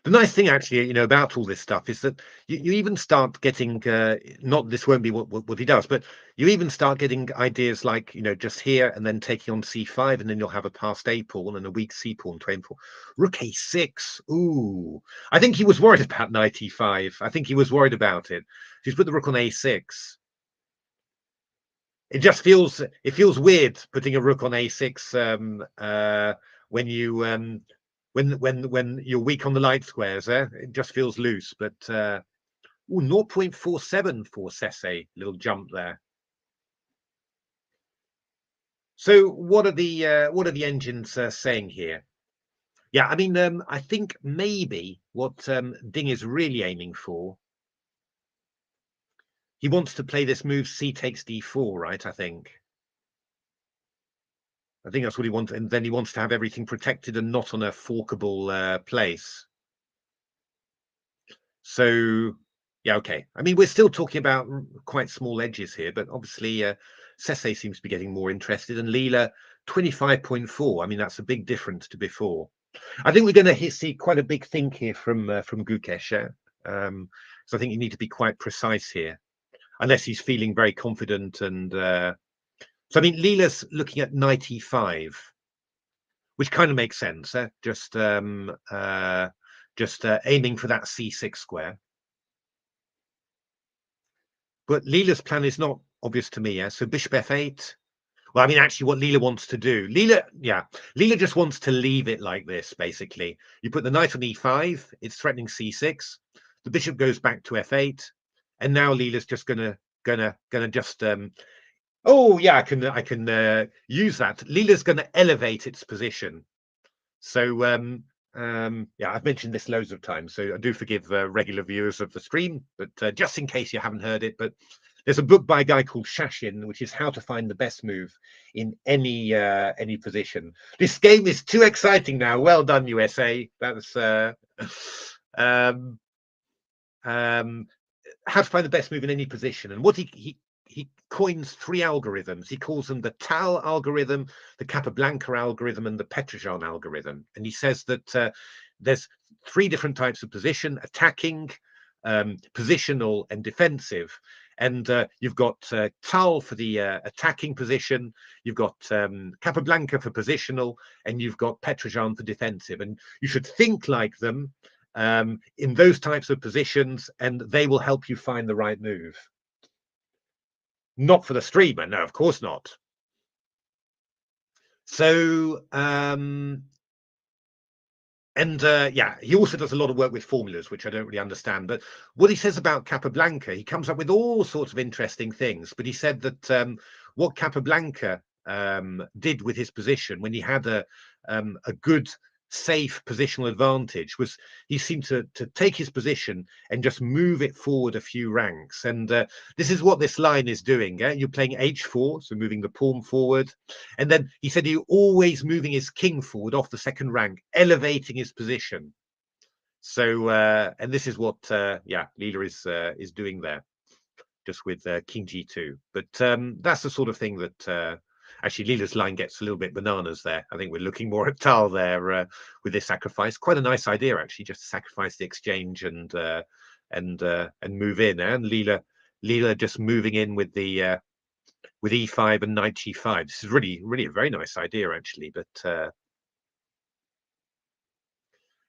[SPEAKER 1] The nice thing, actually, about all this stuff is that you even start getting, not this won't be what he does, but you even start getting ideas like, just here and then taking on c5, and then you'll have a passed a pawn and a weak c pawn to aim for. Rook a6. Ooh, I think he was worried about knight e5. I think he was worried about it. He's put the rook on a6. It just feels weird putting a rook on a6 when you when you're weak on the light squares. It just feels loose. But 0.47 for Sese, little jump there. So what are the engines saying here? Yeah, I mean, I think maybe what Ding is really aiming for, he wants to play this move c takes d4, right? I think that's what he wants, and then he wants to have everything protected and not on a forkable place. So, yeah, okay. I mean, we're still talking about quite small edges here, but obviously Sese seems to be getting more interested, and Leela 25.4. I mean, that's a big difference to before. I think we're going to see quite a big thing here from Gukesh. So I think you need to be quite precise here, unless he's feeling very confident. And so, I mean, Leela's looking at knight e5, which kind of makes sense. Just aiming for that c6 square. But Leela's plan is not obvious to me. So bishop f8. Well, I mean, actually, what Leela wants to do, Leela just wants to leave it like this. Basically, you put the knight on e5. It's threatening c6. The bishop goes back to f8, and now Leela's just gonna just. Oh yeah, I can use that. Leela's gonna elevate its position. So yeah, I've mentioned this loads of times, so I do forgive regular viewers of the stream, but just in case you haven't heard it, but there's a book by a guy called Shashin, which is how to find the best move in any position. This game is too exciting now. Well done, USA. That's how to find the best move in any position. And what he coins 3 algorithms. He calls them the Tal algorithm, the Capablanca algorithm, and the Petrosian algorithm. And he says that there's 3 different types of position: attacking, positional, and defensive. And you've got Tal for the attacking position, you've got Capablanca for positional, and you've got Petrosian for defensive. And you should think like them in those types of positions, and they will help you find the right move. Not for the streamer, no, of course not. So yeah, he also does a lot of work with formulas, which I don't really understand. But what he says about Capablanca, he comes up with all sorts of interesting things. But he said that what Capablanca did with his position, when he had a good safe positional advantage was he seemed to take his position and just move it forward a few ranks. And this is what this line is doing. You're playing h4, so moving the pawn forward. And then he said you're always moving his king forward off the second rank, elevating his position. So, and this is what, yeah, Leela is doing there, just with king g2. But that's the sort of thing that actually Leela's line gets a little bit bananas there. I think we're looking more at Tal there with this sacrifice. Quite a nice idea, actually, just to sacrifice the exchange and move in. And Leela just moving in with the with e5 and knight g5. This is really a very nice idea, actually. But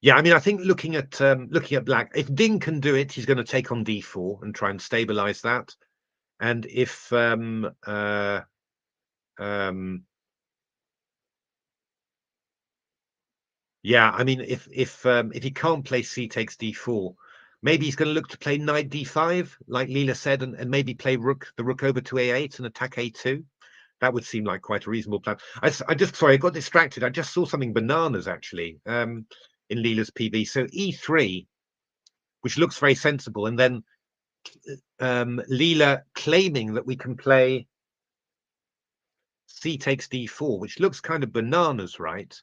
[SPEAKER 1] yeah, I mean, I think looking at black, if Ding can do it, he's going to take on d4 and try and stabilize that. And if yeah, I mean, if he can't play c takes d4, maybe he's going to look to play knight d5, like Leela said, and maybe play the rook over to a8 and attack a2. That would seem like quite a reasonable plan. I just sorry, I got distracted. I just saw something bananas actually in Leela's PB. So e3, which looks very sensible, and then Leela claiming that we can play c takes d4, which looks kind of bananas, right?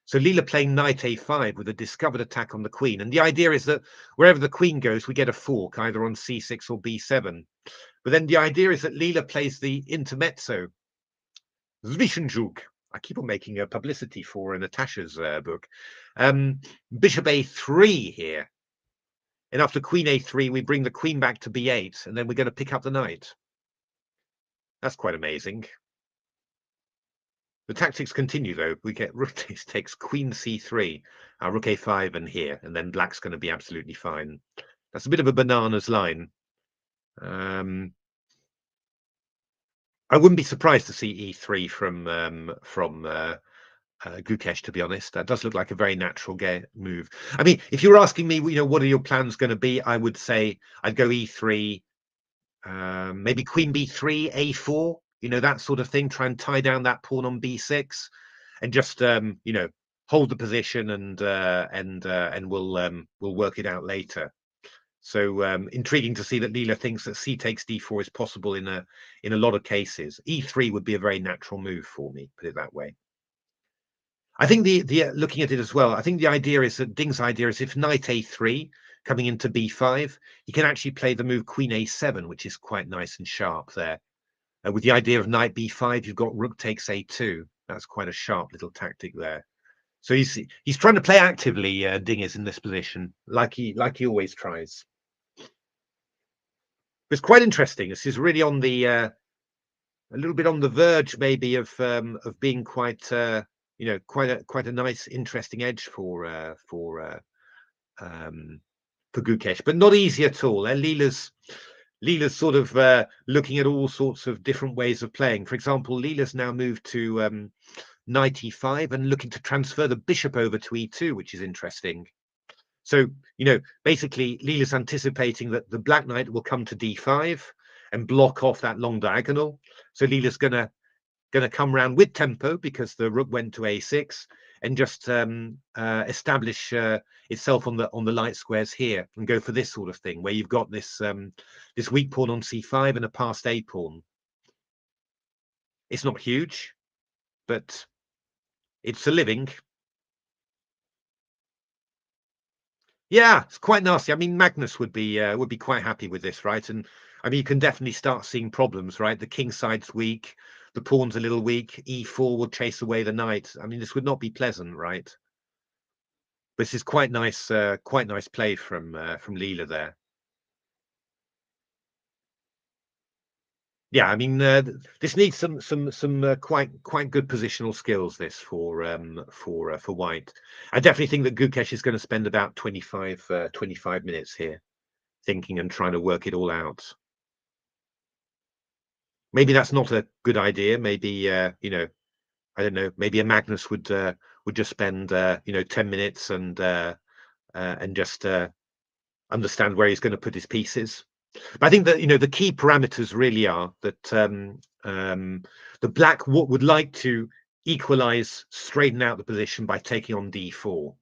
[SPEAKER 1] So Leela playing knight a5 with a discovered attack on the queen. And the idea is that wherever the queen goes, we get a fork, either on c6 or b7. But then the idea is that Leela plays the intermezzo, Zwischenzug. I keep on making a publicity for Natasha's book. Bishop a3 here. And after queen a3, we bring the queen back to b8, and then we're going to pick up the knight. That's quite amazing. The tactics continue, though. We get rook takes queen c3, rook a5 and here, and then black's going to be absolutely fine. That's a bit of a bananas line. I wouldn't be surprised to see e3 from Gukesh, to be honest. That does look like a very natural move. I mean, if you're asking me, you know, what are your plans going to be, I would say I'd go e3, maybe queen b3, a4, you know, that sort of thing. Try and tie down that pawn on b6, and just you know, hold the position, and we'll work it out later. So intriguing to see that Leela thinks that c takes d4 is possible in a lot of cases. e3 would be a very natural move for me, put it that way. I think the looking at it as well, I think the idea is that Ding's idea is if knight a3 coming into b5, he can actually play the move queen a7, which is quite nice and sharp there. With the idea of knight b5, you've got rook takes a2. That's quite a sharp little tactic there. So he's trying to play actively. Ding is in this position, like he always tries. It's quite interesting. This is really on the a little bit on the verge, maybe, of being quite you know, quite a nice, interesting edge for Gukesh, but not easy at all. Leela's sort of looking at all sorts of different ways of playing. For example, Leela's now moved to knight e5 and looking to transfer the bishop over to e2, which is interesting. So, you know, basically Leela's anticipating that the black knight will come to d5 and block off that long diagonal. So Leela's gonna come around with tempo because the rook went to a6, and just establish itself on the light squares here, and go for this sort of thing where you've got this this weak pawn on c5 and a passed a pawn. It's not huge, but it's a living. Yeah, it's quite nasty. I mean, Magnus would be quite happy with this, right? And I mean, you can definitely start seeing problems, right? The king side's weak, the pawn's a little weak, e4 will chase away the knight. I mean, this would not be pleasant, right? This is quite nice play from Leela there. Yeah, I mean, this needs some quite good positional skills. This for White. I definitely think that Gukesh is going to spend about 25 minutes here, thinking and trying to work it all out. Maybe that's not a good idea. Maybe you know, I don't know. Maybe a Magnus would just spend you know, 10 minutes and just understand where he's going to put his pieces. But I think that, you know, the key parameters really are that the black would like to equalize, straighten out the position by taking on d4.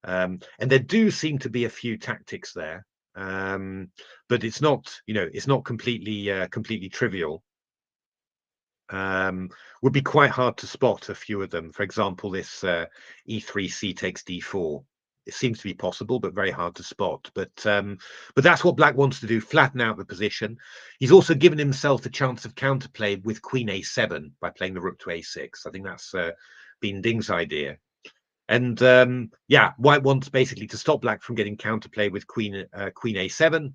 [SPEAKER 1] And there do seem to be a few tactics there, but it's not, it's not completely trivial. Would be quite hard to spot a few of them. For example, this e3 c takes d4. It seems to be possible, but very hard to spot. But that's what Black wants to do: flatten out the position. He's also given himself the chance of counterplay with Queen a7 by playing the Rook to a6. I think that's been Ding's idea. And yeah, White wants basically to stop Black from getting counterplay with Queen a7,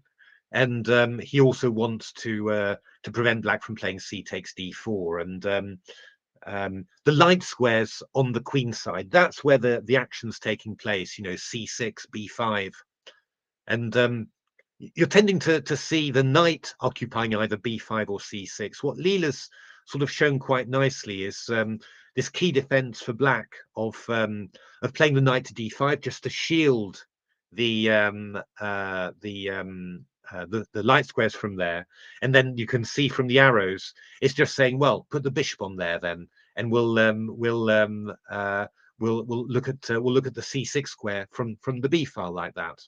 [SPEAKER 1] and he also wants to prevent Black from playing c takes d4. And the light squares on the queen side, that's where the action's taking place. C6, b5, and you're tending to see the knight occupying either b5 or c6. What Leela's sort of shown quite nicely is this key defense for Black of playing the knight to d5 just to shield the light squares from there. And then you can see from the arrows, it's just saying, well, put the bishop on there then, and we'll look at the c6 square from the b file like that.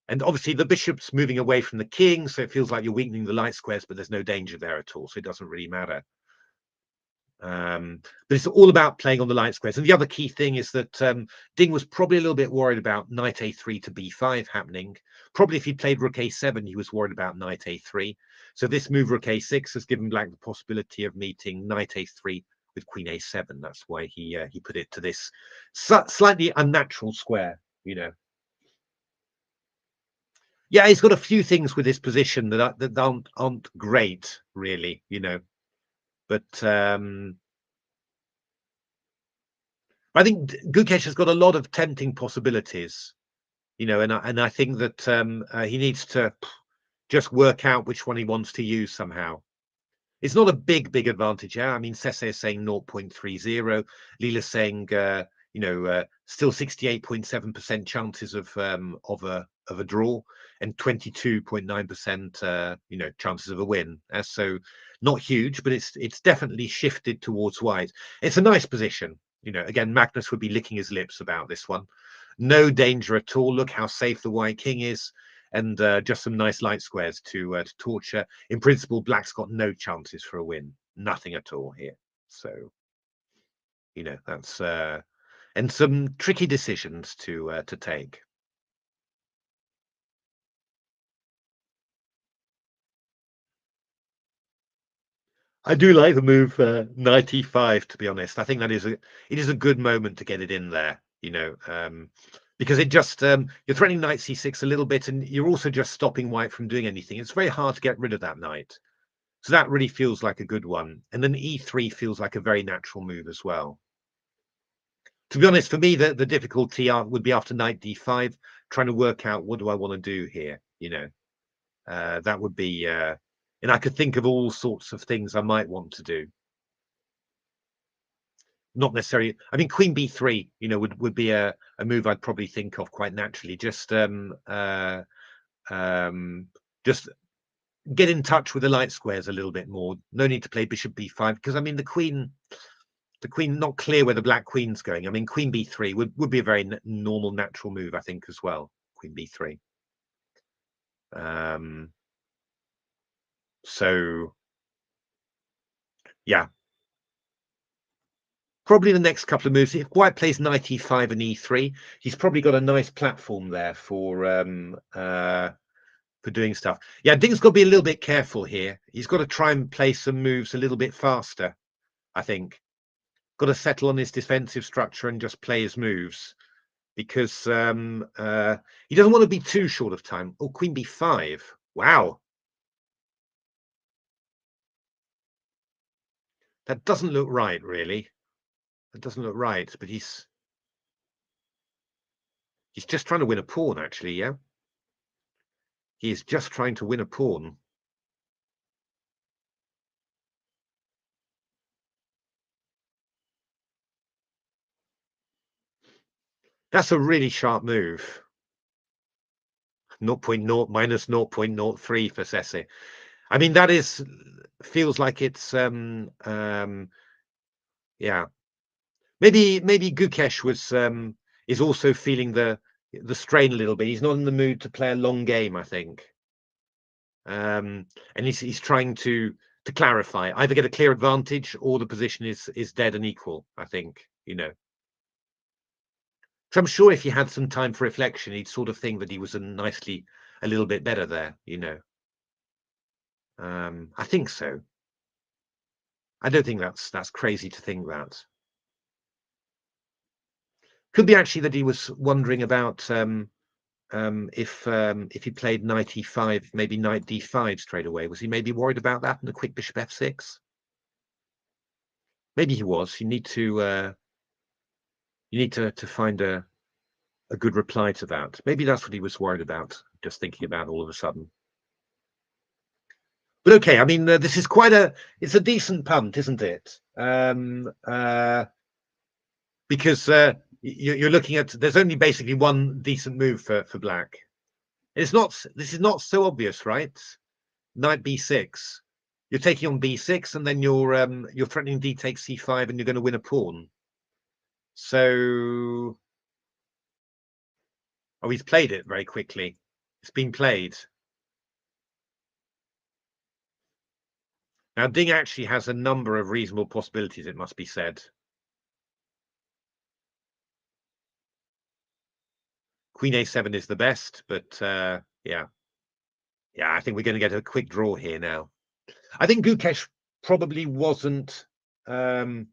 [SPEAKER 1] And obviously the bishop's moving away from the king, so it feels like you're weakening the light squares, but there's no danger there at all, so it doesn't really matter. But it's all about playing on the light squares. And the other key thing is that Ding was probably a little bit worried about knight a3 to b5 happening. Probably if he played rook a7, he was worried about knight a3. So this move, rook a6, has given Black the possibility of meeting knight a3 with queen a7. That's why he put it to this slightly unnatural square, Yeah, he's got a few things with his position that aren't great, really, But I think Gukesh has got a lot of tempting possibilities, and I think that he needs to just work out which one he wants to use somehow. It's not a big advantage. Yeah, I mean, Sese is saying 0.30, Leela's saying still 68.7% chances of a draw and 22.9% chances of a win. So not huge, but it's definitely shifted towards White. It's a nice position. Again, Magnus would be licking his lips about this one. No danger at all. Look how safe the White king is, and just some nice light squares to torture. In principle, Black's got no chances for a win, nothing at all here. So that's and some tricky decisions to take. I do like the move 95, to be honest. I think that it is a good moment to get it in there, because it just you're threatening knight c6 a little bit, and you're also just stopping White from doing anything. It's very hard to get rid of that knight. So that really feels like a good one. And then e3 feels like a very natural move as well. To be honest, for me, the difficulty would be after knight d5, trying to work out what do I want to do here, that would be and I could think of all sorts of things I might want to do. Not necessarily, I mean, queen b3, would be a move I'd probably think of quite naturally. Just get in touch with the light squares a little bit more. No need to play bishop b5, because I mean the queen, not clear where the Black queen's going. I mean, queen b3 would be a very normal, natural move, I think, as well. Queen b3. So yeah, probably the next couple of moves. If White plays knight e5 and e3, he's probably got a nice platform there for doing stuff. Yeah, Ding's got to be a little bit careful here. He's got to try and play some moves a little bit faster, I think. Got to settle on his defensive structure and just play his moves, because he doesn't want to be too short of time. Oh, queen b5. Wow. That doesn't look right, really. That doesn't look right, but he's just trying to win a pawn, actually, yeah? He is just trying to win a pawn. That's a really sharp move. 0.0 minus 0.03 for Sese. I mean, that feels like it's yeah. Maybe Gukesh is also feeling the strain a little bit. He's not in the mood to play a long game, I think. And he's trying to clarify, either get a clear advantage or the position is dead and equal, I think, So I'm sure if he had some time for reflection, he'd sort of think that he was a little bit better there, I think so. I don't think that's crazy to think that. Could be actually that he was wondering about if he played knight e5, maybe knight d5 straight away. Was he maybe worried about that and a quick bishop f6? Maybe he was. You need to find a good reply to that. Maybe that's what he was worried about, just thinking about all of a sudden. But okay, I mean, this is it's a decent punt, isn't it? Because you're looking at, there's only basically one decent move for black. This is not so obvious, right? Knight b6. You're taking on b6, and then you're threatening d takes c5, and you're going to win a pawn. So, oh, he's played it very quickly. It's been played. Now, Ding actually has a number of reasonable possibilities, it must be said. Queen a7 is the best, but yeah. I think we're going to get a quick draw here now. I think Gukesh probably wasn't. I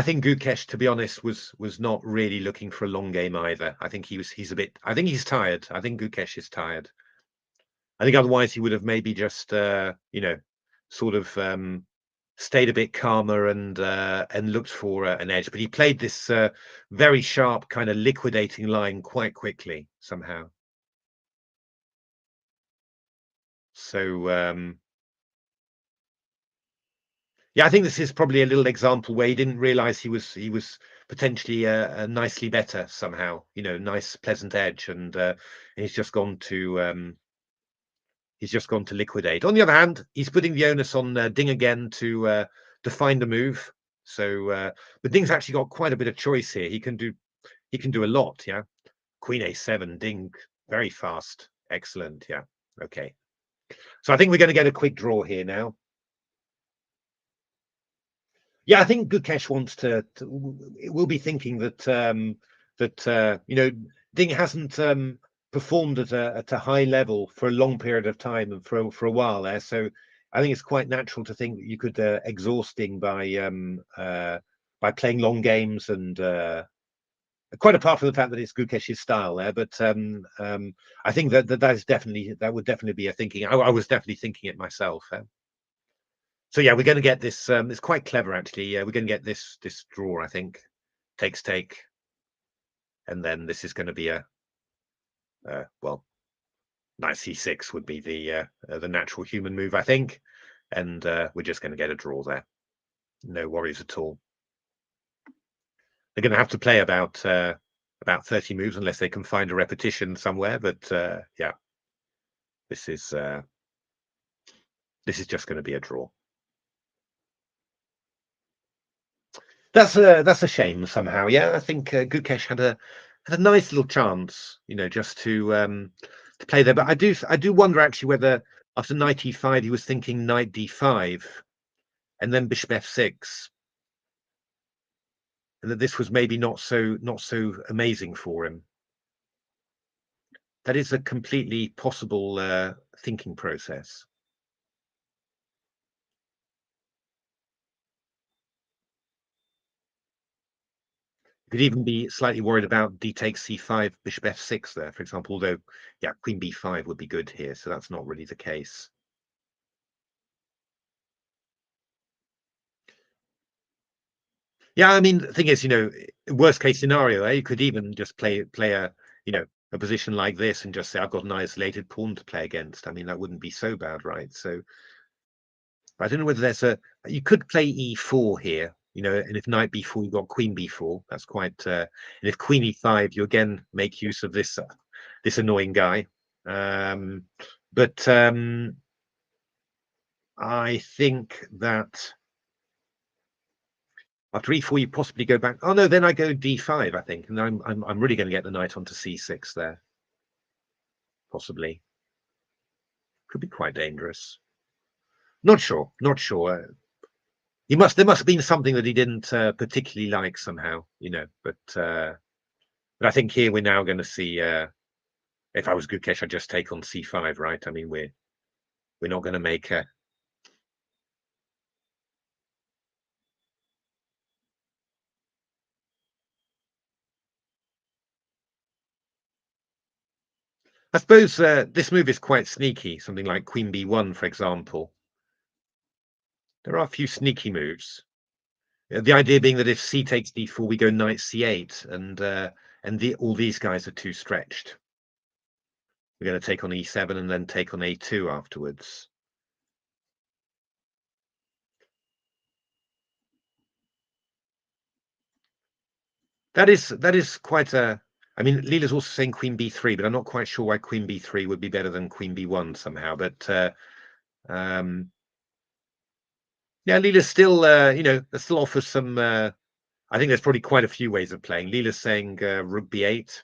[SPEAKER 1] think Gukesh, to be honest, was not really looking for a long game either. I think he's a bit. I think he's tired. I think Gukesh is tired. I think otherwise he would have maybe just sort of stayed a bit calmer and looked for an edge. But he played this very sharp kind of liquidating line quite quickly somehow. So yeah, I think this is probably a little example where he didn't realize he was potentially a nicely better somehow, nice pleasant edge, and he's just gone to liquidate. On the other hand, he's putting the onus on Ding again to find a move. So, but Ding's actually got quite a bit of choice here. He can do a lot. Yeah, Queen a7, Ding very fast, excellent. Yeah, okay. So I think we're going to get a quick draw here now. Yeah, I think Gukesh wants will be thinking that Ding hasn't performed at a high level for a long period of time and for a while there. So I think it's quite natural to think that you could exhaust Ding by playing long games, and quite apart from the fact that it's Gukesh's style there. But I think that would definitely be a thinking. I was definitely thinking it myself. So yeah, we're going to get this. It's quite clever, actually. We're going to get this draw, I think. Takes take, and then this is going to be a well, knight c6 would be the natural human move, I think, and we're just going to get a draw there. No worries at all. They're going to have to play about 30 moves unless they can find a repetition somewhere. But yeah, this is just going to be a draw. That's a shame somehow. Yeah, I think Gukesh had a nice little chance, just to play there. But I do wonder actually whether after knight e5 he was thinking knight d5 and then bishop f6, and that this was maybe not so amazing for him. That is a completely possible thinking process. Could even be slightly worried about d takes c5, bishop f6 there, for example, although, yeah, queen b5 would be good here, so that's not really the case. Yeah, I mean, the thing is, worst case scenario, you could even just play a position like this and just say, I've got an isolated pawn to play against. I mean, that wouldn't be so bad, right? So I don't know whether you could play e4 here, and if knight b4, you've got queen b4. That's quite, and if queen e5, you again make use of this annoying guy. But I think that After e4, you possibly go back. Oh no, then I go d5, I think, and I'm really going to get the knight onto c6 there. Possibly. Could be quite dangerous. Not sure. Not sure. There must have been something that he didn't particularly like somehow, you know. But I think here we're now going to see. If I was Gukesh, I'd just take on c5, right? I mean, we're not going to make a. I suppose this move is quite sneaky. Something like Queen b1, for example. There are a few sneaky moves. The idea being that if c takes d4, we go knight c8, and all these guys are too stretched. We're going to take on e7 and then take on a2 afterwards. That is quite a. I mean, Leela's also saying Queen b3, but I'm not quite sure why Queen b3 would be better than Queen b1 somehow. But um, yeah, Leela's still, that still offers some. I think there's probably quite a few ways of playing. Leela's saying Rook b8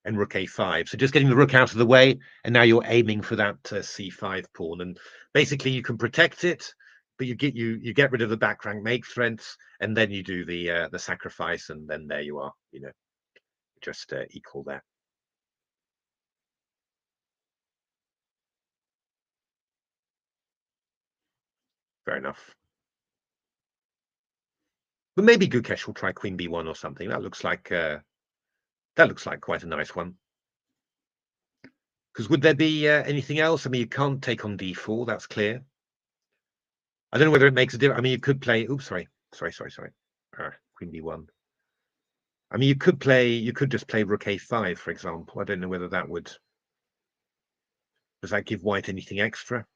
[SPEAKER 1] and Rook a5. So just getting the Rook out of the way, and now you're aiming for that c5 pawn, and basically you can protect it, but you get rid of the back rank make threats, and then you do the sacrifice, and then there you are. Just equal that. Fair enough. But maybe Gukesh will try Queen b1 or something. That looks like quite a nice one. Because would there be anything else? I mean, you can't take on d4. That's clear. I don't know whether it makes a difference. I mean, you could play. Oops, sorry. Queen b1. I mean, you could just play Rook a5, for example. I don't know whether that would. Does that give white anything extra?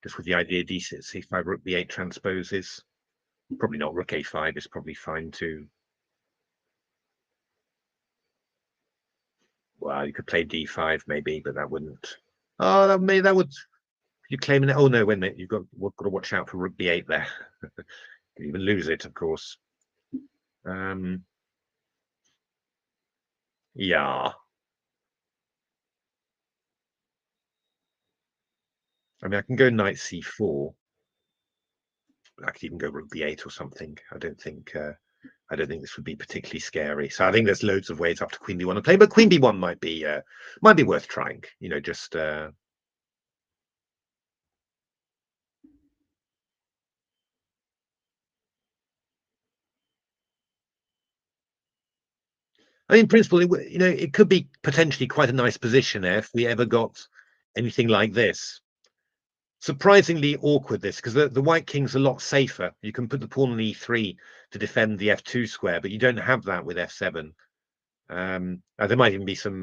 [SPEAKER 1] Just with the idea d6, c5, Rook b8 transposes. Probably not. Rook a5 is probably fine too. Well, you could play d5 maybe, but that wouldn't. Oh, that would. You claiming it? Oh no, wait a minute. We've got to watch out for Rook b8 there. You even lose it, of course. Yeah. I mean, I can go knight c4. I could even go Rook b8 or something. I don't think this would be particularly scary. So I think there's loads of ways up to Queen b1 to play, but Queen b1 might be worth trying. Just. I mean, in principle, it could be potentially quite a nice position there if we ever got anything like this. Surprisingly awkward, this, because the white king's a lot safer. You can put the pawn on e3 to defend the f2 square, but you don't have that with f7. There might even be some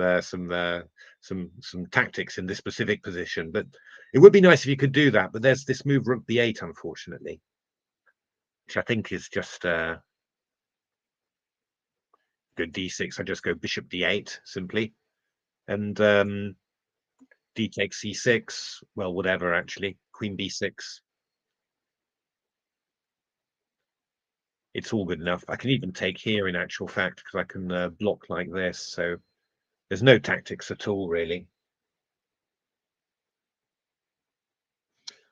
[SPEAKER 1] tactics in this specific position, but it would be nice if you could do that. But there's this move Rook b8, unfortunately, which I think is just go d6. I just go bishop d8 simply, and d takes c6. Well, whatever, actually. Queen b6. It's all good enough. I can even take here in actual fact, because I can block like this. So there's no tactics at all, really.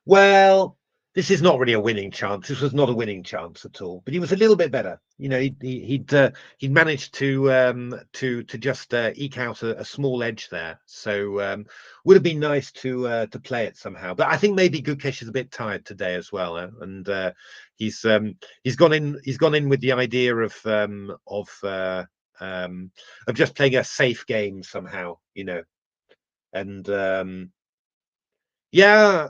[SPEAKER 1] Well, this is not really a winning chance. This was not a winning chance at all. But he was a little bit better. He'd managed to just eke out a small edge there. So would have been nice to play it somehow. But I think maybe Gukesh is a bit tired today as well, and he's gone in with the idea of just playing a safe game somehow, and yeah.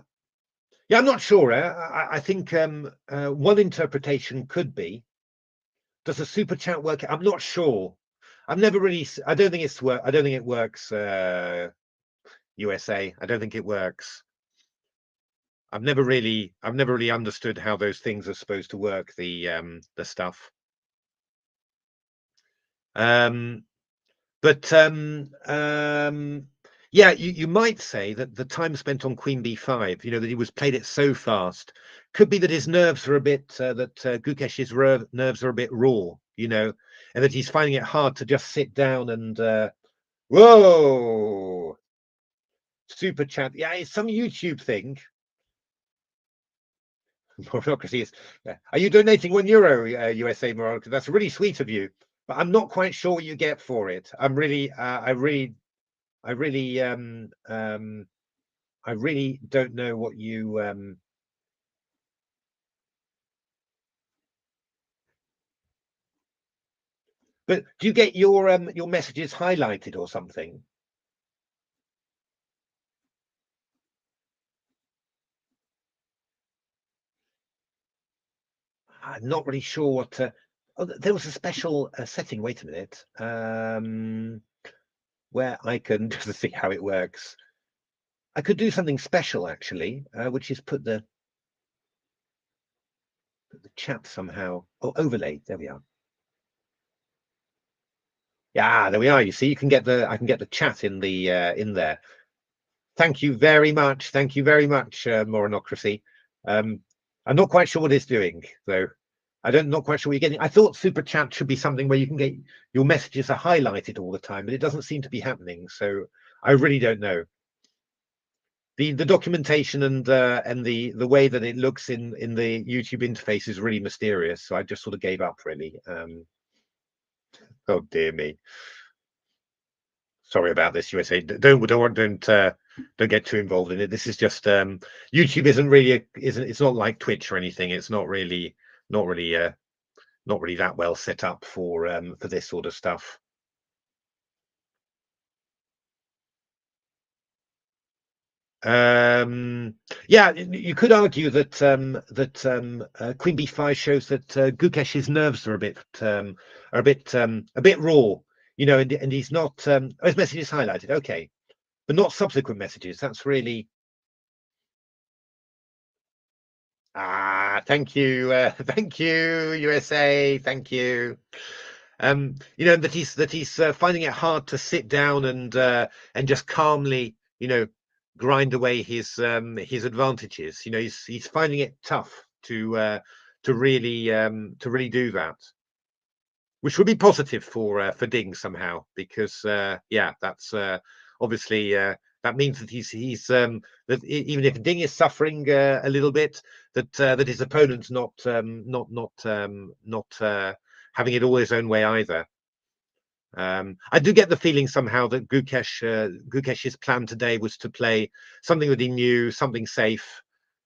[SPEAKER 1] Yeah, I'm not sure. I think one interpretation could be: does a super chat work? I'm not sure. I've never really. I don't think it's work. I don't think it works. USA. I don't think it works. I've never really understood how those things are supposed to work. The stuff. Um, but Yeah, you might say that the time spent on Queen B5, that he was played it so fast, could be that his nerves are a bit, Gukesh's nerves are a bit raw, and that he's finding it hard to just sit down and, whoa, super chat. Yeah, it's some YouTube thing. Morocracy is. Are you donating €1, USA Morocco? That's really sweet of you, but I'm not quite sure what you get for it. I really, I really don't know what you. But do you get your messages highlighted or something? I'm not really sure what. Oh, there was a special setting. Wait a minute. Where I can just see how it works. I could do something special actually, which is put the chat somehow. Oh, overlay. There we are. Yeah, there we are. You see, I can get the chat in the in there. Thank you very much. Thank you very much, Moronocracy. I'm not quite sure what it's doing, though. Not quite sure what you're getting. I thought Super Chat should be something where you can get your messages are highlighted all the time, but it doesn't seem to be happening. So I really don't know. The documentation and the way that it looks in the YouTube interface is really mysterious. So I just sort of gave up, really. Oh dear me. Sorry about this, USA. Don't get too involved in it. This is just YouTube it's not like Twitch or anything. It's not really not really that well set up for this sort of stuff. Yeah, you could argue that Queen B5 shows that Gukesh's nerves are a bit raw, and he's not. Oh, his message is highlighted, okay, but not subsequent messages. That's really. Thank you, thank you, USA, thank you. That he's finding it hard to sit down and just calmly, grind away his advantages. He's finding it tough to really do that, which would be positive for Ding somehow, because yeah, that's obviously that means that even if Ding is suffering a little bit, that his opponent's not having it all his own way either. I do get the feeling somehow that Gukesh's plan today was to play something that he knew, something safe,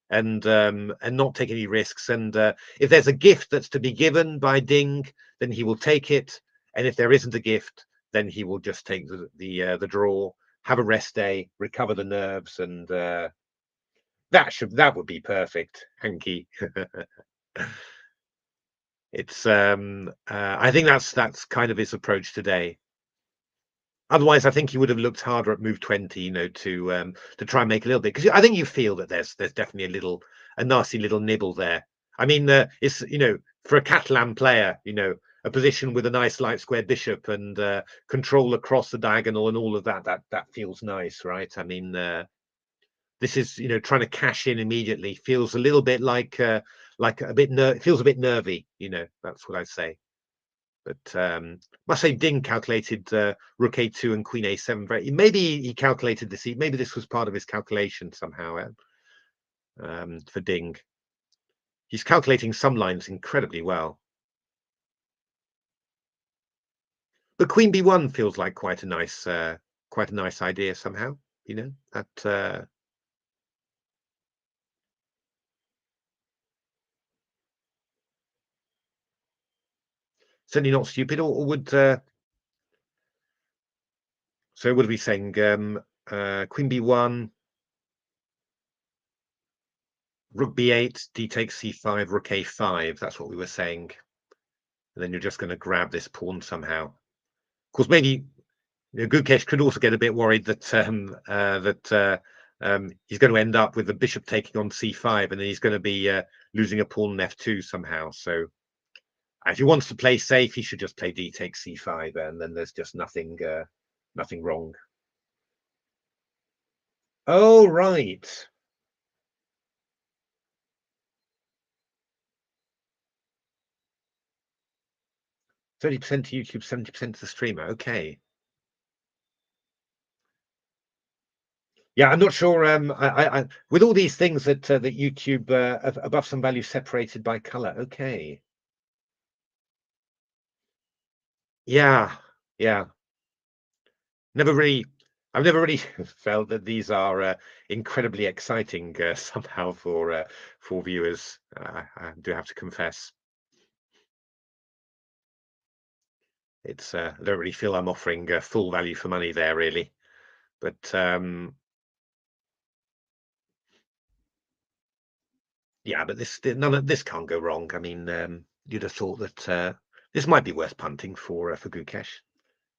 [SPEAKER 1] and not take any risks. And if there's a gift that's to be given by Ding, then he will take it. And if there isn't a gift, then he will just take the draw, have a rest day, recover the nerves, and that would be perfect, Hanky. It's I think that's kind of his approach today. Otherwise, I think he would have looked harder at move 20, to try and make a little bit, because I think you feel that there's definitely a nasty little nibble there. I mean, it's for a Catalan player, a position with a nice light square bishop and control across the diagonal and all of that feels nice, right? I mean, this is trying to cash in immediately feels a little bit like a bit it feels a bit nervy, that's what I'd say. But must say Ding calculated Rook A2 and Queen A7 maybe he calculated this. Maybe this was part of his calculation somehow. For Ding, he's calculating some lines incredibly well. But Queen B1 feels like quite a nice idea somehow. That certainly not stupid. Or would so? What are we saying? Queen B1. Rook B8, D takes C5, Rook A5. That's what we were saying. And then you're just going to grab this pawn somehow. Of course, maybe Gukesh could also get a bit worried that he's going to end up with the bishop taking on C5, and then he's going to be losing a pawn on F2 somehow. So if he wants to play safe, he should just play D takes C5, and then there's just nothing wrong. Oh, right. 30% to YouTube, 70% to the streamer. Okay. Yeah, I'm not sure. With all these things that YouTube above some value separated by color. Okay. Yeah, yeah. Never really. I've never really felt that these are incredibly exciting somehow for viewers. I do have to confess, I don't really feel I'm offering full value for money there, really. But yeah, but none of this can't go wrong. I mean, you'd have thought that this might be worth punting for Gukesh.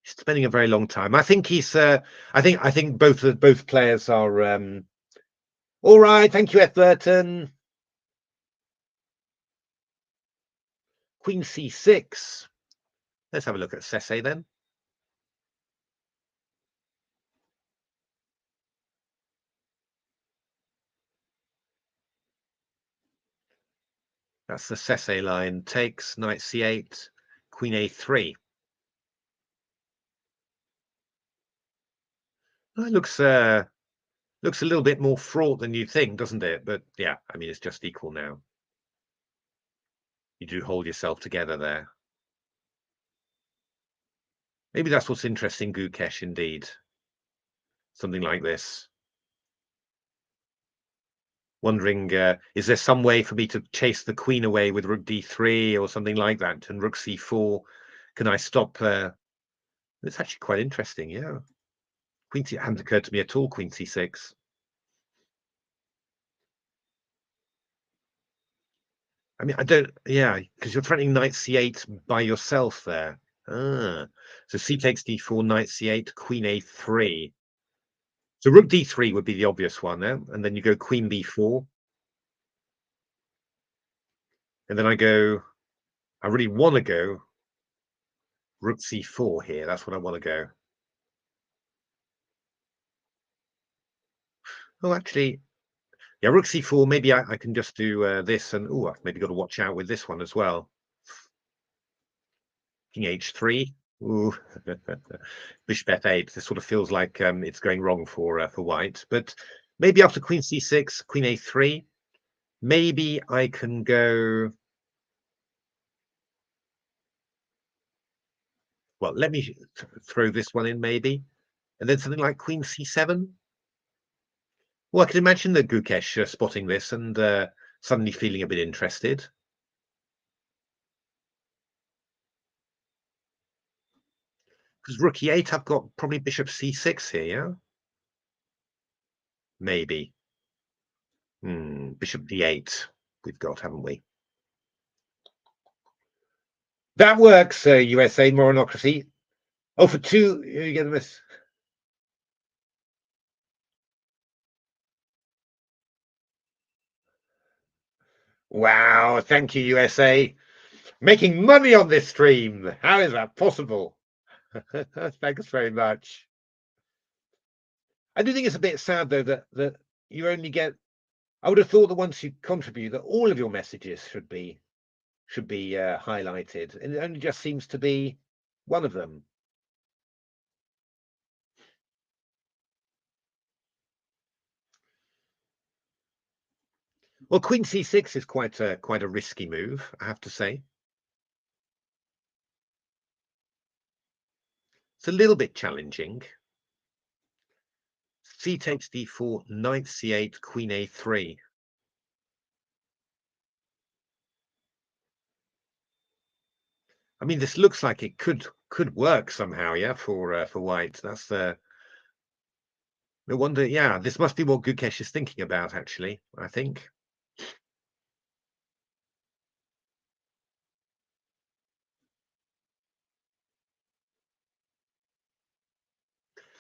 [SPEAKER 1] He's spending a very long time. I think he's. I think both players are. All right, thank you, F. Burton. Queen C6. Let's have a look at Sese then. That's the Sese line. Takes knight C8, Queen A3. It looks a little bit more fraught than you'd think, doesn't it? But yeah, I mean, it's just equal now. You do hold yourself together there. Maybe that's what's interesting, Gukesh, indeed. Something like this. Wondering, is there some way for me to chase the queen away with rook d3 or something like that? And rook c4, can I stop? It's actually quite interesting, yeah. Queen c hadn't occurred to me at all, queen c6. I mean, I don't, yeah, because you're threatening knight c8 by yourself there. Ah, so c takes d4, knight c8, queen a3. So rook d3 would be the obvious one, yeah? And then you go queen b4. And then I really want to go rook c4 here. That's what I want to go. Oh, actually, yeah, rook c4. Maybe I can just do this, and oh, I've maybe got to watch out with this one as well. King h3. Ooh, bishop f8. This sort of feels like it's going wrong for white. But maybe after queen c6, queen a3, maybe I can go. Well, let me throw this one in maybe, and then something like queen c7. Well, I can imagine that Gukesh spotting this and suddenly feeling a bit interested. Because rook e8, I've got probably bishop c6 here, yeah? Maybe. Bishop d8 we've got, haven't we? That works, USA Moronocracy. Oh, for two, you get this. Wow, thank you, USA. Making money on this stream. How is that possible? Thanks very much. I do think it's a bit sad, though, that you only get. I would have thought that once you contribute, that all of your messages should be highlighted, and it only just seems to be one of them. Well, queen c6 is quite a risky move, I have to say. It's a little bit challenging. C takes d4, knight c8, queen a3. I mean, this looks like it could work somehow, yeah, for white. That's the no wonder. Yeah, this must be what Gukesh is thinking about, actually. I think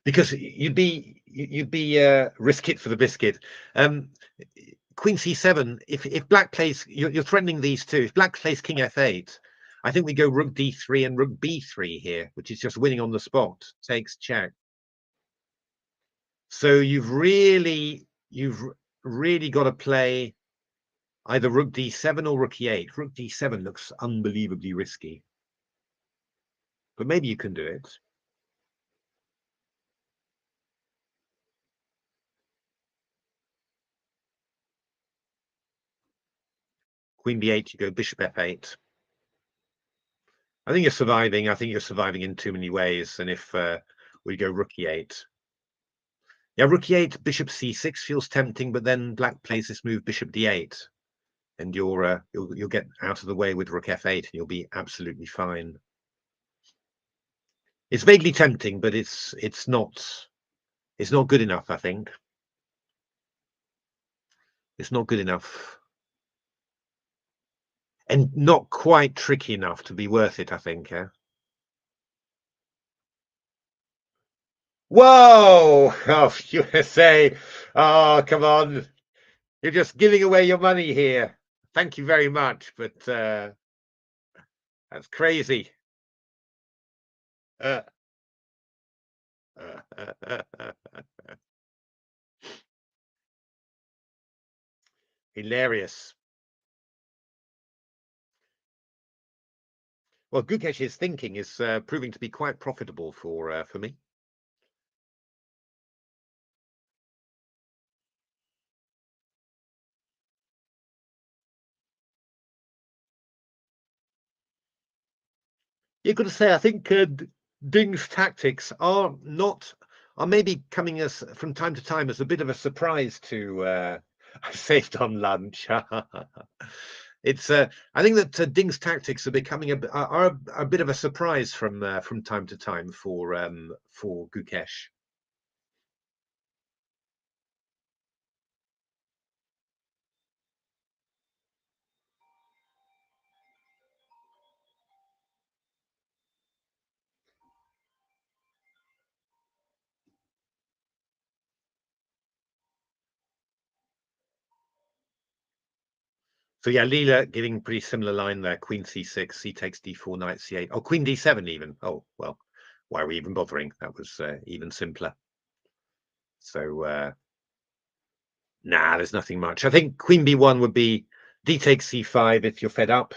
[SPEAKER 1] because you'd be risk it for the biscuit. Um, Queen c7. If black plays, you're threatening these two. If black plays king f8, I think we go rook d3 and rook b3 here, which is just winning on the spot. Takes check. So you've really got to play either rook d7 or rook e8. Rook d7 looks unbelievably risky, but maybe you can do it. Queen b8, you go bishop f8. I think you're surviving. I think you're surviving in too many ways. And if we go rook e8, yeah, rook e8, bishop c6 feels tempting, but then black plays this move bishop d8, and you'll get out of the way with rook f8, and you'll be absolutely fine. It's vaguely tempting, but it's not good enough. I think it's not good enough, and not quite tricky enough to be worth it. I think. Yeah. Whoa! Oh, USA! Oh, come on! You're just giving away your money here. Thank you very much, but that's crazy. Uh, Hilarious. Well, Gukesh's thinking is proving to be quite profitable for me. You've got to say, I think Ding's tactics are maybe coming as from time to time as a bit of a surprise to I saved on lunch. It's I think that Ding's tactics are becoming are a bit of a surprise from time to time for Gukesh. So yeah, Leela giving pretty similar line there. Queen c6, c takes d4, knight c8. Oh, queen d7 even. Oh, well, why are we even bothering? That was even simpler. So nah, there's nothing much. I think queen b1 would be d takes c5 if you're fed up.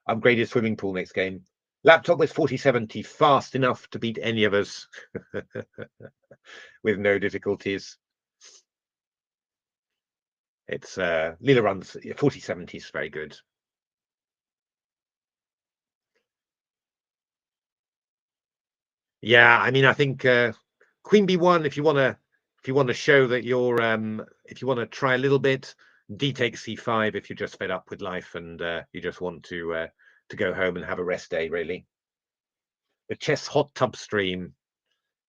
[SPEAKER 1] Upgrade your swimming pool next game. Laptop with 4070, fast enough to beat any of us with no difficulties. It's Leela runs 4070 is very good. Yeah, I mean, I think queen b1 if you want to show that you're if you want to try a little bit. D takes c5 if you're just fed up with life and you just want to go home and have a rest day, really. The chess hot tub stream.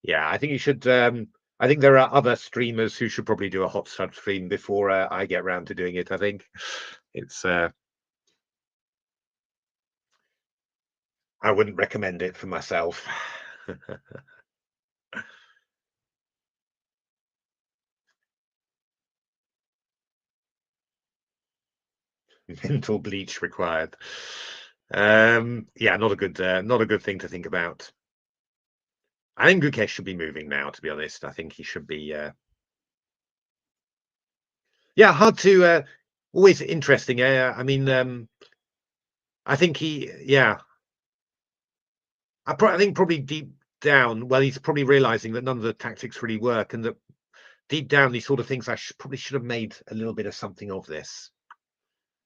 [SPEAKER 1] Yeah, I think you should I think there are other streamers who should probably do a hot tub stream before I get around to doing it. I think it's I wouldn't recommend it for myself. Mental bleach required. Yeah, not a good thing to think about. I think Gukesh should be moving now, to be honest. I think he should be yeah, hard to always interesting. I mean I think I think probably deep down, well, he's probably realizing that none of the tactics really work, and that deep down he sort of thinks I probably should have made a little bit of something of this.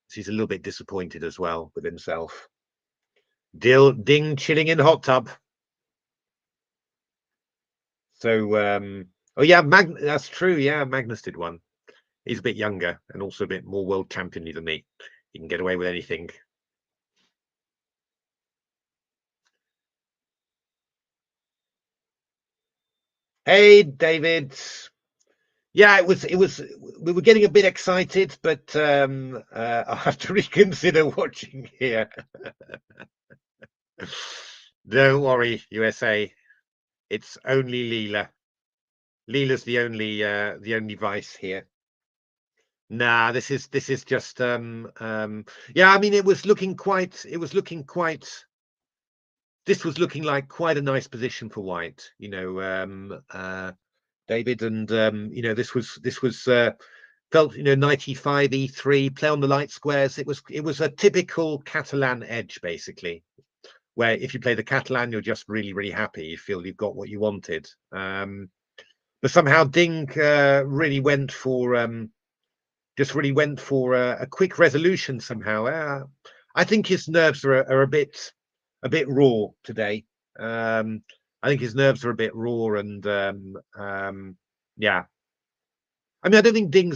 [SPEAKER 1] So he's a little bit disappointed as well with himself. Ding chilling in hot tub. So oh yeah, that's true. Yeah, Magnus did one. He's a bit younger and also a bit more world championy than me. He can get away with anything. Hey, David. Yeah, we were getting a bit excited, but I'll have to reconsider watching here. Don't worry, USA. It's only Leela. Leela's the only vice here. Nah, this is just yeah, I mean this was looking like quite a nice position for white, David, and this was felt, 95 e3 play on the light squares. It was a typical Catalan edge, basically, where if you play the Catalan, you're just really, really happy. You feel you've got what you wanted. But somehow Ding really went for a quick resolution somehow. I think his nerves are a bit raw today. I think his nerves are a bit raw, and yeah. I mean, I don't think Ding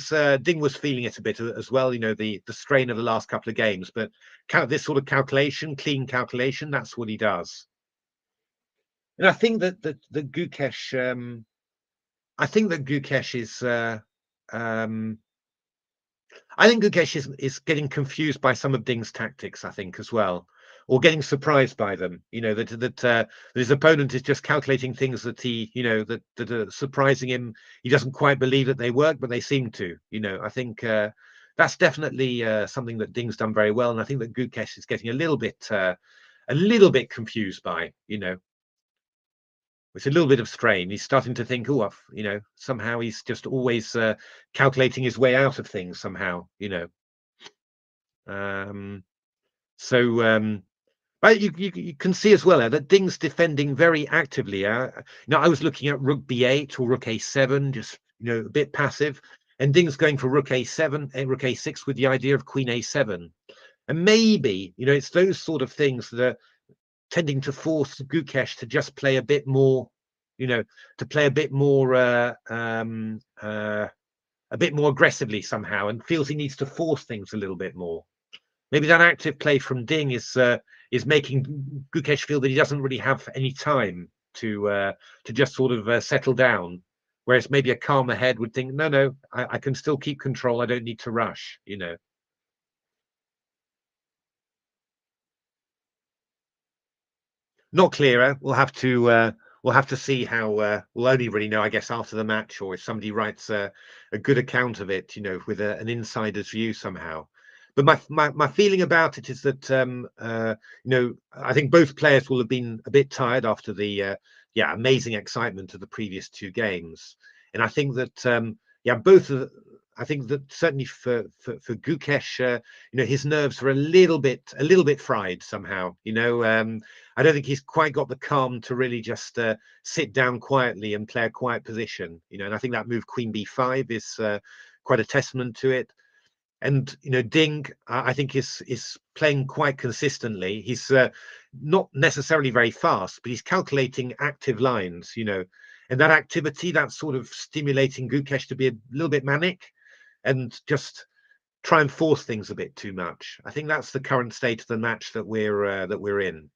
[SPEAKER 1] was feeling it a bit as well. The strain of the last couple of games, but this sort of clean calculation, that's what he does. And I think that Gukesh, is. I think Gukesh is getting confused by some of Ding's tactics, I think, as well, or getting surprised by them. That his opponent is just calculating things that that are surprising him. He doesn't quite believe that they work, but they seem to. I think that's definitely something that Ding's done very well, and I think that Gukesh is getting a little bit confused by. It's a little bit of strain. He's starting to think, oh, somehow he's just always calculating his way out of things somehow. Um, so, but you can see as well that Ding's defending very actively. I was looking at Rook B8 or Rook A7, just a bit passive, and Ding's going for Rook A7, Rook A6 with the idea of Queen A7, and maybe it's those sort of things that are tending to force Gukesh to just play a bit more, to play a bit more aggressively somehow, and feels he needs to force things a little bit more. Maybe that active play from Ding is making Gukesh feel that he doesn't really have any time to just sort of settle down. Whereas maybe a calmer head would think, no, I can still keep control. I don't need to rush. Not clearer. We'll have to see how. We'll only really know, I guess, after the match, or if somebody writes a good account of it, with an insider's view somehow. But my feeling about it is that I think both players will have been a bit tired after the amazing excitement of the previous two games, and I think that both of. I think that certainly for Gukesh, his nerves are a little bit fried somehow. I don't think he's quite got the calm to really just sit down quietly and play a quiet position. And I think that move Queen B5 is quite a testament to it. And Ding, I think is playing quite consistently. He's not necessarily very fast, but he's calculating active lines. And that activity, that's sort of stimulating Gukesh to be a little bit manic and just try and force things a bit too much. I think that's the current state of the match that we're in.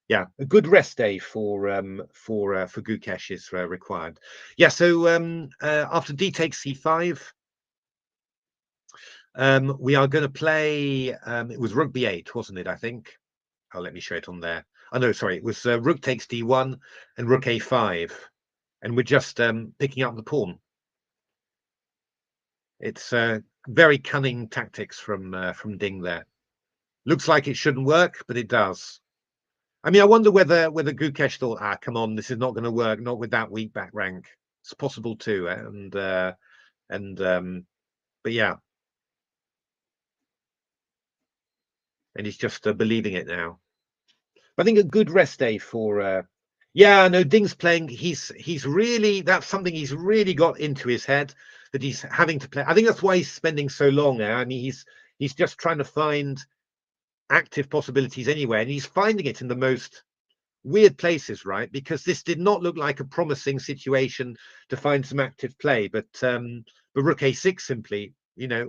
[SPEAKER 1] Yeah, a good rest day for Gukesh is required. Yeah, so after D takes C5, we are going to play. It was Rook B8, wasn't it? I think. Oh, let me show it on there. Oh no, sorry, it was Rook takes D1 and Rook A5, and we're just picking up the pawn. It's very cunning tactics from Ding there. Looks like it shouldn't work, but it does. I mean, I wonder whether Gukesh thought, come on, this is not going to work, not with that weak back rank. It's possible too, but yeah, and he's just believing it now. I think a good rest day for. Yeah, no, Ding's playing. He's really, that's something he's really got into his head, that he's having to play. I think that's why he's spending so long now. I mean, he's just trying to find active possibilities anywhere, and he's finding it in the most weird places, right? Because this did not look like a promising situation to find some active play, but Rook A6 simply,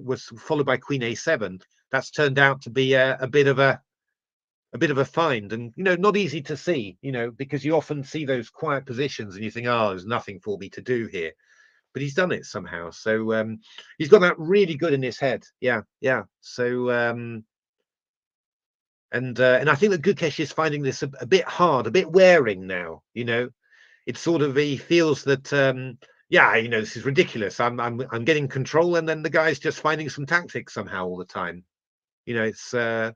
[SPEAKER 1] was followed by Queen A7. That's turned out to be a bit of a find, and not easy to see, because you often see those quiet positions and you think, oh, there's nothing for me to do here, but he's done it somehow. So he's got that really good in his head. Yeah. So and I think that Gukesh is finding this a bit hard, a bit wearing now. It's sort of, he feels that this is ridiculous. I'm getting control, and then the guy's just finding some tactics somehow all the time. It's I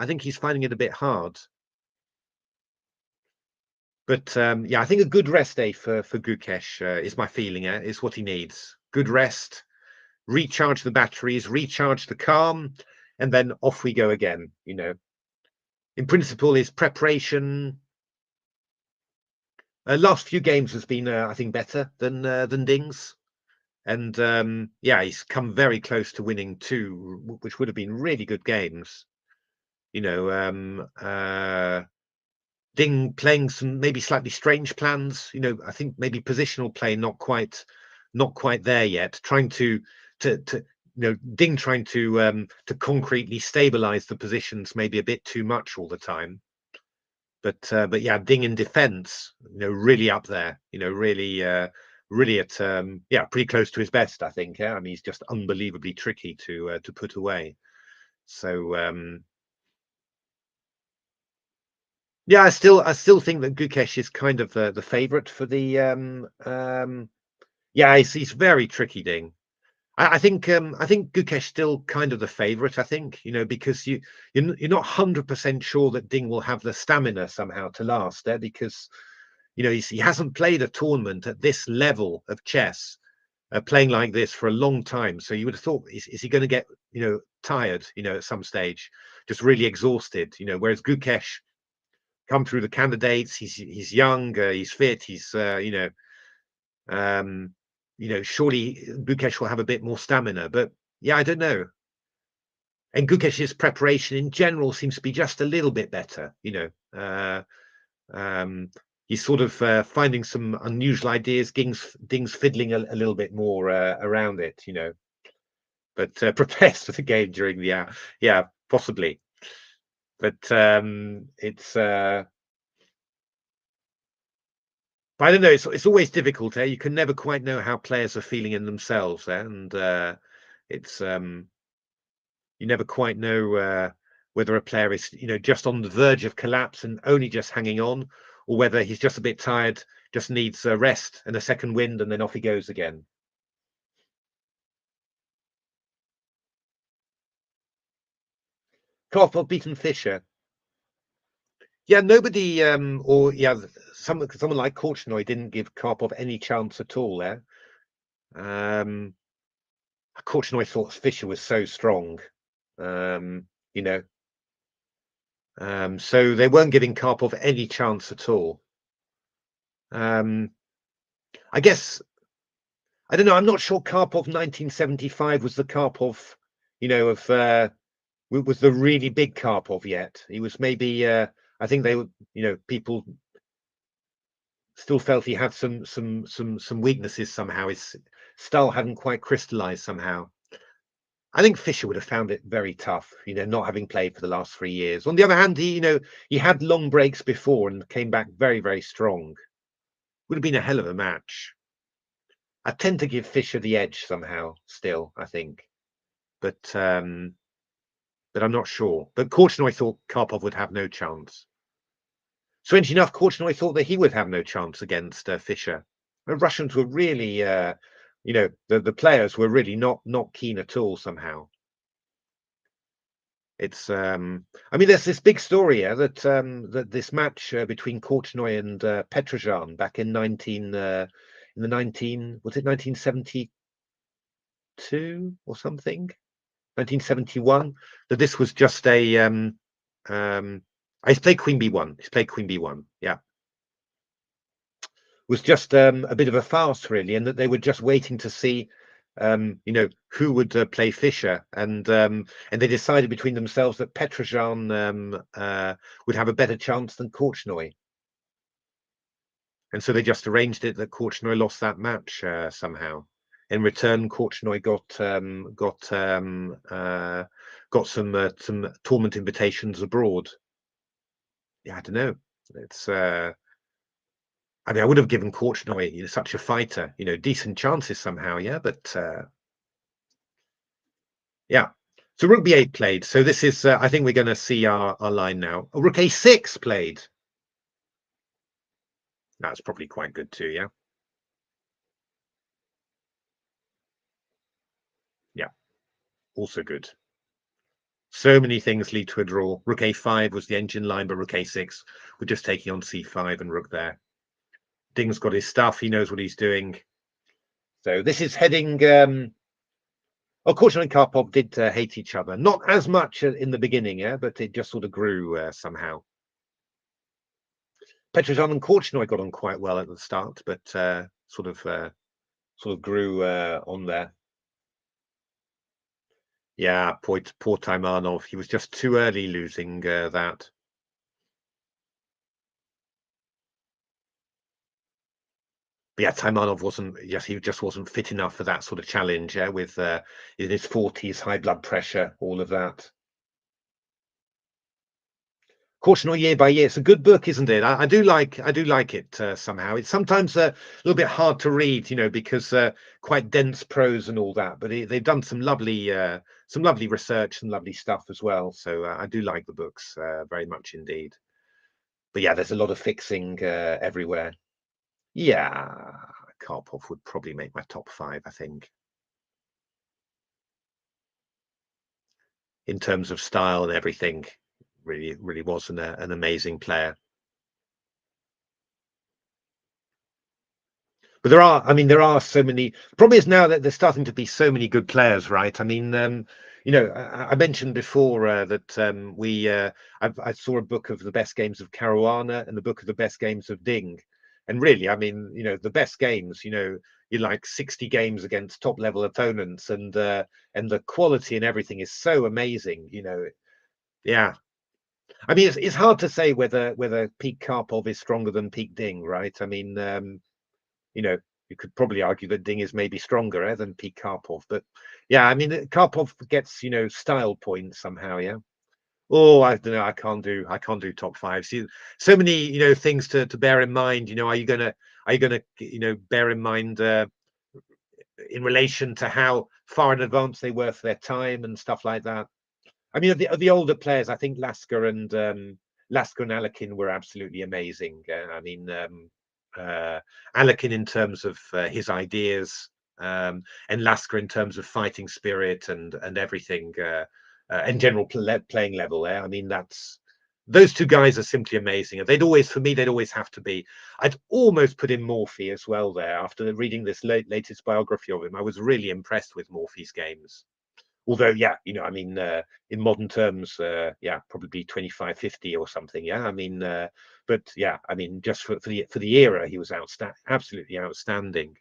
[SPEAKER 1] think he's finding it a bit hard. But yeah, I think a good rest day for Gukesh is my feeling. Is what he needs. Good rest, recharge the batteries, recharge the calm, and then off we go again. In principle, his preparation last few games has been, I think, better than Ding's. And yeah, he's come very close to winning two, which would have been really good games. You know, Ding playing some maybe slightly strange plans. I think maybe positional play not quite there yet. Trying to Ding trying to concretely stabilize the positions maybe a bit too much all the time. But yeah, Ding in defence, really up there. Really at yeah, pretty close to his best, I think. Yeah, I mean, he's just unbelievably tricky to put away. So yeah, I still think that Gukesh is kind of the favourite for the yeah, he's very tricky, Ding. I think Gukesh still kind of the favourite. I think because you're not 100% sure that Ding will have the stamina somehow to last there, because he hasn't played a tournament at this level of chess, playing like this for a long time. So you would have thought, is he going to get tired at some stage, just really exhausted? Whereas Gukesh come through the candidates, he's young, he's fit, he's surely Gukesh will have a bit more stamina. But yeah, I don't know. And Gukesh's preparation in general seems to be just a little bit better. Um, he's sort of finding some unusual ideas. Ding's fiddling a little bit more around it, but prepares for the game during the hour. Yeah, possibly. But it's. But I don't know. It's always difficult. You can never quite know how players are feeling in themselves, and it's you never quite know whether a player is just on the verge of collapse and only just hanging on, or whether he's just a bit tired, just needs a rest and a second wind, and then off he goes again. Karpov beaten Fischer. Yeah, nobody, or yeah, someone like Korchnoi didn't give Karpov any chance at all there. Korchnoi thought Fischer was so strong, um, you know, so they weren't giving Karpov any chance at all. I guess I don't know. I'm not sure Karpov 1975 was the Karpov, of was the really big Karpov yet. He was maybe. I think they were. People still felt he had some weaknesses somehow. His style hadn't quite crystallized somehow. I think Fischer would have found it very tough, not having played for the last 3 years. On the other hand, he had long breaks before and came back very, very strong. Would have been a hell of a match. I tend to give Fischer the edge somehow, still, I think. But I'm not sure. But Korchnoi thought Karpov would have no chance. Strange enough, Korchnoi thought that he would have no chance against Fischer. The Russians were really, the players were really not keen at all somehow. It's, I mean, there's this big story here that this match between Korchnoi and Petrosian back in in the 1972 or something, 1971. That this was just a he's played Queen B1. He's played Queen B1. Yeah, was just a bit of a farce really, and that they were just waiting to see who would play Fischer, and they decided between themselves that Petrosian would have a better chance than Korchnoi, and so they just arranged it that Korchnoi lost that match somehow. In return, Korchnoi got some tournament invitations abroad. Yeah, I don't know. It's I mean, I would have given Korchnoi, such a fighter, decent chances somehow, yeah. But yeah. So Rook B8 played. So this is, I think we're going to see our line now. Oh, Rook A6 played. That's probably quite good too, yeah. Yeah, also good. So many things lead to a draw. Rook a5 was the engine line, but Rook a6, we're just taking on c5 and Rook there. Ding's got his stuff. He knows what he's doing. So this is heading. Korchnoi and Karpov did hate each other. Not as much in the beginning, yeah, but it just sort of grew somehow. Petrosyan and Korchnoi got on quite well at the start, but sort of grew on there. Yeah, poor Taimanov. He was just too early losing that. But yeah, Taimanov wasn't. Yes, he just wasn't fit enough for that sort of challenge. Yeah, with in his 40s, high blood pressure, all of that. Caution Year by Year. It's a good book, isn't it? I do like it somehow. It's sometimes a little bit hard to read, because quite dense prose and all that. But they've done some lovely research and lovely stuff as well. So I do like the books very much indeed. But yeah, there's a lot of fixing everywhere. Yeah, Karpov would probably make my top 5, I think, in terms of style and everything. Really was an amazing player. But there are so many. The problem is now that there's starting to be so many good players, right? I mean, I mentioned before that I saw a book of the best games of Caruana and the book of the best games of Ding, and really, I mean, the best games, you like 60 games against top level opponents, and the quality and everything is so amazing, Yeah, I mean, it's hard to say whether peak Karpov is stronger than peak Ding, right? I mean, you know, you could probably argue that Ding is maybe stronger than Pete Karpov, but yeah, I mean, Karpov gets style points somehow. Yeah. Oh, I don't know. I can't do top 5. See, so many things to bear in mind. Are you gonna bear in mind in relation to how far in advance they were for their time and stuff like that. I mean, of the older players, I think Lasker and Alekin were absolutely amazing. I mean, Alekin in terms of his ideas, and Lasker in terms of fighting spirit and everything, and general playing level. There, I mean, those two guys are simply amazing. And for me, they'd always have to be. I'd almost put in Morphy as well there. After reading this latest biography of him, I was really impressed with Morphy's games. Although, yeah, I mean, in modern terms, yeah, probably 25-50 or something. Yeah, I mean, but yeah, I mean, just for the era, he was absolutely outstanding.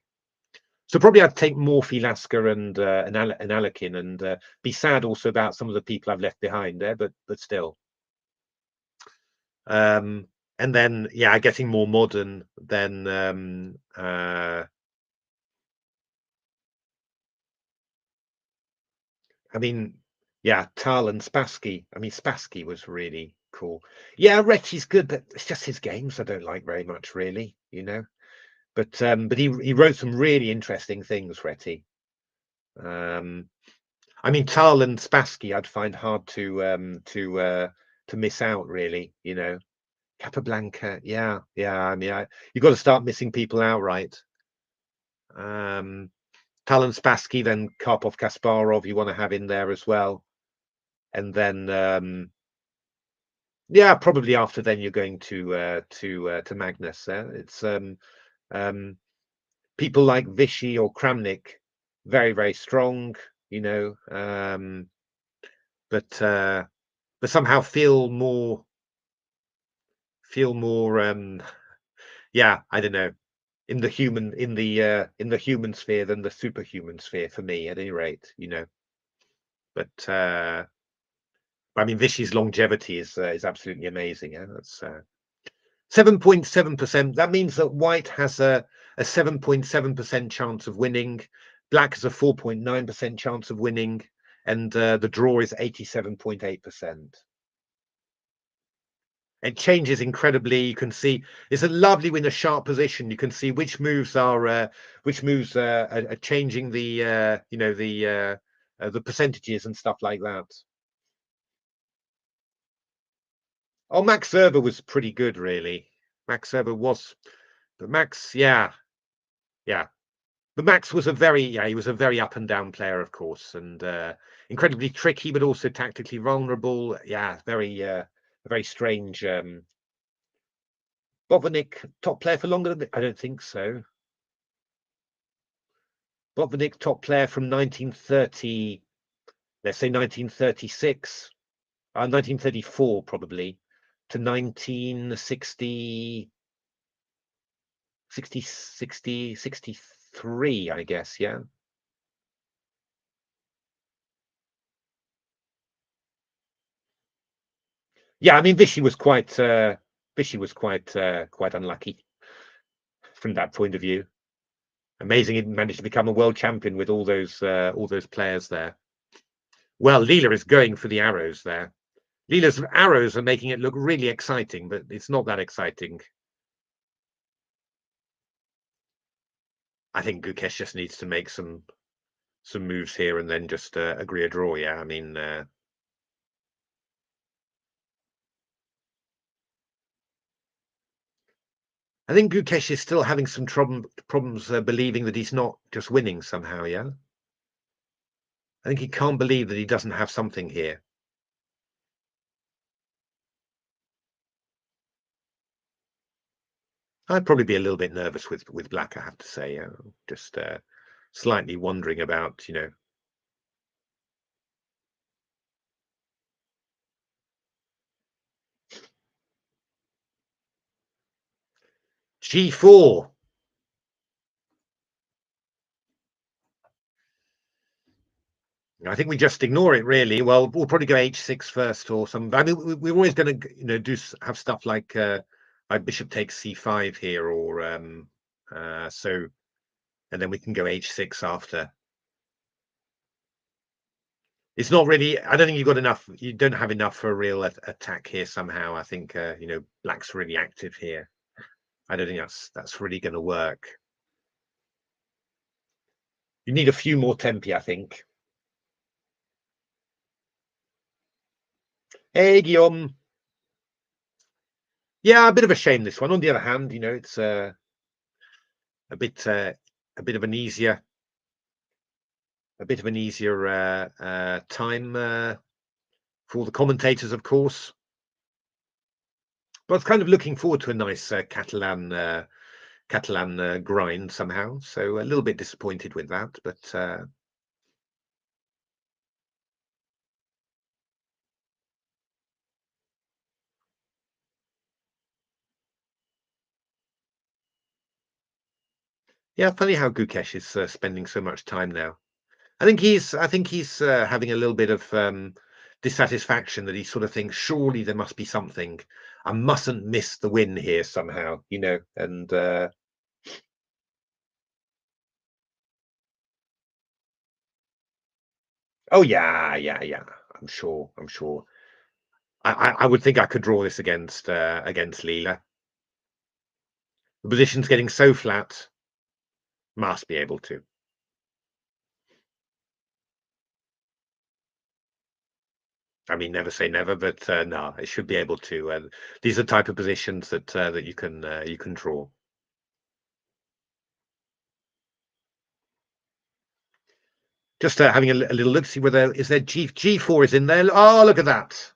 [SPEAKER 1] So probably I'd take Morphy, Lasker, and Alekin, and be sad also about some of the people I've left behind there, but still. And then, yeah, getting more modern, then I mean, yeah, Tal and Spassky. I mean, Spassky was really cool. Yeah, Retty's good, but it's just his games I don't like very much, really. But he wrote some really interesting things, Retty. I mean, Tal and Spassky I'd find hard to miss out, really. Capablanca, yeah, yeah. I mean, you've got to start missing people out, right? Tal and Spassky, then Karpov, Kasparov, you want to have in there as well. And then yeah, probably after then you're going to Magnus. It's people like Vichy or Kramnik, very very strong, you know, but somehow feel more yeah, I don't know, in the human sphere than the superhuman sphere for me at any rate. But I mean, Vichy's longevity is absolutely amazing. Yeah, that's 7.7%. That means that white has a 7.7% chance of winning, black has a 4.9% chance of winning, and the draw is 87.8%. It changes incredibly. You can see it's a lovely in a sharp position. You can see which moves are changing the percentages and stuff like that. Oh, Max Server was pretty good, really. Max Server was, but Max, yeah, yeah. But Max was he was a very up and down player, of course, and incredibly tricky, but also tactically vulnerable. Yeah, very strange. Botvinnik, top player for longer than I don't think so. Botvinnik, top player from 1930, let's say 1936, 1934 probably, to 1960, 63, I guess. Yeah. Yeah, I mean, Vichy was quite unlucky from that point of view. Amazing, he managed to become a world champion with all those players there. Well, Leela is going for the arrows there. Leela's arrows are making it look really exciting, but it's not that exciting. I think Gukesh just needs to make some moves here and then just agree a draw. Yeah, I mean, I think Gukesh is still having some problems believing that he's not just winning somehow. Yeah, I think he can't believe that he doesn't have something here. I'd probably be a little bit nervous with black, I have to say. Just slightly wondering about, G4. I think we just ignore it, really. Well, we'll probably go H6 first or some. I mean, we're always going to, have stuff like bishop takes C5 here, or so, and then we can go H6 after. It's not really. I don't think you've got enough. You don't have enough for a real attack here. Somehow, I think black's really active here. I don't think that's really going to work. You need a few more tempi, I think. Hey, Guillaume. Yeah, a bit of a shame this one. On the other hand, it's a bit a bit of an easier time for the commentators, of course. But I was kind of looking forward to a nice Catalan grind somehow. So a little bit disappointed with that, but yeah, funny how Gukesh is spending so much time now. I think he's having a little bit of dissatisfaction that he sort of thinks surely there must be something. I mustn't miss the win here somehow, and oh yeah. I'm sure. I would think I could draw this against Leela. The position's getting so flat, must be able to. I mean, never say never, but no, it should be able to. These are the type of positions that you can draw. Just having a little look, see whether is there G4 is in there. Oh, look at that!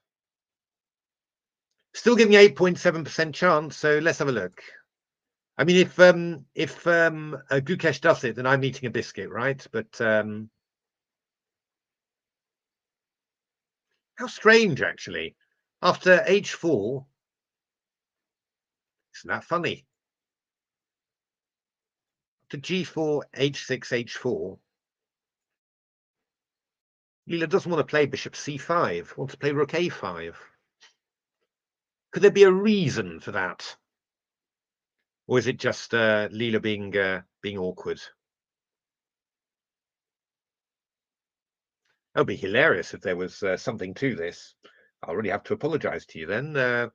[SPEAKER 1] Still giving 8.7% chance. So let's have a look. I mean, if Gukesh does it, then I'm eating a biscuit, right? But how strange, actually. After H4, isn't that funny? To G4, H6, H4. Leela doesn't want to play bishop C5. Wants to play rook A5. Could there be a reason for that, or is it just Leela being awkward? That would be hilarious if there was something to this. I'll really have to apologise to you then. I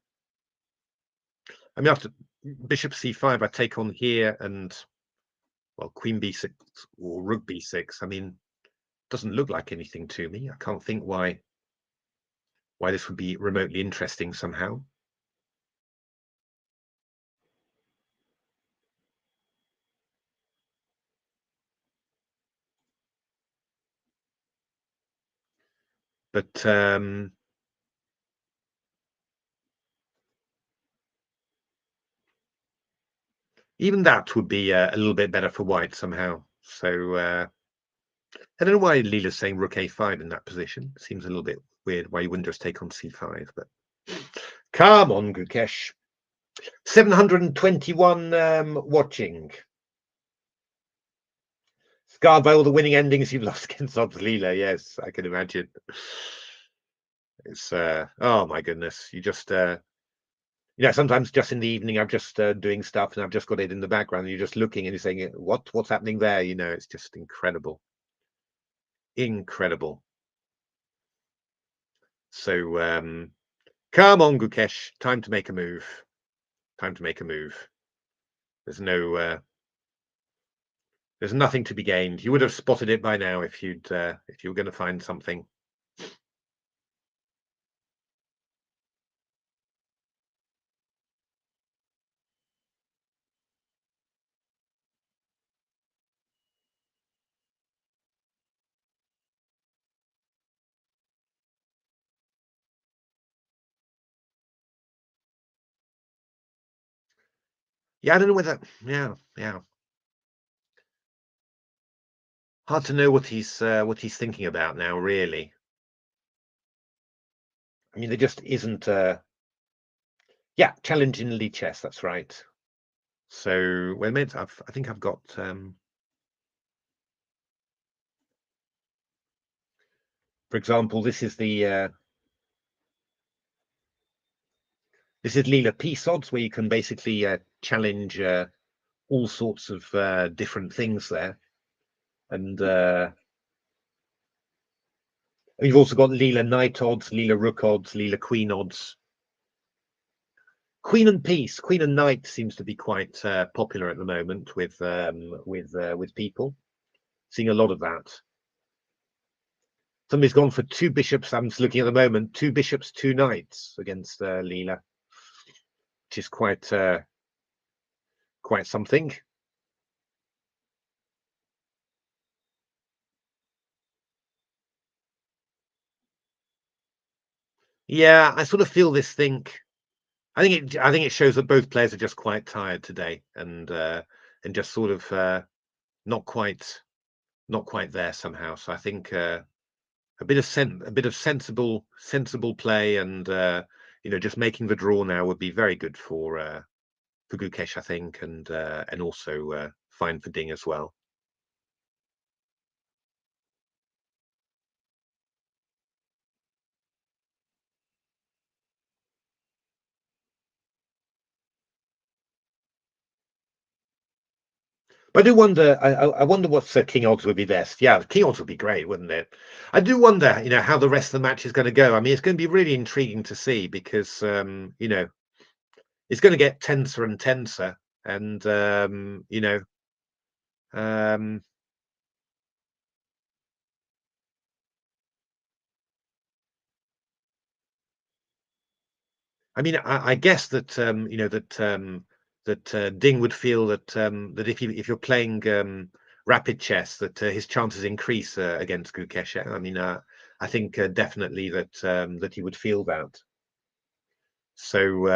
[SPEAKER 1] mean, after bishop C5, I take on here and, well, queen B6 or rook B6. I mean, doesn't look like anything to me. I can't think why this would be remotely interesting somehow. But even that would be a little bit better for white somehow. So I don't know why Leela's saying rook a5 in that position. Seems a little bit weird why you wouldn't just take on c5. But come on, Gukesh. 721 watching. Scarred by all the winning endings you've lost against odds, Leela. Yes, I can imagine. It's oh my goodness. You just sometimes just in the evening I'm just doing stuff and I've just got it in the background and you're just looking and you're saying, what's happening there? It's just incredible. Incredible. So come on, Gukesh. Time to make a move. Time to make a move. There's no there's nothing to be gained. You would have spotted it by now if you were going to find something. Yeah, I don't know whether. Yeah. Hard to know what he's thinking about now, really. I mean, there just isn't. Yeah, challenging lead chess. That's right. So wait a minute. I think I've got. For example, this is Leela peace odds, where you can basically challenge all sorts of different things there, and you've also got Leela knight odds, Leela rook odds, Leela queen odds. Queen and piece, queen and knight seems to be quite popular at the moment with people. Seeing a lot of that. Somebody's gone for two bishops. I'm just looking at the moment. Two bishops, two knights against Leela, which is quite something. Yeah, I sort of feel this thing. I think it shows that both players are just quite tired today, and just sort of not quite there somehow. So I think a bit of sensible play, and just making the draw now would be very good for Gukesh, I think, and also fine for Ding as well. But I do wonder. I wonder what king odds would be best. Yeah, king odds would be great, wouldn't it? I do wonder, how the rest of the match is going to go. I mean, it's going to be really intriguing to see because it's going to get tenser and tenser, and um, I mean, I guess that Ding would feel that if you're playing rapid chess, that his chances increase against Gukesh. I mean, I think definitely that he would feel that. So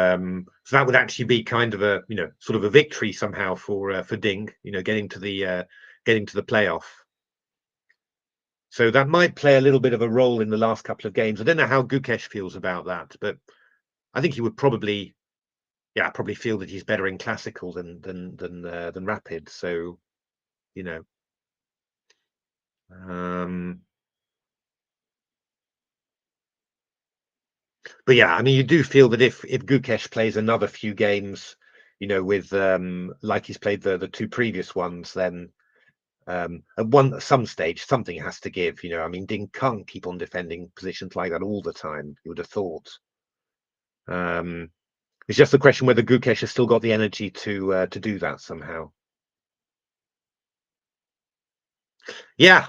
[SPEAKER 1] that would actually be kind of a sort of a victory somehow for Ding, getting to the playoff. So that might play a little bit of a role in the last couple of games. I don't know how Gukesh feels about that, but I think he would probably feel that he's better in classical than rapid. So you know, um, but yeah, I mean, you do feel that if Gukesh plays another few games, with like he's played the two previous ones, then at some stage something has to give. I mean, Ding can't keep on defending positions like that all the time. You would have thought. Um, it's just a question whether Gukesh has still got the energy to do that somehow. Yeah,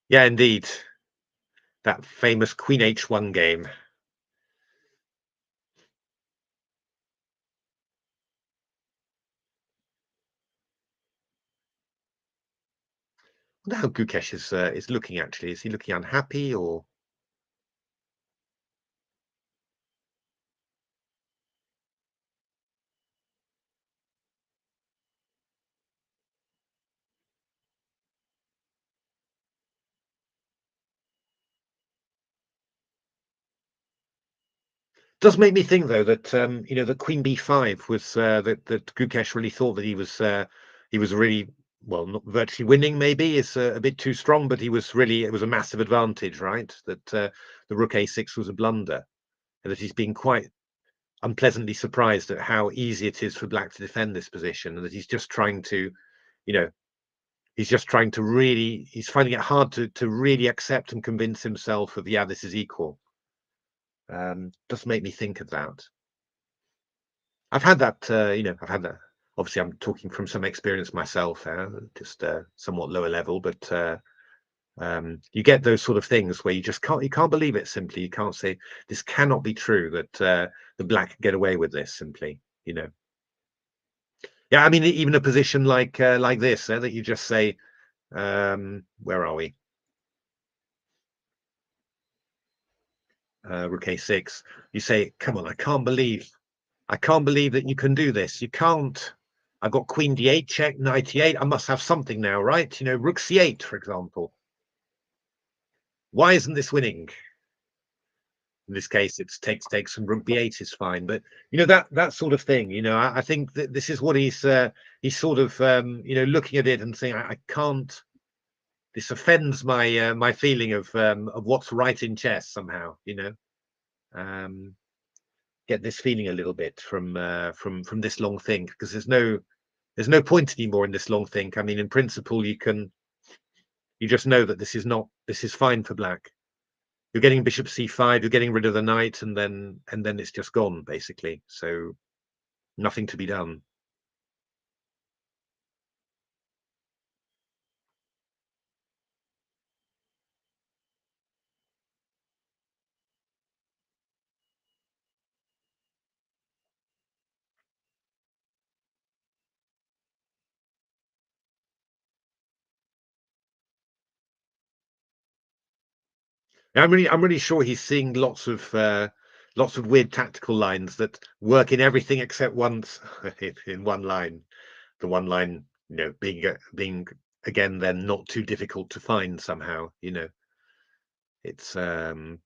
[SPEAKER 1] yeah, indeed. That famous Queen H1 game. wonder how Gukesh is looking actually. Is he looking unhappy or? Does make me think though that that Queen B5 was that Gukesh really thought that he was really well not virtually winning maybe is a bit too strong, but he was really it was a massive advantage, right? That the Rook A6 was a blunder, and that he's been quite unpleasantly surprised at how easy it is for Black to defend this position, and that he's just trying to, you know, he's just trying to really he's finding it hard to really accept and convince himself of yeah, this is equal. Does make me think of that. I've had that, I've had that. Obviously, I'm talking from some experience myself, just somewhat lower level, but you get those sort of things where you can't believe it. Simply, you can't say this cannot be true that the black can get away with this. Simply, you know. Yeah, I mean, even a position like this, that you just say, where are we? Rook A6. You say, come on, I can't believe that you can do this. You can't. I've got Queen D8 check, Knight E8. I must have something now, right? Rook C8, for example. Why isn't this winning? In this case, it's takes, and Rook B8 is fine. But that sort of thing. I think that this is what he's sort of looking at it and saying, I can't. This offends my feeling of what's right in chess somehow. Um, get this feeling a little bit from this long think because there's no point anymore in this long think. I mean, in principle, you just know that this is fine for black. You're getting bishop c5, you're getting rid of the knight, and then it's just gone basically. So nothing to be done. I'm really sure he's seeing lots of weird tactical lines that work in everything except once in one line. The one line, being again then not too difficult to find somehow. It's because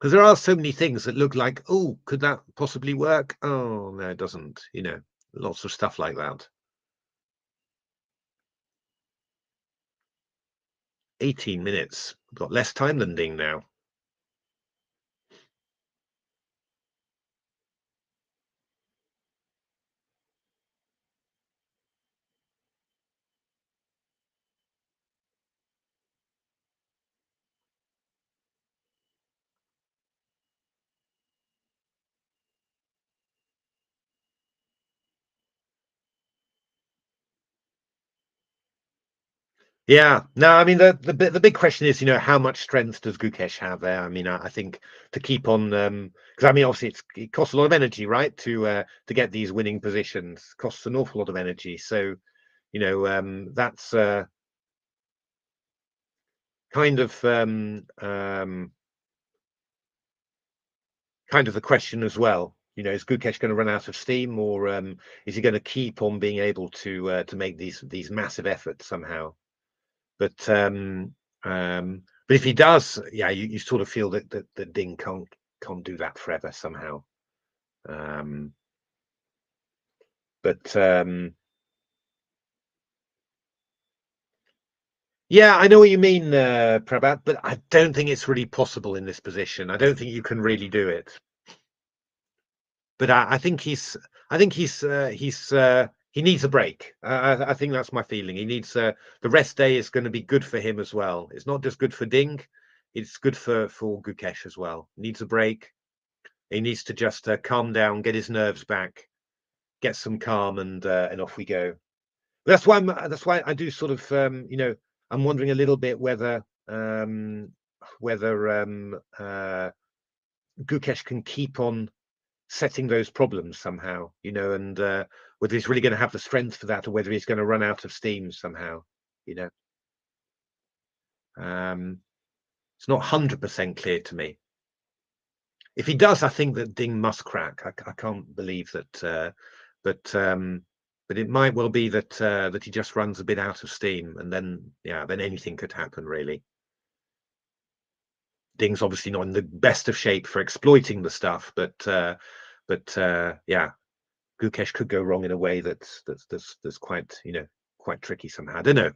[SPEAKER 1] there are so many things that look like, oh, could that possibly work? Oh, no, it doesn't. Lots of stuff like that. 18 minutes. We've got less time than Ding now. Yeah. No, I mean the big question is, how much strength does Gukesh have there? I mean, I think to keep on because I mean obviously it costs a lot of energy, right? To get these winning positions. Costs an awful lot of energy. So, that's kind of kind of the question as well. Is Gukesh going to run out of steam, or is he going to keep on being able to make these massive efforts somehow? But but if he does, yeah, you sort of feel that Ding can't do that forever somehow. Um, but yeah, I know what you mean, Prabhat, but I don't think it's really possible in this position. I don't think you can really do it. But I think he needs a break. I think that's my feeling. He needs the rest day is going to be good for him as well. It's not just good for Ding, it's good for Gukesh as well. He needs a break. He needs to just calm down, get his nerves back, get some calm, and off we go. That's why I do sort of I'm wondering a little bit whether Gukesh can keep on setting those problems somehow, and whether he's really going to have the strength for that, or whether he's going to run out of steam somehow. You know. It's not 100% clear to me. If he does, I think that Ding must crack. I can't believe that, but it might well be that that he just runs a bit out of steam, and then then anything could happen really. Ding's obviously not in the best of shape for exploiting the stuff, but yeah, Gukesh could go wrong in a way that's quite quite tricky somehow. I don't know.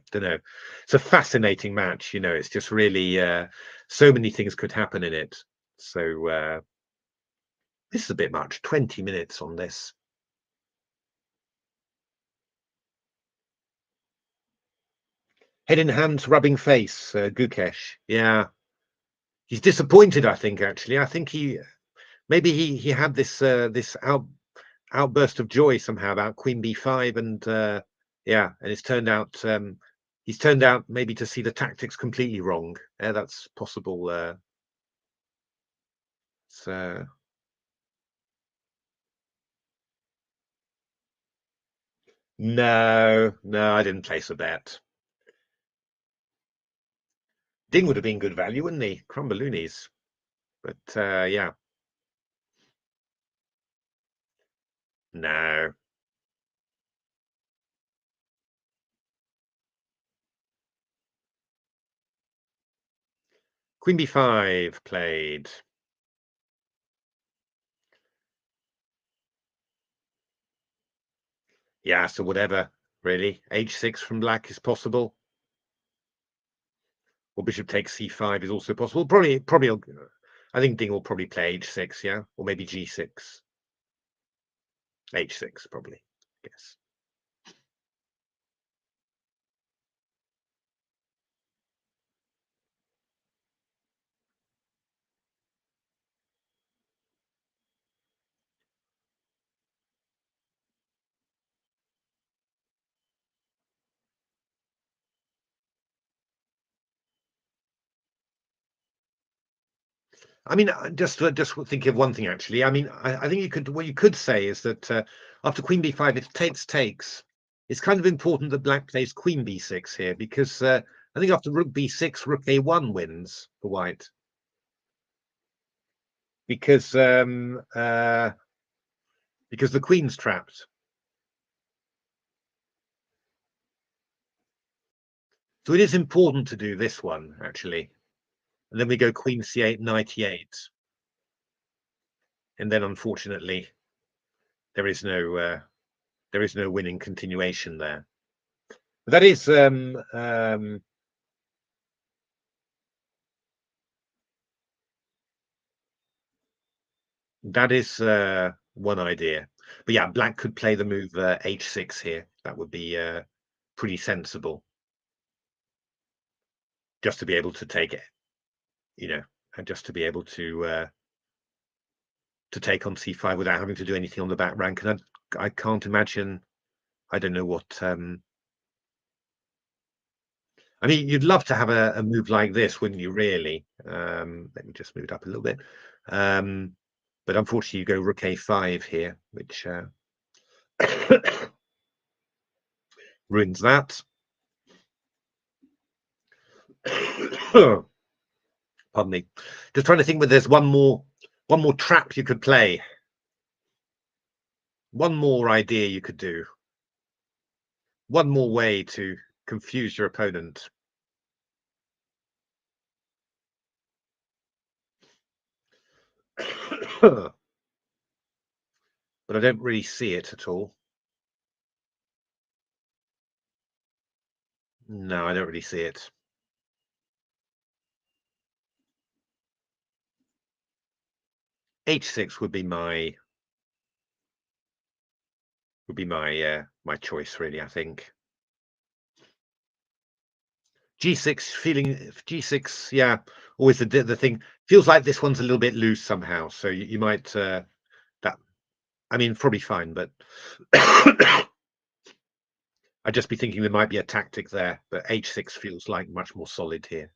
[SPEAKER 1] It's a fascinating match. It's just really so many things could happen in it. So this is a bit much. 20 minutes on this. Head in hands, rubbing face. Gukesh. Yeah, he's disappointed. I think actually. I think maybe he had this outburst of joy somehow about Queen B5, and and he's turned out maybe to see the tactics completely wrong. That's possible. So no, I didn't place a bet. Ding would have been good value, wouldn't he? Crumbaloonies. But yeah, no. Queen B5 played. Yeah, so whatever, really. H6 from black is possible. Or bishop takes C5 is also possible. Probably, I think Ding will probably play H6, yeah? Or maybe G6. H6, probably, I guess. I mean, just think of one thing actually. I mean, I think what you could say is that after Queen B5, if takes, it's kind of important that Black plays Queen B6 here because I think after Rook B6, Rook A1 wins for White because the Queen's trapped. So it is important to do this one actually, and then we go Queen C8, Knight E8, and then unfortunately there is no winning continuation there. But that is that is one idea. But yeah, black could play the move H6 here. That would be pretty sensible, just to be able to take it, and just to be able to take on C5 without having to do anything on the back rank. And I can't imagine. I don't know what. I mean, you'd love to have a move like this, wouldn't you? Really? Let me just move it up a little bit. But unfortunately, you go Rook A5 here, which ruins that. Pardon me. Just trying to think whether there's one more trap you could play. One more idea you could do. One more way to confuse your opponent. But I don't really see it at all. No, I don't really see it. H6 would be my my choice, really. I think G6, yeah, always the thing. Feels like this one's a little bit loose somehow, so you might that. I mean, probably fine, but I'd just be thinking there might be a tactic there. But H6 feels like much more solid here.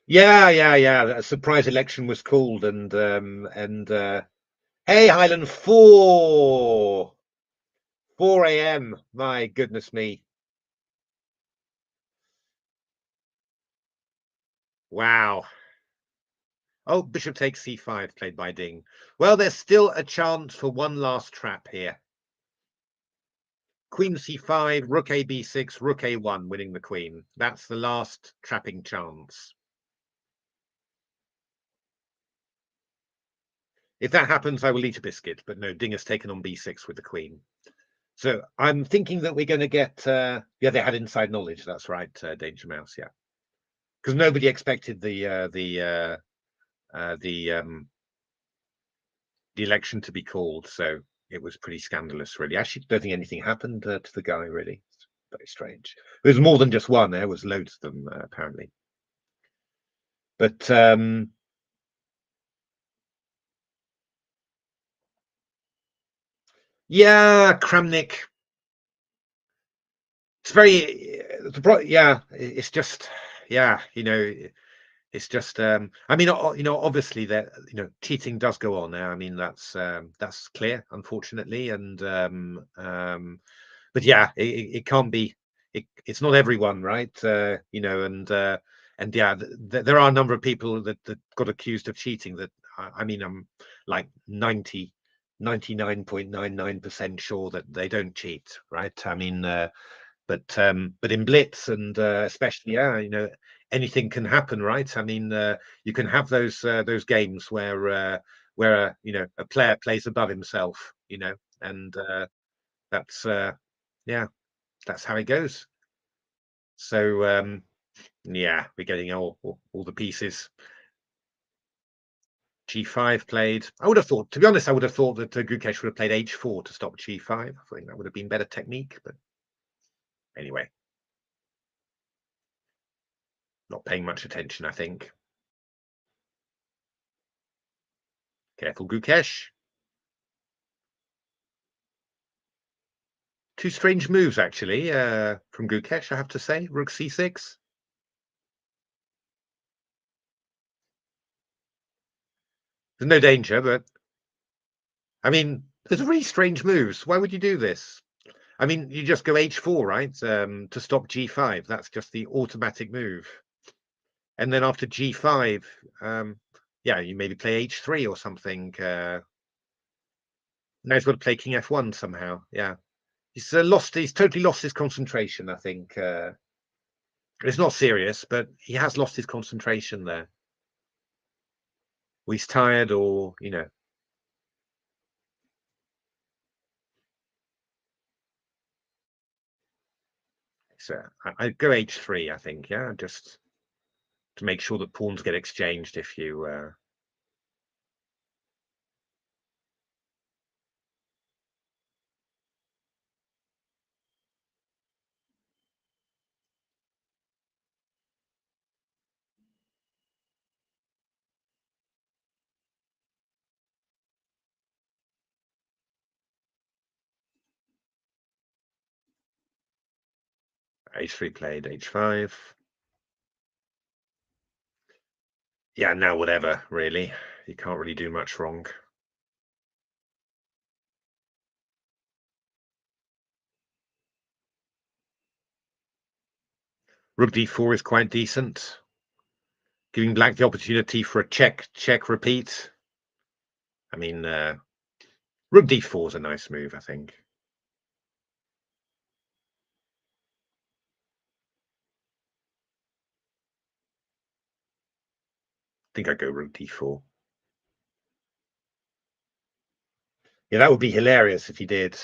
[SPEAKER 1] Yeah. A surprise election was called, and hey, Highland 4 a.m. My goodness me. Wow. Oh, bishop takes c5, played by Ding. Well, there's still a chance for one last trap here. Queen c5, rook a b6, rook a1, winning the queen. That's the last trapping chance. If that happens, I will eat a biscuit. But no, Ding has taken on b6 with the queen. So I'm thinking that we're going to get... yeah, they had inside knowledge. That's right, Danger Mouse, yeah. Because nobody expected the election to be called, so it was pretty scandalous, really. I actually don't think anything happened to the guy, really. It's very strange. There was more than just one. There was loads of them, apparently. But yeah, Kramnik. It's very, yeah. It's just, yeah. It's just. I mean, obviously that cheating does go on there. I mean, that's clear, unfortunately, and but yeah, it can't be. It's not everyone, right? And yeah, there are a number of people that got accused of cheating. That I mean, I'm like 99.99% sure that they don't cheat, right? I mean, but in blitz and especially, yeah, anything can happen, right? I mean, you can have those games where a player plays above himself, and that's yeah, that's how it goes. So yeah, we're getting all the pieces. G5 played. I would have thought, to be honest, I would have thought that Gukesh would have played H4 to stop G5. I think that would have been better technique, but anyway, not paying much attention, I think. Careful, Gukesh. Two strange moves, actually, from Gukesh, I have to say. Rook c6. There's no danger, but I mean, there's really strange moves. Why would you do this? I mean, you just go h4, right? To stop g5. That's just the automatic move. And then after g5, yeah, you maybe play h3 or something. Now he's got to play king f1 somehow. Yeah, he's totally lost his concentration, I think. It's not serious, but he has lost his concentration there. Or he's tired, or So I'd go h3, I think, yeah, just to make sure that pawns get exchanged if you h3 played, h5. Yeah, now whatever, really. You can't really do much wrong. Rook d4 is quite decent, giving black the opportunity for a check repeat. I mean, rook d4 is a nice move, I think. I think I'd go rook d4. Yeah, that would be hilarious if he did.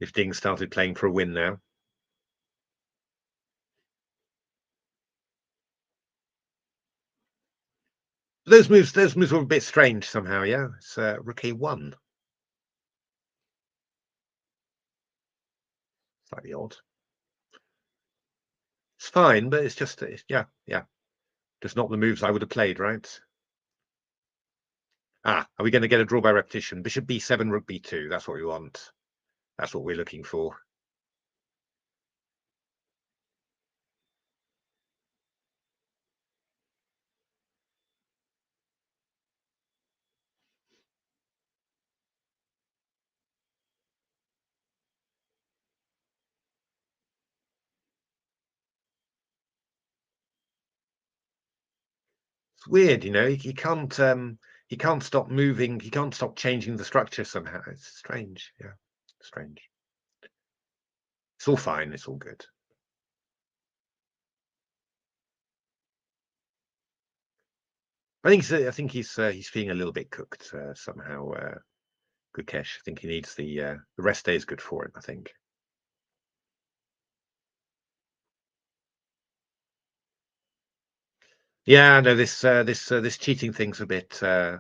[SPEAKER 1] If Ding started playing for a win now. Those moves were a bit strange somehow, yeah. It's rook a1. Slightly odd. It's fine, but it's just, yeah, just not the moves I would have played, right? Are we going to get a draw by repetition? Bishop b7, rook b2. That's what we want. That's what we're looking for. It's weird, he can't stop moving, he can't stop changing the structure somehow. It's strange, yeah, strange. It's all fine, it's all good. I think he's feeling a little bit cooked somehow. Gukesh. I think he needs the rest day is good for him, I think. Yeah, no, this cheating thing's a bit yeah.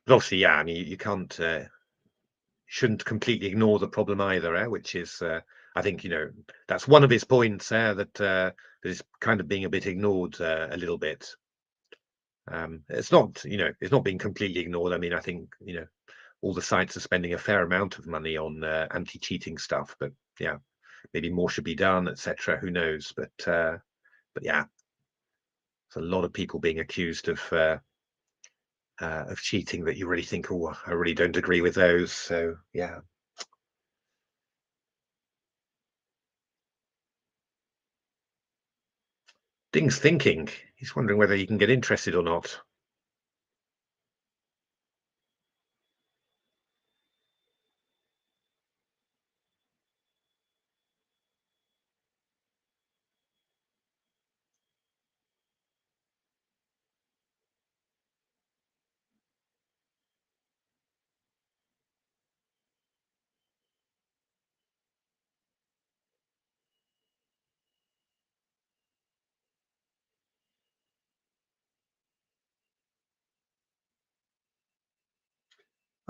[SPEAKER 1] But obviously, yeah, I mean you can't shouldn't completely ignore the problem either, which is I think that's one of his points that is kind of being a bit ignored a little bit. It's not, it's not being completely ignored. I mean, I think, all the sites are spending a fair amount of money on anti-cheating stuff, but yeah, maybe more should be done, etc. Who knows? But yeah, there's a lot of people being accused of cheating that you really think, oh, I really don't agree with those. So yeah, Ding's thinking. He's wondering whether he can get interested or not.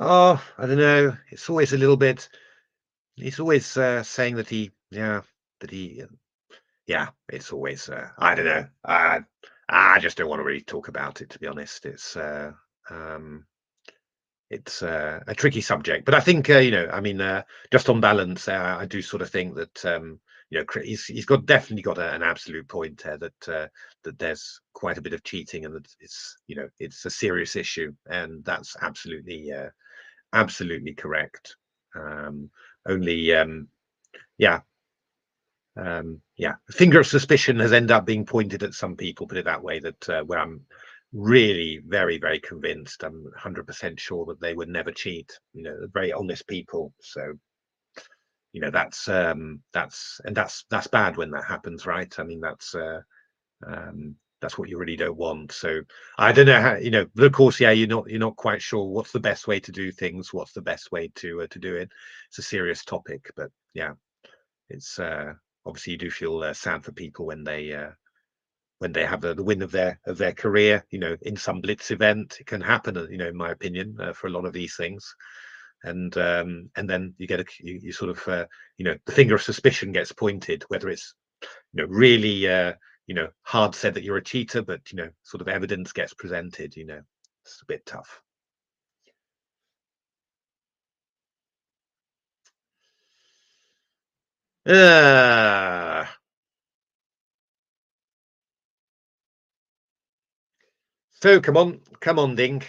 [SPEAKER 1] Oh, I don't know. It's always a little bit. He's always saying that that he, yeah. It's always, I don't know. I just don't want to really talk about it, to be honest. Um, it's a tricky subject, but I think I mean, just on balance, I do sort of think that he's got definitely got an absolute point there that there's quite a bit of cheating and that it's a serious issue, and that's absolutely correct. Um, only yeah, yeah, finger of suspicion has ended up being pointed at some people, put it that way, that where I'm really very convinced, I'm 100% sure that they would never cheat. They're very honest people. So that's bad when that happens, right? I mean that's what you really don't want. So I don't know how, but of course, yeah, you're not quite sure what's the best way to do things, what's the best way to do it. It's a serious topic, but yeah, it's obviously you do feel sad for people when they have the win of their career. In some blitz event, it can happen. In my opinion, for a lot of these things, and then you get you sort of the finger of suspicion gets pointed, whether it's really hard said that you're a cheater, but sort of evidence gets presented. It's a bit tough. Uh, so come on, Ding.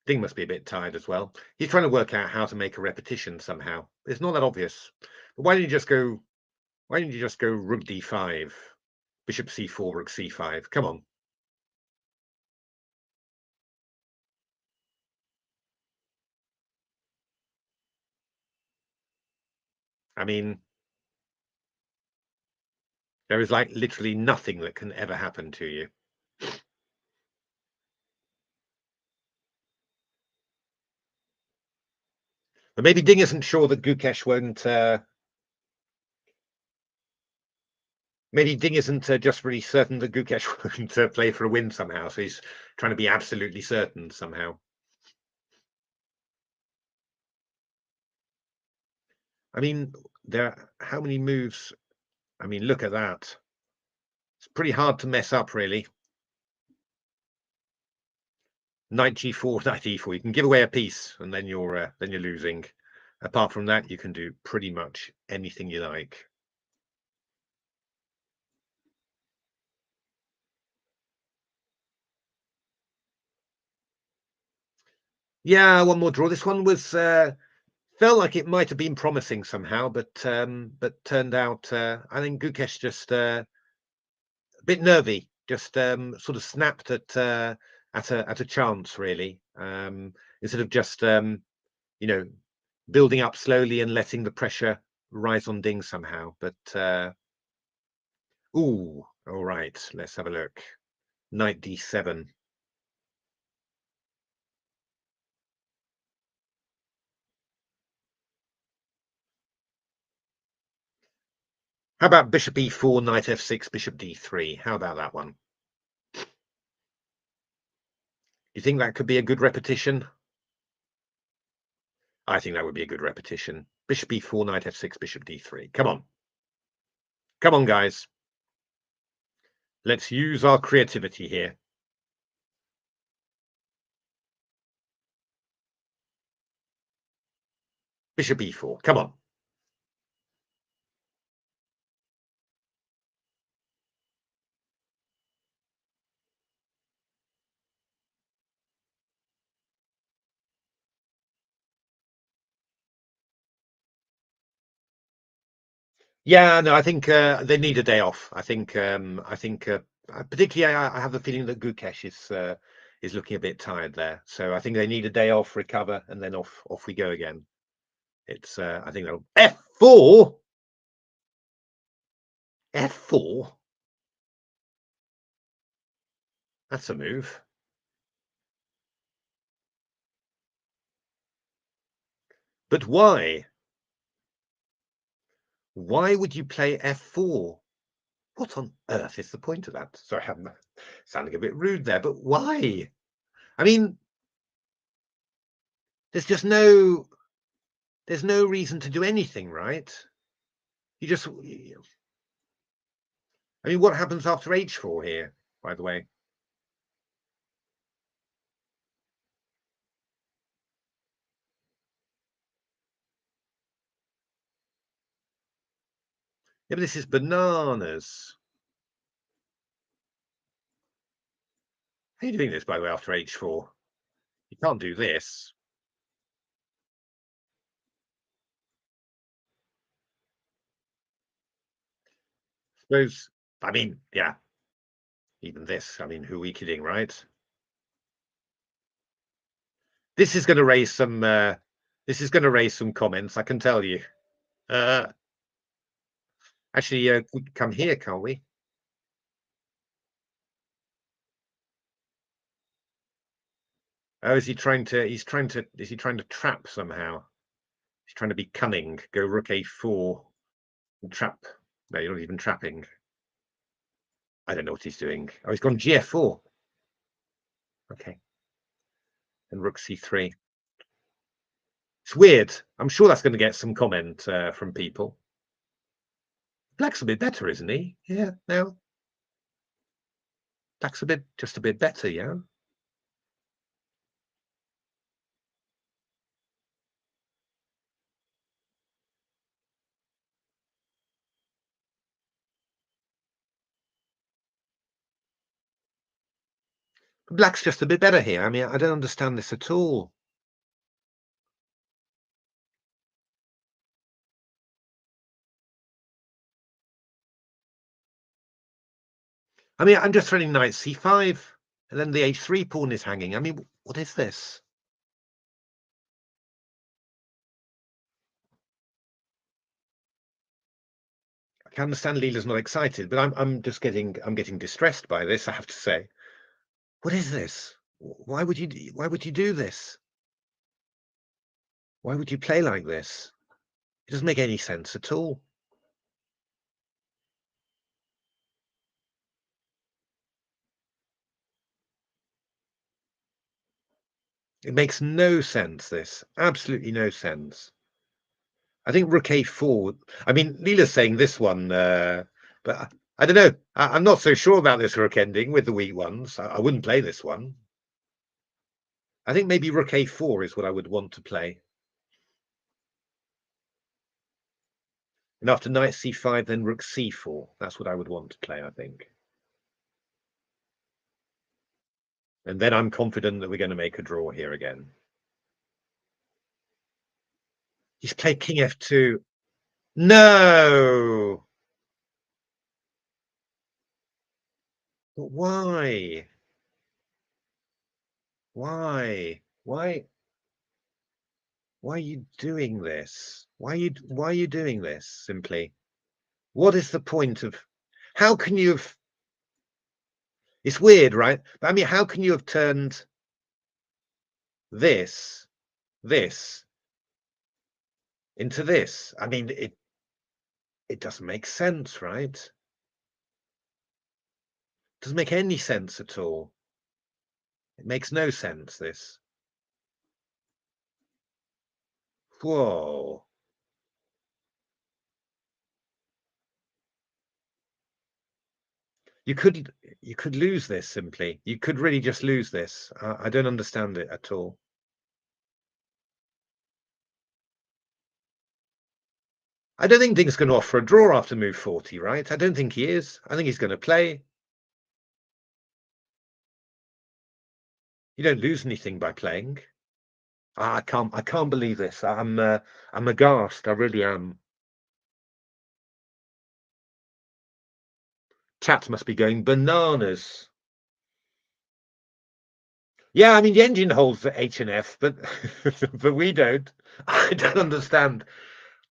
[SPEAKER 1] Ding must be a bit tired as well. He's trying to work out how to make a repetition somehow. It's not that obvious. But why don't you just go? Why don't you just go Rook d5, Bishop c4, Rook c5? Come on. I mean, there is like literally nothing that can ever happen to you. But maybe Ding isn't sure that Gukesh won't. Maybe Ding isn't just really certain that Gukesh won't play for a win somehow. So he's trying to be absolutely certain somehow. I mean, how many moves? I mean, look at that. It's pretty hard to mess up, really. Knight g4, knight e4. You can give away a piece, and then you're losing. Apart from that, you can do pretty much anything you like. Yeah, one more draw. This one was Felt like it might have been promising somehow, but turned out I think Gukesh just a bit nervy, just sort of snapped at a chance really, instead of just you know, building up slowly and letting the pressure rise on Ding somehow. But ooh, all right, let's have a look. Knight d7. How about bishop e4, knight f6, bishop d3? How about that one? You think that could be a good repetition? I think that would be a good repetition. Bishop e4, knight f6, bishop d3. Come on. Come on, guys. Let's use our creativity here. Bishop e4. Come on. Yeah, no, I think they need a day off. I think particularly I have the feeling that Gukesh is looking a bit tired there. So I think they need a day off, recover, and then off we go again. It's I think that'll f4. F4. That's a move. But why? Why would you play f4? What on earth is the point of that? Sorry, I'm sounding a bit rude there, but why? I mean, there's just there's no reason to do anything, right? You just, I mean, what happens after h4 here, by the way? Yeah, but this is bananas. How are you doing this, by the way, after h4? You can't do this. Suppose, I mean, yeah, even this. I mean, who are we kidding, right? This is going to raise some. This is going to raise some comments. I can tell you. Uh, actually, we can come here, can't we? Oh, is he trying to? He's trying to. Is he trying to trap somehow? He's trying to be cunning. Go rook a4 and trap. No, you're not even trapping. I don't know what he's doing. Oh, he's gone gf4. Okay, and rook c3. It's weird. I'm sure that's going to get some comment from people. Black's a bit better, isn't he? Yeah, no. Black's just a bit better, yeah. Black's just a bit better here. I mean, I don't understand this at all. I mean, I'm just threatening knight c5, and then the h3 pawn is hanging. I mean, what is this? I can understand Leela's not excited, but I'm getting distressed by this, I have to say. What is this? Why would you do this? Why would you play like this? It doesn't make any sense at all. It makes no sense, this. Absolutely no sense. I think rook a4. I mean, Leela's saying this one, but I don't know. I'm not so sure about this rook ending with the weak ones. I wouldn't play this one. I think maybe rook a4 is what I would want to play. And after knight c5, then rook c4. That's what I would want to play, I think. And then I'm confident that we're going to make a draw here again. He's played king f2. No! But why? Why? Why are you doing this? Why are you doing this, simply? What is the point of how can you have it's weird, right? But I mean, how can you have turned this into this? I mean, it doesn't make sense, right? It doesn't make any sense at all. It makes no sense, this. Whoa. You could lose this simply. You could really just lose this. I don't understand it at all. I don't think Ding's going to offer a draw after move 40, right? I don't think he is. I think he's going to play. You don't lose anything by playing. I can't believe this. I'm aghast. I really am. Chat must be going bananas. Yeah, I mean the engine holds the H and F, but but we don't. I don't understand.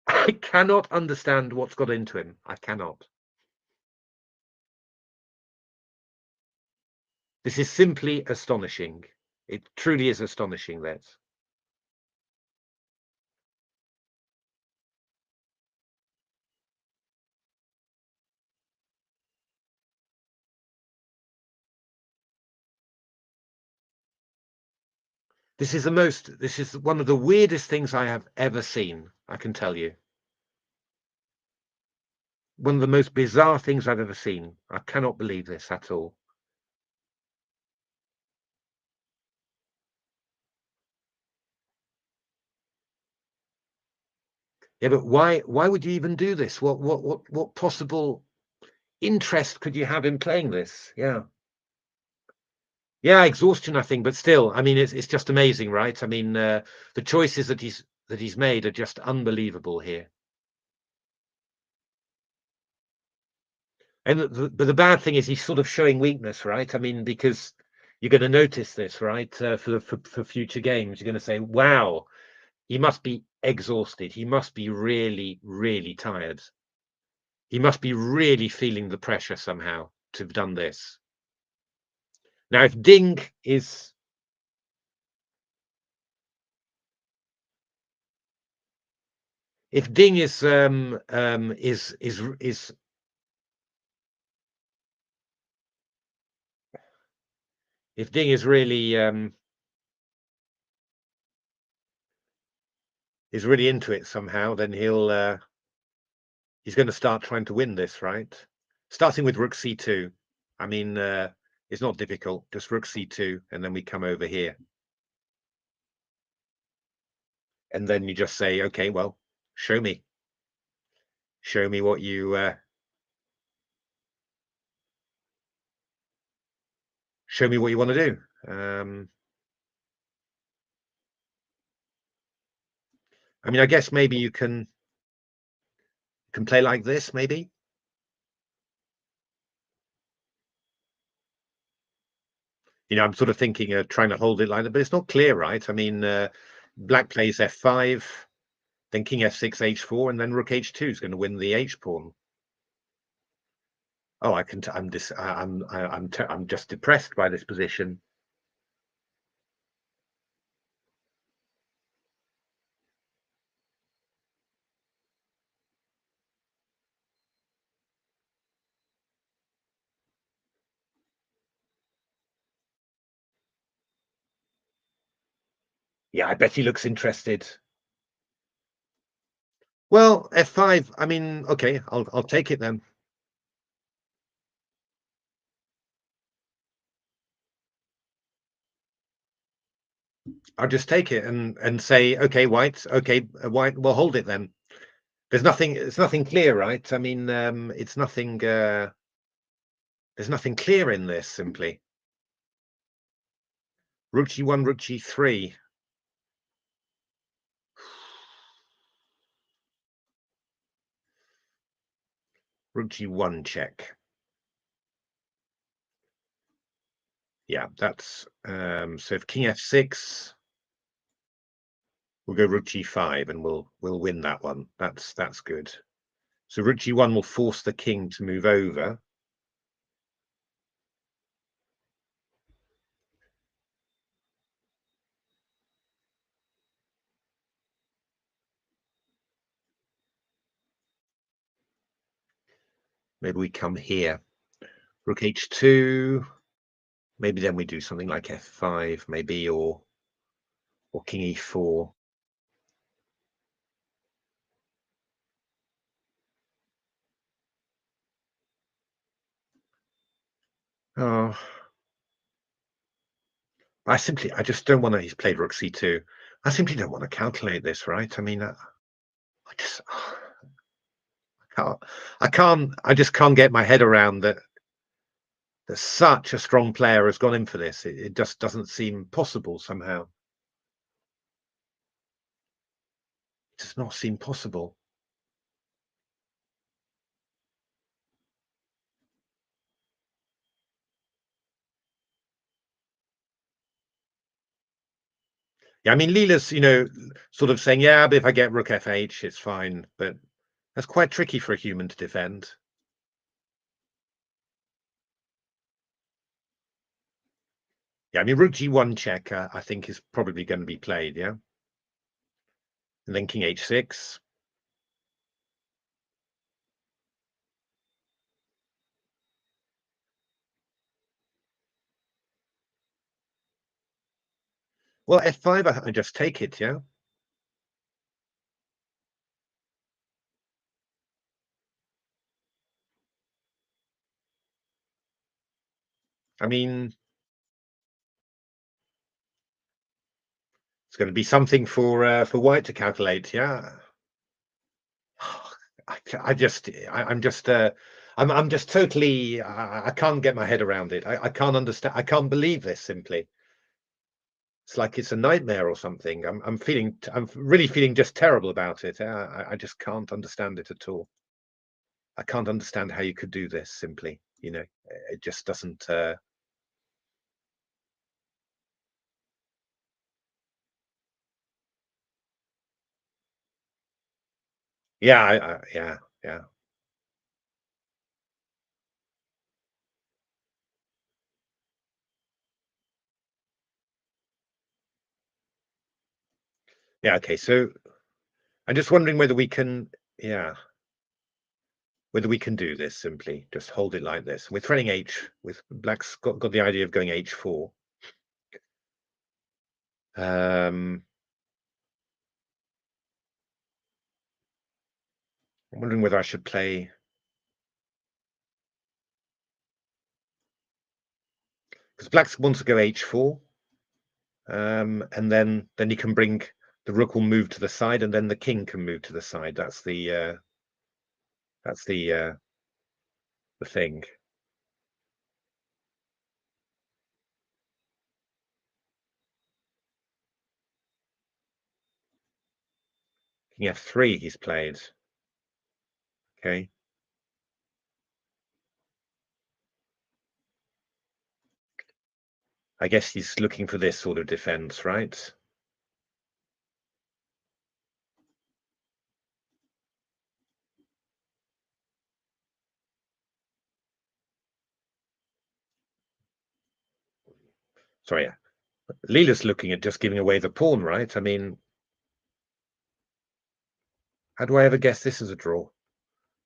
[SPEAKER 1] I cannot understand what's got into him. I cannot. This is simply astonishing. It truly is astonishing, this. This is one of the weirdest things I have ever seen, I can tell you. One of the most bizarre things I've ever seen. I cannot believe this at all. Yeah, but why would you even do this? What possible interest could you have in playing this? Yeah. Yeah, exhaustion, I think, but still, I mean, it's just amazing, right? I mean, the choices that he's made are just unbelievable here. And but the bad thing is he's sort of showing weakness, right? I mean, because you're going to notice this, right? For future games, you're going to say, "Wow, he must be exhausted. He must be really, really tired. He must be really feeling the pressure somehow to have done this." Now, if Ding is if Ding is if Ding is really into it somehow, then he's going to start trying to win this, right? Starting with Rook C2. I mean, it's not difficult. Just Rook C2, and then we come over here, and then you just say, okay, well, show me what you show me what you want to do. I mean, I guess maybe you can play like this, maybe. You know, I'm sort of thinking of trying to hold it like that, but it's not clear, right? I mean, black plays F5, then King F6, H4, and then Rook H2 is going to win the H pawn. Oh, I can. I'm just depressed by this position. Yeah, I bet he looks interested. Well, F5. I mean, okay, I'll take it then. I'll just take it and say, okay, white. Okay, white. Well, hold it then. There's nothing. It's nothing clear, right? I mean, it's nothing. There's nothing clear in this. Simply, Rook G1, Rook G3. Rook G1 check. Yeah, that's so if King F6, we'll go Rook G5 and we'll win that one. That's good. So Rook G1 will force the king to move over. Maybe we come here. Rook H2. Maybe then we do something like F5, maybe, or King E4. Oh, I just don't want to. He's played Rook C2. I simply don't want to calculate this, right? I mean, I just, I just can't get my head around that. That such a strong player has gone in for this. It just doesn't seem possible somehow. It does not seem possible. Yeah, I mean, Leela's, sort of saying, yeah, but if I get Rook FH, it's fine. But that's quite tricky for a human to defend. Yeah, I mean, Rook G1 check, I think, is probably going to be played, yeah? And then King H6. Well, F5, I just take it, yeah? I mean, it's going to be something for White to calculate, yeah? I'm just totally. I can't get my head around it. I can't understand. I can't believe this. Simply, it's like it's a nightmare or something. I'm really feeling just terrible about it. I just can't understand it at all. I can't understand how you could do this. Simply, it just doesn't. Yeah, yeah, yeah. Yeah. Okay. So I'm just wondering whether we can. Yeah. Whether we can do this simply, just hold it like this. We're threading H with black's got the idea of going H4. I'm wondering whether I should play because black wants to go H4, and then you can bring the rook will move to the side, and then the king can move to the side. That's the thing. King F3 he's played. Okay. I guess he's looking for this sort of defense, right? Sorry, Leela's looking at just giving away the pawn, right? I mean, how do I ever guess this is a draw?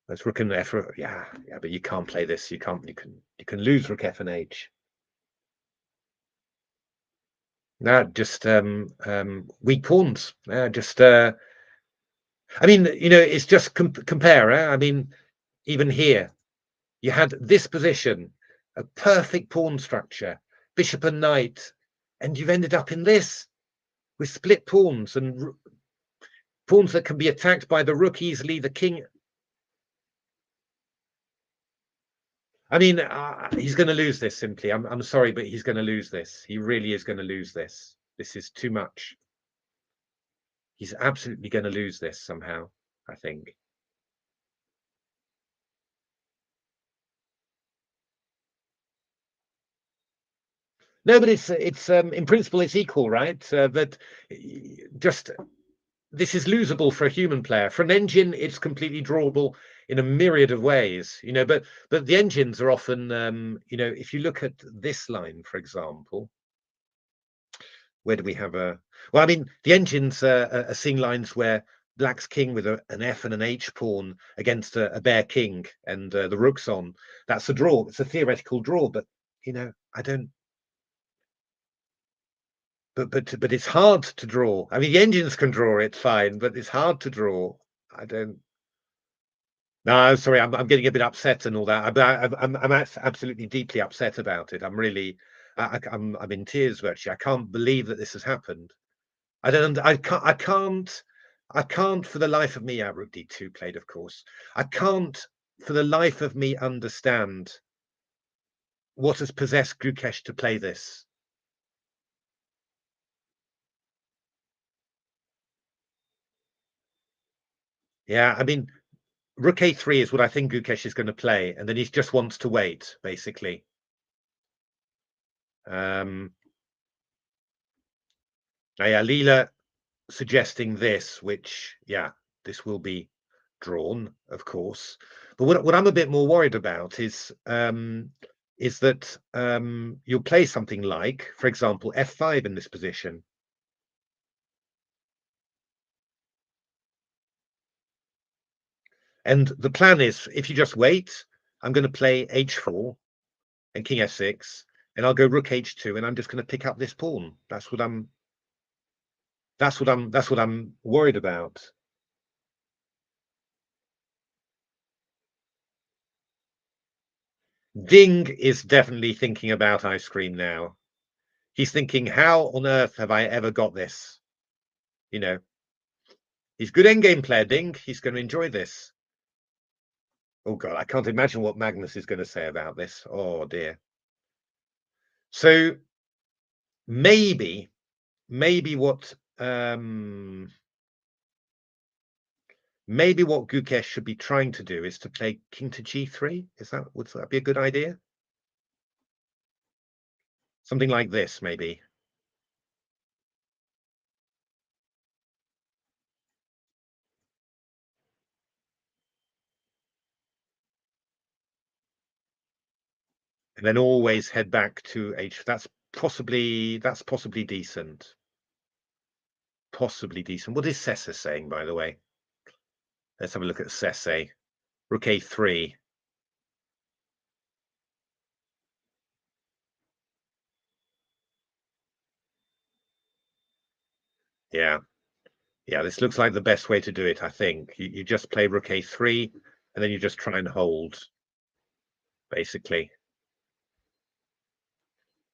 [SPEAKER 1] That's rook and F. Yeah, but you can't play this. You can't. You can lose rook F and H. No, just weak pawns. Just I mean, it's just compare. I mean, even here, you had this position, a perfect pawn structure, bishop and knight, and you've ended up in this with split pawns and pawns that can be attacked by the rook easily. The king. I mean, he's going to lose this simply. I'm sorry, but he's going to lose this. He really is going to lose this. This is too much. He's absolutely going to lose this somehow, I think. No, but it's in principle it's equal, right? But just this is losable for a human player. For an engine, it's completely drawable in a myriad of ways, you know. But the engines are often, you know, if you look at this line, for example, where do we have a? Well, I mean, the engines are seeing lines where Black's king with an F and an H pawn against a bare king, and the rook's on. That's a draw. It's a theoretical draw, but you know, I don't. But it's hard to draw. I mean, the engines can draw it fine, but it's hard to draw. I don't. No, sorry, I'm getting a bit upset and all that. I'm absolutely deeply upset about it. I'm really, I'm in tears virtually. I can't believe that this has happened. I don't. I can't for the life of me. Rook D2 played, of course. I can't for the life of me understand what has possessed Gukesh to play this. Yeah, I mean, Rook A3 is what I think Gukesh is going to play, and then he just wants to wait, basically. Now, yeah, Leela suggesting this, which, yeah, this will be drawn, of course. But what I'm a bit more worried about is that you'll play something like, for example, F5 in this position. And the plan is, if you just wait, I'm going to play H4 and King F6, and I'll go Rook H2, and I'm just going to pick up this pawn. That's what I'm worried about. Ding is definitely thinking about ice cream now. He's thinking, how on earth have I ever got this? You know, he's good endgame player, Ding. He's going to enjoy this. Oh God, I can't imagine what Magnus is going to say about this. Oh dear. So maybe what maybe what Gukesh should be trying to do is to play king to g3. Would that be a good idea? Something like this, maybe. And then always head back to h. That's possibly decent. Possibly decent. What is Sessa saying, by the way? Let's have a look at Sesse. Rook A3. Yeah. Yeah, this looks like the best way to do it, I think. You just play Rook A3, and then you just try and hold, basically.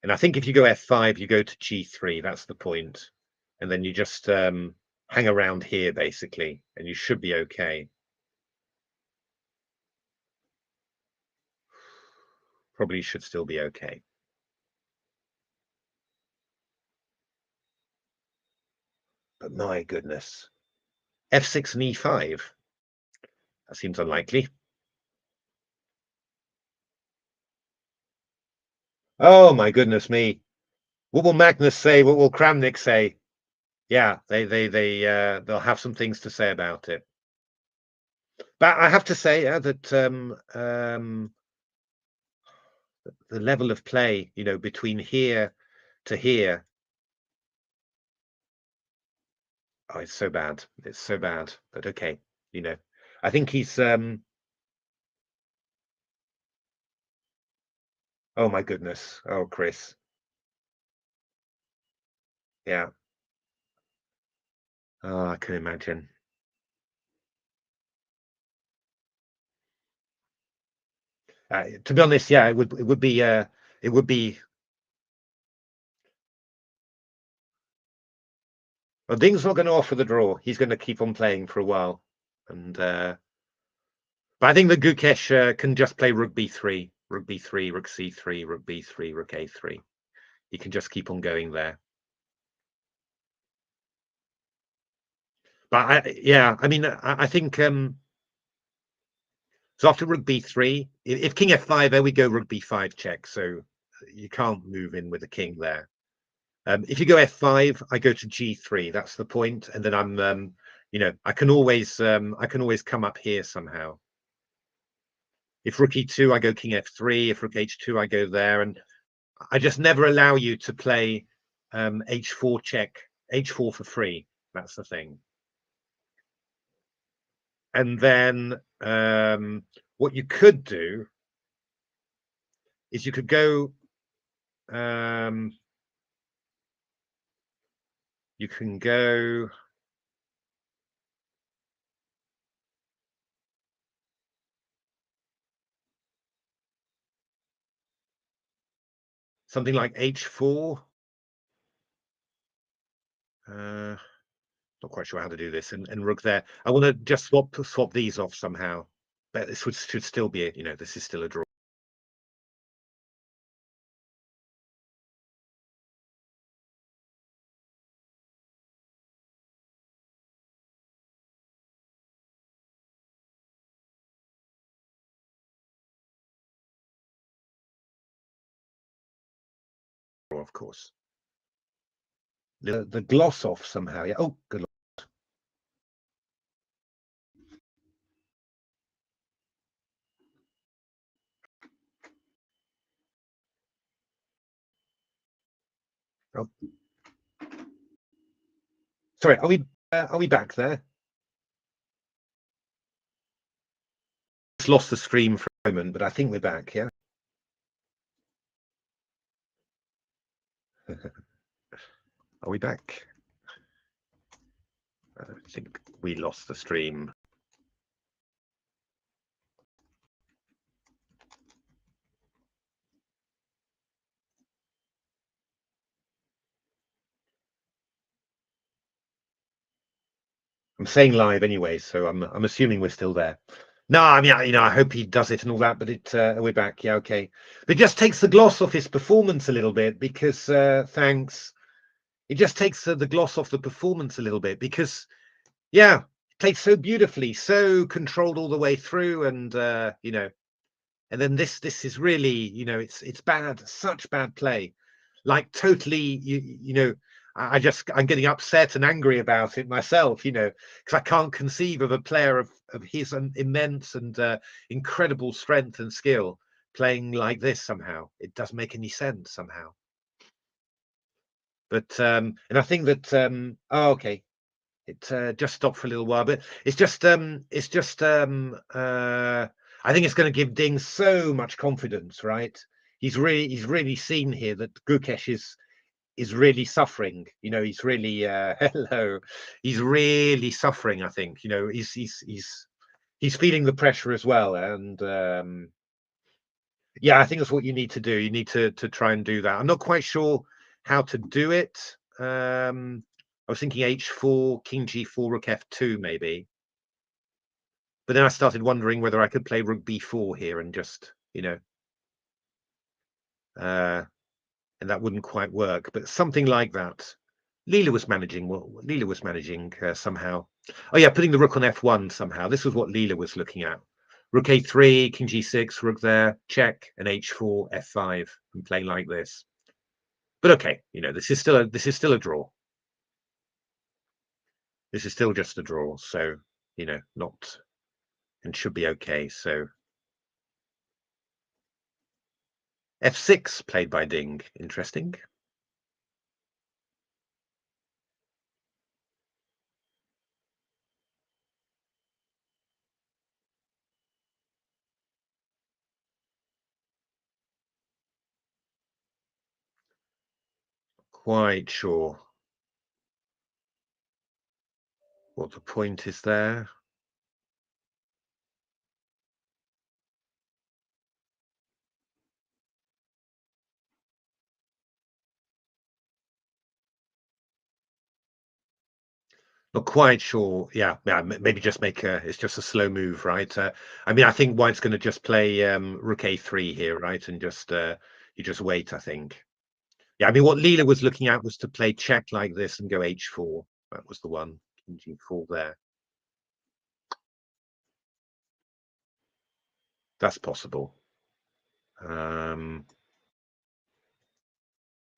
[SPEAKER 1] And I think if you go F5, you go to G3. That's the point. And then you just hang around here, basically, and you should be okay. Probably should still be okay. But my goodness. F6 and E5. That seems unlikely. Oh my goodness me. What will Magnus say? What will Kramnik say? Yeah, they'll have some things to say about it. But I have to say that the level of play, you know, between here to here, oh, it's so bad. It's so bad. But okay, you know, I think he's oh my goodness. Oh, Chris. Yeah. Oh, I can imagine. To be honest, yeah, it would be well, Ding's not going to offer the draw. He's going to keep on playing for a while. And but I think the Gukesh can just play Rook B3, Rook B3, Rook C3, Rook B3, Rook A3. He can just keep on going there. But yeah, I mean, I think so after Rook B3, if King F5, there we go, Rook B5 check. So you can't move in with a king there. If you go f5, I go to g3. That's the point, and then I'm you know, I can always come up here somehow. If rook e2, I go king f3. If rook h2, I go there, and I just never allow you to play h4 check, h4 for free. That's the thing. And then what you could do is you could go you can go something like h4. Not quite sure how to do this, and rook there. I want to just swap these off somehow. But this should still be you know, this is still a draw. Of course. The gloss off somehow. Yeah. Oh, good. Oh. Sorry, are we back there? Just lost the stream for a moment, but I think we're back. Yeah. Are we back? I think we lost the stream. I'm saying live anyway, so I'm assuming we're still there. No, I mean, you know, I hope he does it and all that, but we're back. Yeah, okay. But it just takes the gloss off his performance a little bit because thanks. It just takes the gloss off the performance a little bit because, yeah, played so beautifully, so controlled all the way through, and you know, and then this is really, you know, it's bad, such bad play, like totally, you know. I'm getting upset and angry about it myself, you know, because I can't conceive of a player of his immense and incredible strength and skill playing like this somehow. It doesn't make any sense somehow. But and I think that oh, okay, it just stopped for a little while, but it's just I think it's going to give Ding so much confidence, right? He's really seen here that Gukesh is really suffering. You know, he's really hello. He's really suffering, I think. You know, he's feeling the pressure as well. And yeah, I think that's what you need to do. You need to try and do that. I'm not quite sure how to do it. I was thinking h4, king g4, rook f2 maybe. But then I started wondering whether I could play rook b4 here and just, you know, and that wouldn't quite work. But something like that. Leela was managing. Well, Leela was managing somehow. Oh yeah, putting the rook on f1 somehow. This was what Leela was looking at. Rook a3, king g6, rook there, check, and h4, f5, and playing like this. But okay, you know, this is still a draw. This is still just a draw, so you know, not and should be okay. So f6 played by Ding. Interesting. Quite sure what the point is there. Not quite sure. Yeah, maybe just make it's just a slow move, right? I mean, I think White's going to just play rook a3 here, right? And just you just wait, I think. Yeah, I mean, what Leela was looking at was to play check like this and go h4. That was the one. King g4 there. That's possible.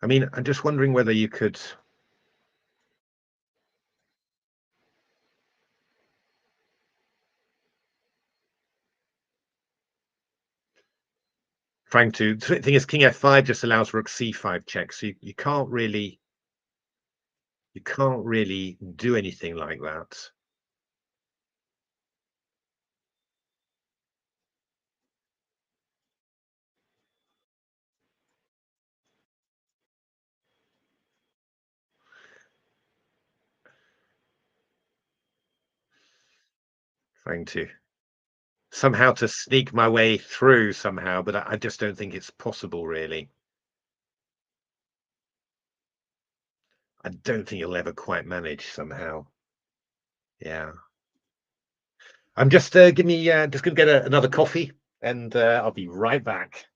[SPEAKER 1] I mean, I'm just wondering whether you could trying to the thing is king f5 just allows rook c5 check, so you can't really do anything like that. Trying to somehow to sneak my way through somehow, but I just don't think it's possible really. I don't think you'll ever quite manage somehow. Yeah. I'm just give me just gonna get another coffee and I'll be right back.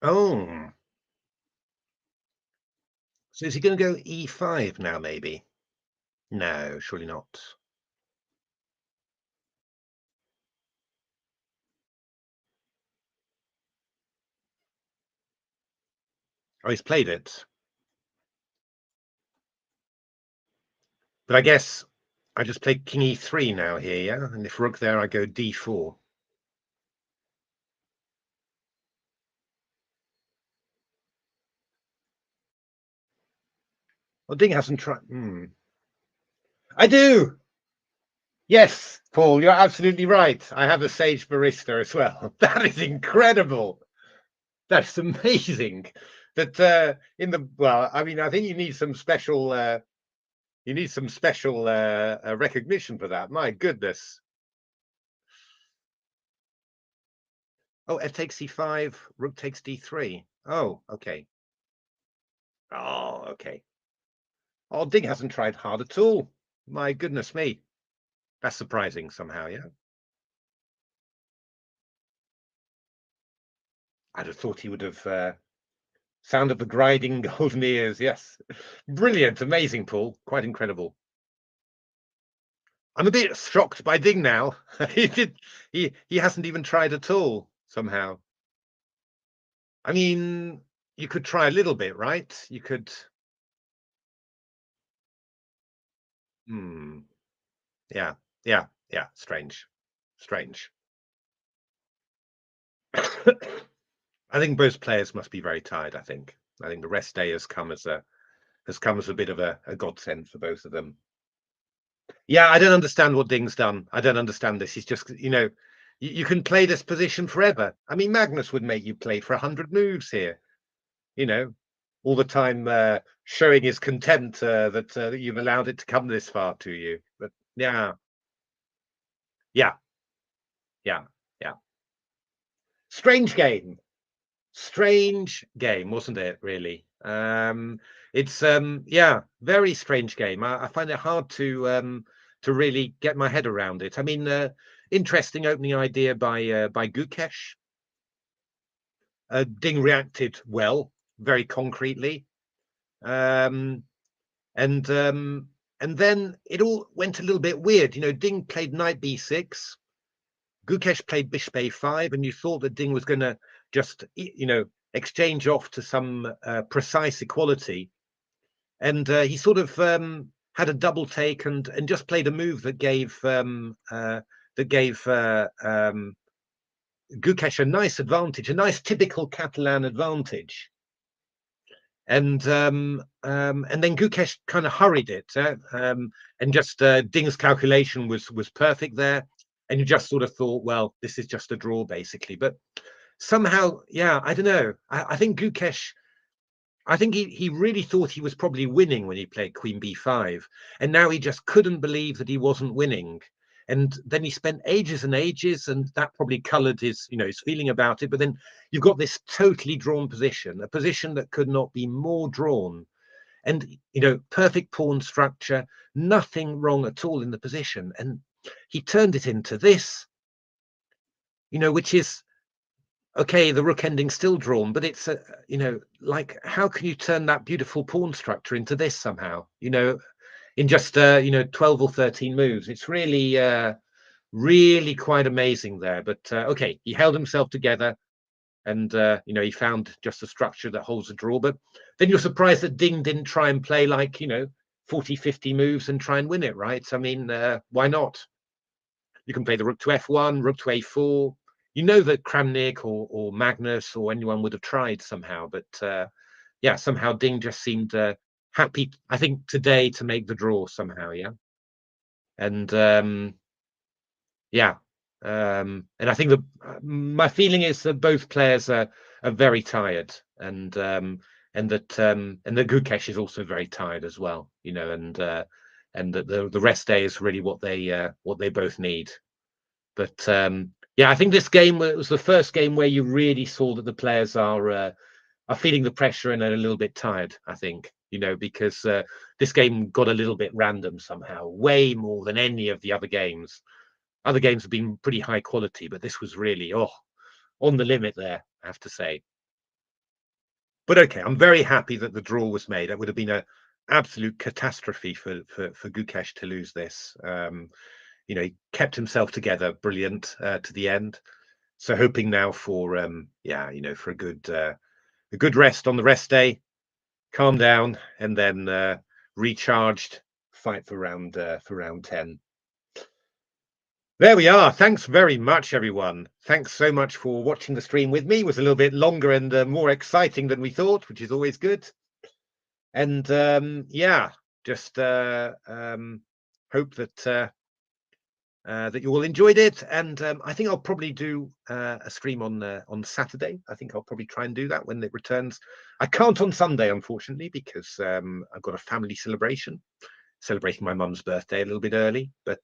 [SPEAKER 1] Oh, so is he going to go e5 now? Maybe. No, surely not. Oh, he's played it. But I guess I just play king e3 now here, yeah? And if rook there, I go d4. Well, Ding hasn't tried. I do! Yes, Paul, you're absolutely right. I have a Sage Barista as well. That is incredible. That's amazing. That in the well, I mean, I think you need some special recognition for that. My goodness. Oh, f takes c5, rook takes d3. Oh, okay. Oh, okay. Oh, Ding hasn't tried hard at all. My goodness me. That's surprising somehow, yeah. I'd have thought he would have sound of the grinding golden ears. Yes. Brilliant, amazing, Paul. Quite incredible. I'm a bit shocked by Ding now. He hasn't even tried at all somehow. I mean, you could try a little bit, right? You could. Hmm. Yeah, yeah, yeah. Strange, strange. I think both players must be very tired. I think the rest day has come as a bit of a godsend for both of them. Yeah, I don't understand what Ding's done. I don't understand this. He's just, you can play this position forever. I mean, Magnus would make you play for 100 moves here. You know, all the time showing his contempt that you've allowed it to come this far to you. But yeah, yeah, yeah, yeah. Strange game. Strange game, wasn't it, really? It's yeah, very strange game. I find it hard to really get my head around it. I mean, interesting opening idea by Gukesh. Ding reacted well, very concretely. Um, and um, and then it all went a little bit weird. Ding played knight b6. Gukesh played bishop a5, and you thought that Ding was going to just, exchange off to some precise equality. And he sort of had a double take and just played a move that gave Gukesh a nice advantage, a nice typical Catalan advantage. And then Gukesh kind of hurried it, and just Ding's calculation was perfect there, and you just sort of thought, well, this is just a draw basically. But somehow, yeah, I don't know. I think Gukesh, I think he really thought he was probably winning when he played Queen b5, and now he just couldn't believe that he wasn't winning. And then he spent ages and ages, and that probably coloured his feeling about it. But then you've got this totally drawn position, a position that could not be more drawn, and perfect pawn structure, nothing wrong at all in the position, and he turned it into this, which is okay, the rook ending still drawn, but it's like, how can you turn that beautiful pawn structure into this somehow, in just 12 or 13 moves? It's really quite amazing there. But okay, he held himself together, and he found just a structure that holds a draw. But then you're surprised that Ding didn't try and play like 40, 50 moves and try and win it, right? I mean, why not? You can play the rook to f1, rook to a4. That Kramnik or Magnus or anyone would have tried somehow, but yeah, somehow Ding just seemed happy, I think, today to make the draw somehow, yeah. And yeah, and I think my feeling is that both players are very tired, and that Gukesh is also very tired as well, and that the rest day is really what they both need. But yeah, I think this game was the first game where you really saw that the players are feeling the pressure and are a little bit tired. I think, because this game got a little bit random somehow, way more than any of the other games. Other games have been pretty high quality, but this was really on the limit there, I have to say. But okay, I'm very happy that the draw was made. It would have been an absolute catastrophe for Gukesh to lose this. He kept himself together, brilliant to the end. So hoping now for yeah, for a good rest on the rest day, calm down, and then recharged, fight for round 10. There we are. Thanks very much, everyone. Thanks so much for watching the stream with me. It was a little bit longer and more exciting than we thought, which is always good. And yeah, just hope that you all enjoyed it. And I think I'll probably do a stream on Saturday. I think I'll probably try and do that when it returns. I can't on Sunday, unfortunately, because I've got a family celebration. celebrating my mum's birthday a little bit early. But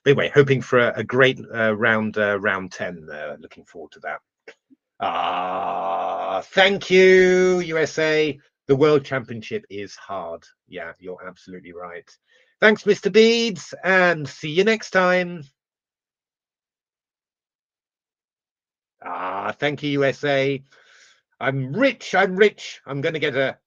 [SPEAKER 1] anyway, hoping for a great round 10. Looking forward to that. Thank you, USA. The World Championship is hard. Yeah, you're absolutely right. Thanks, Mr. Beads, and see you next time. Thank you, USA. I'm rich. I'm rich. I'm going to get a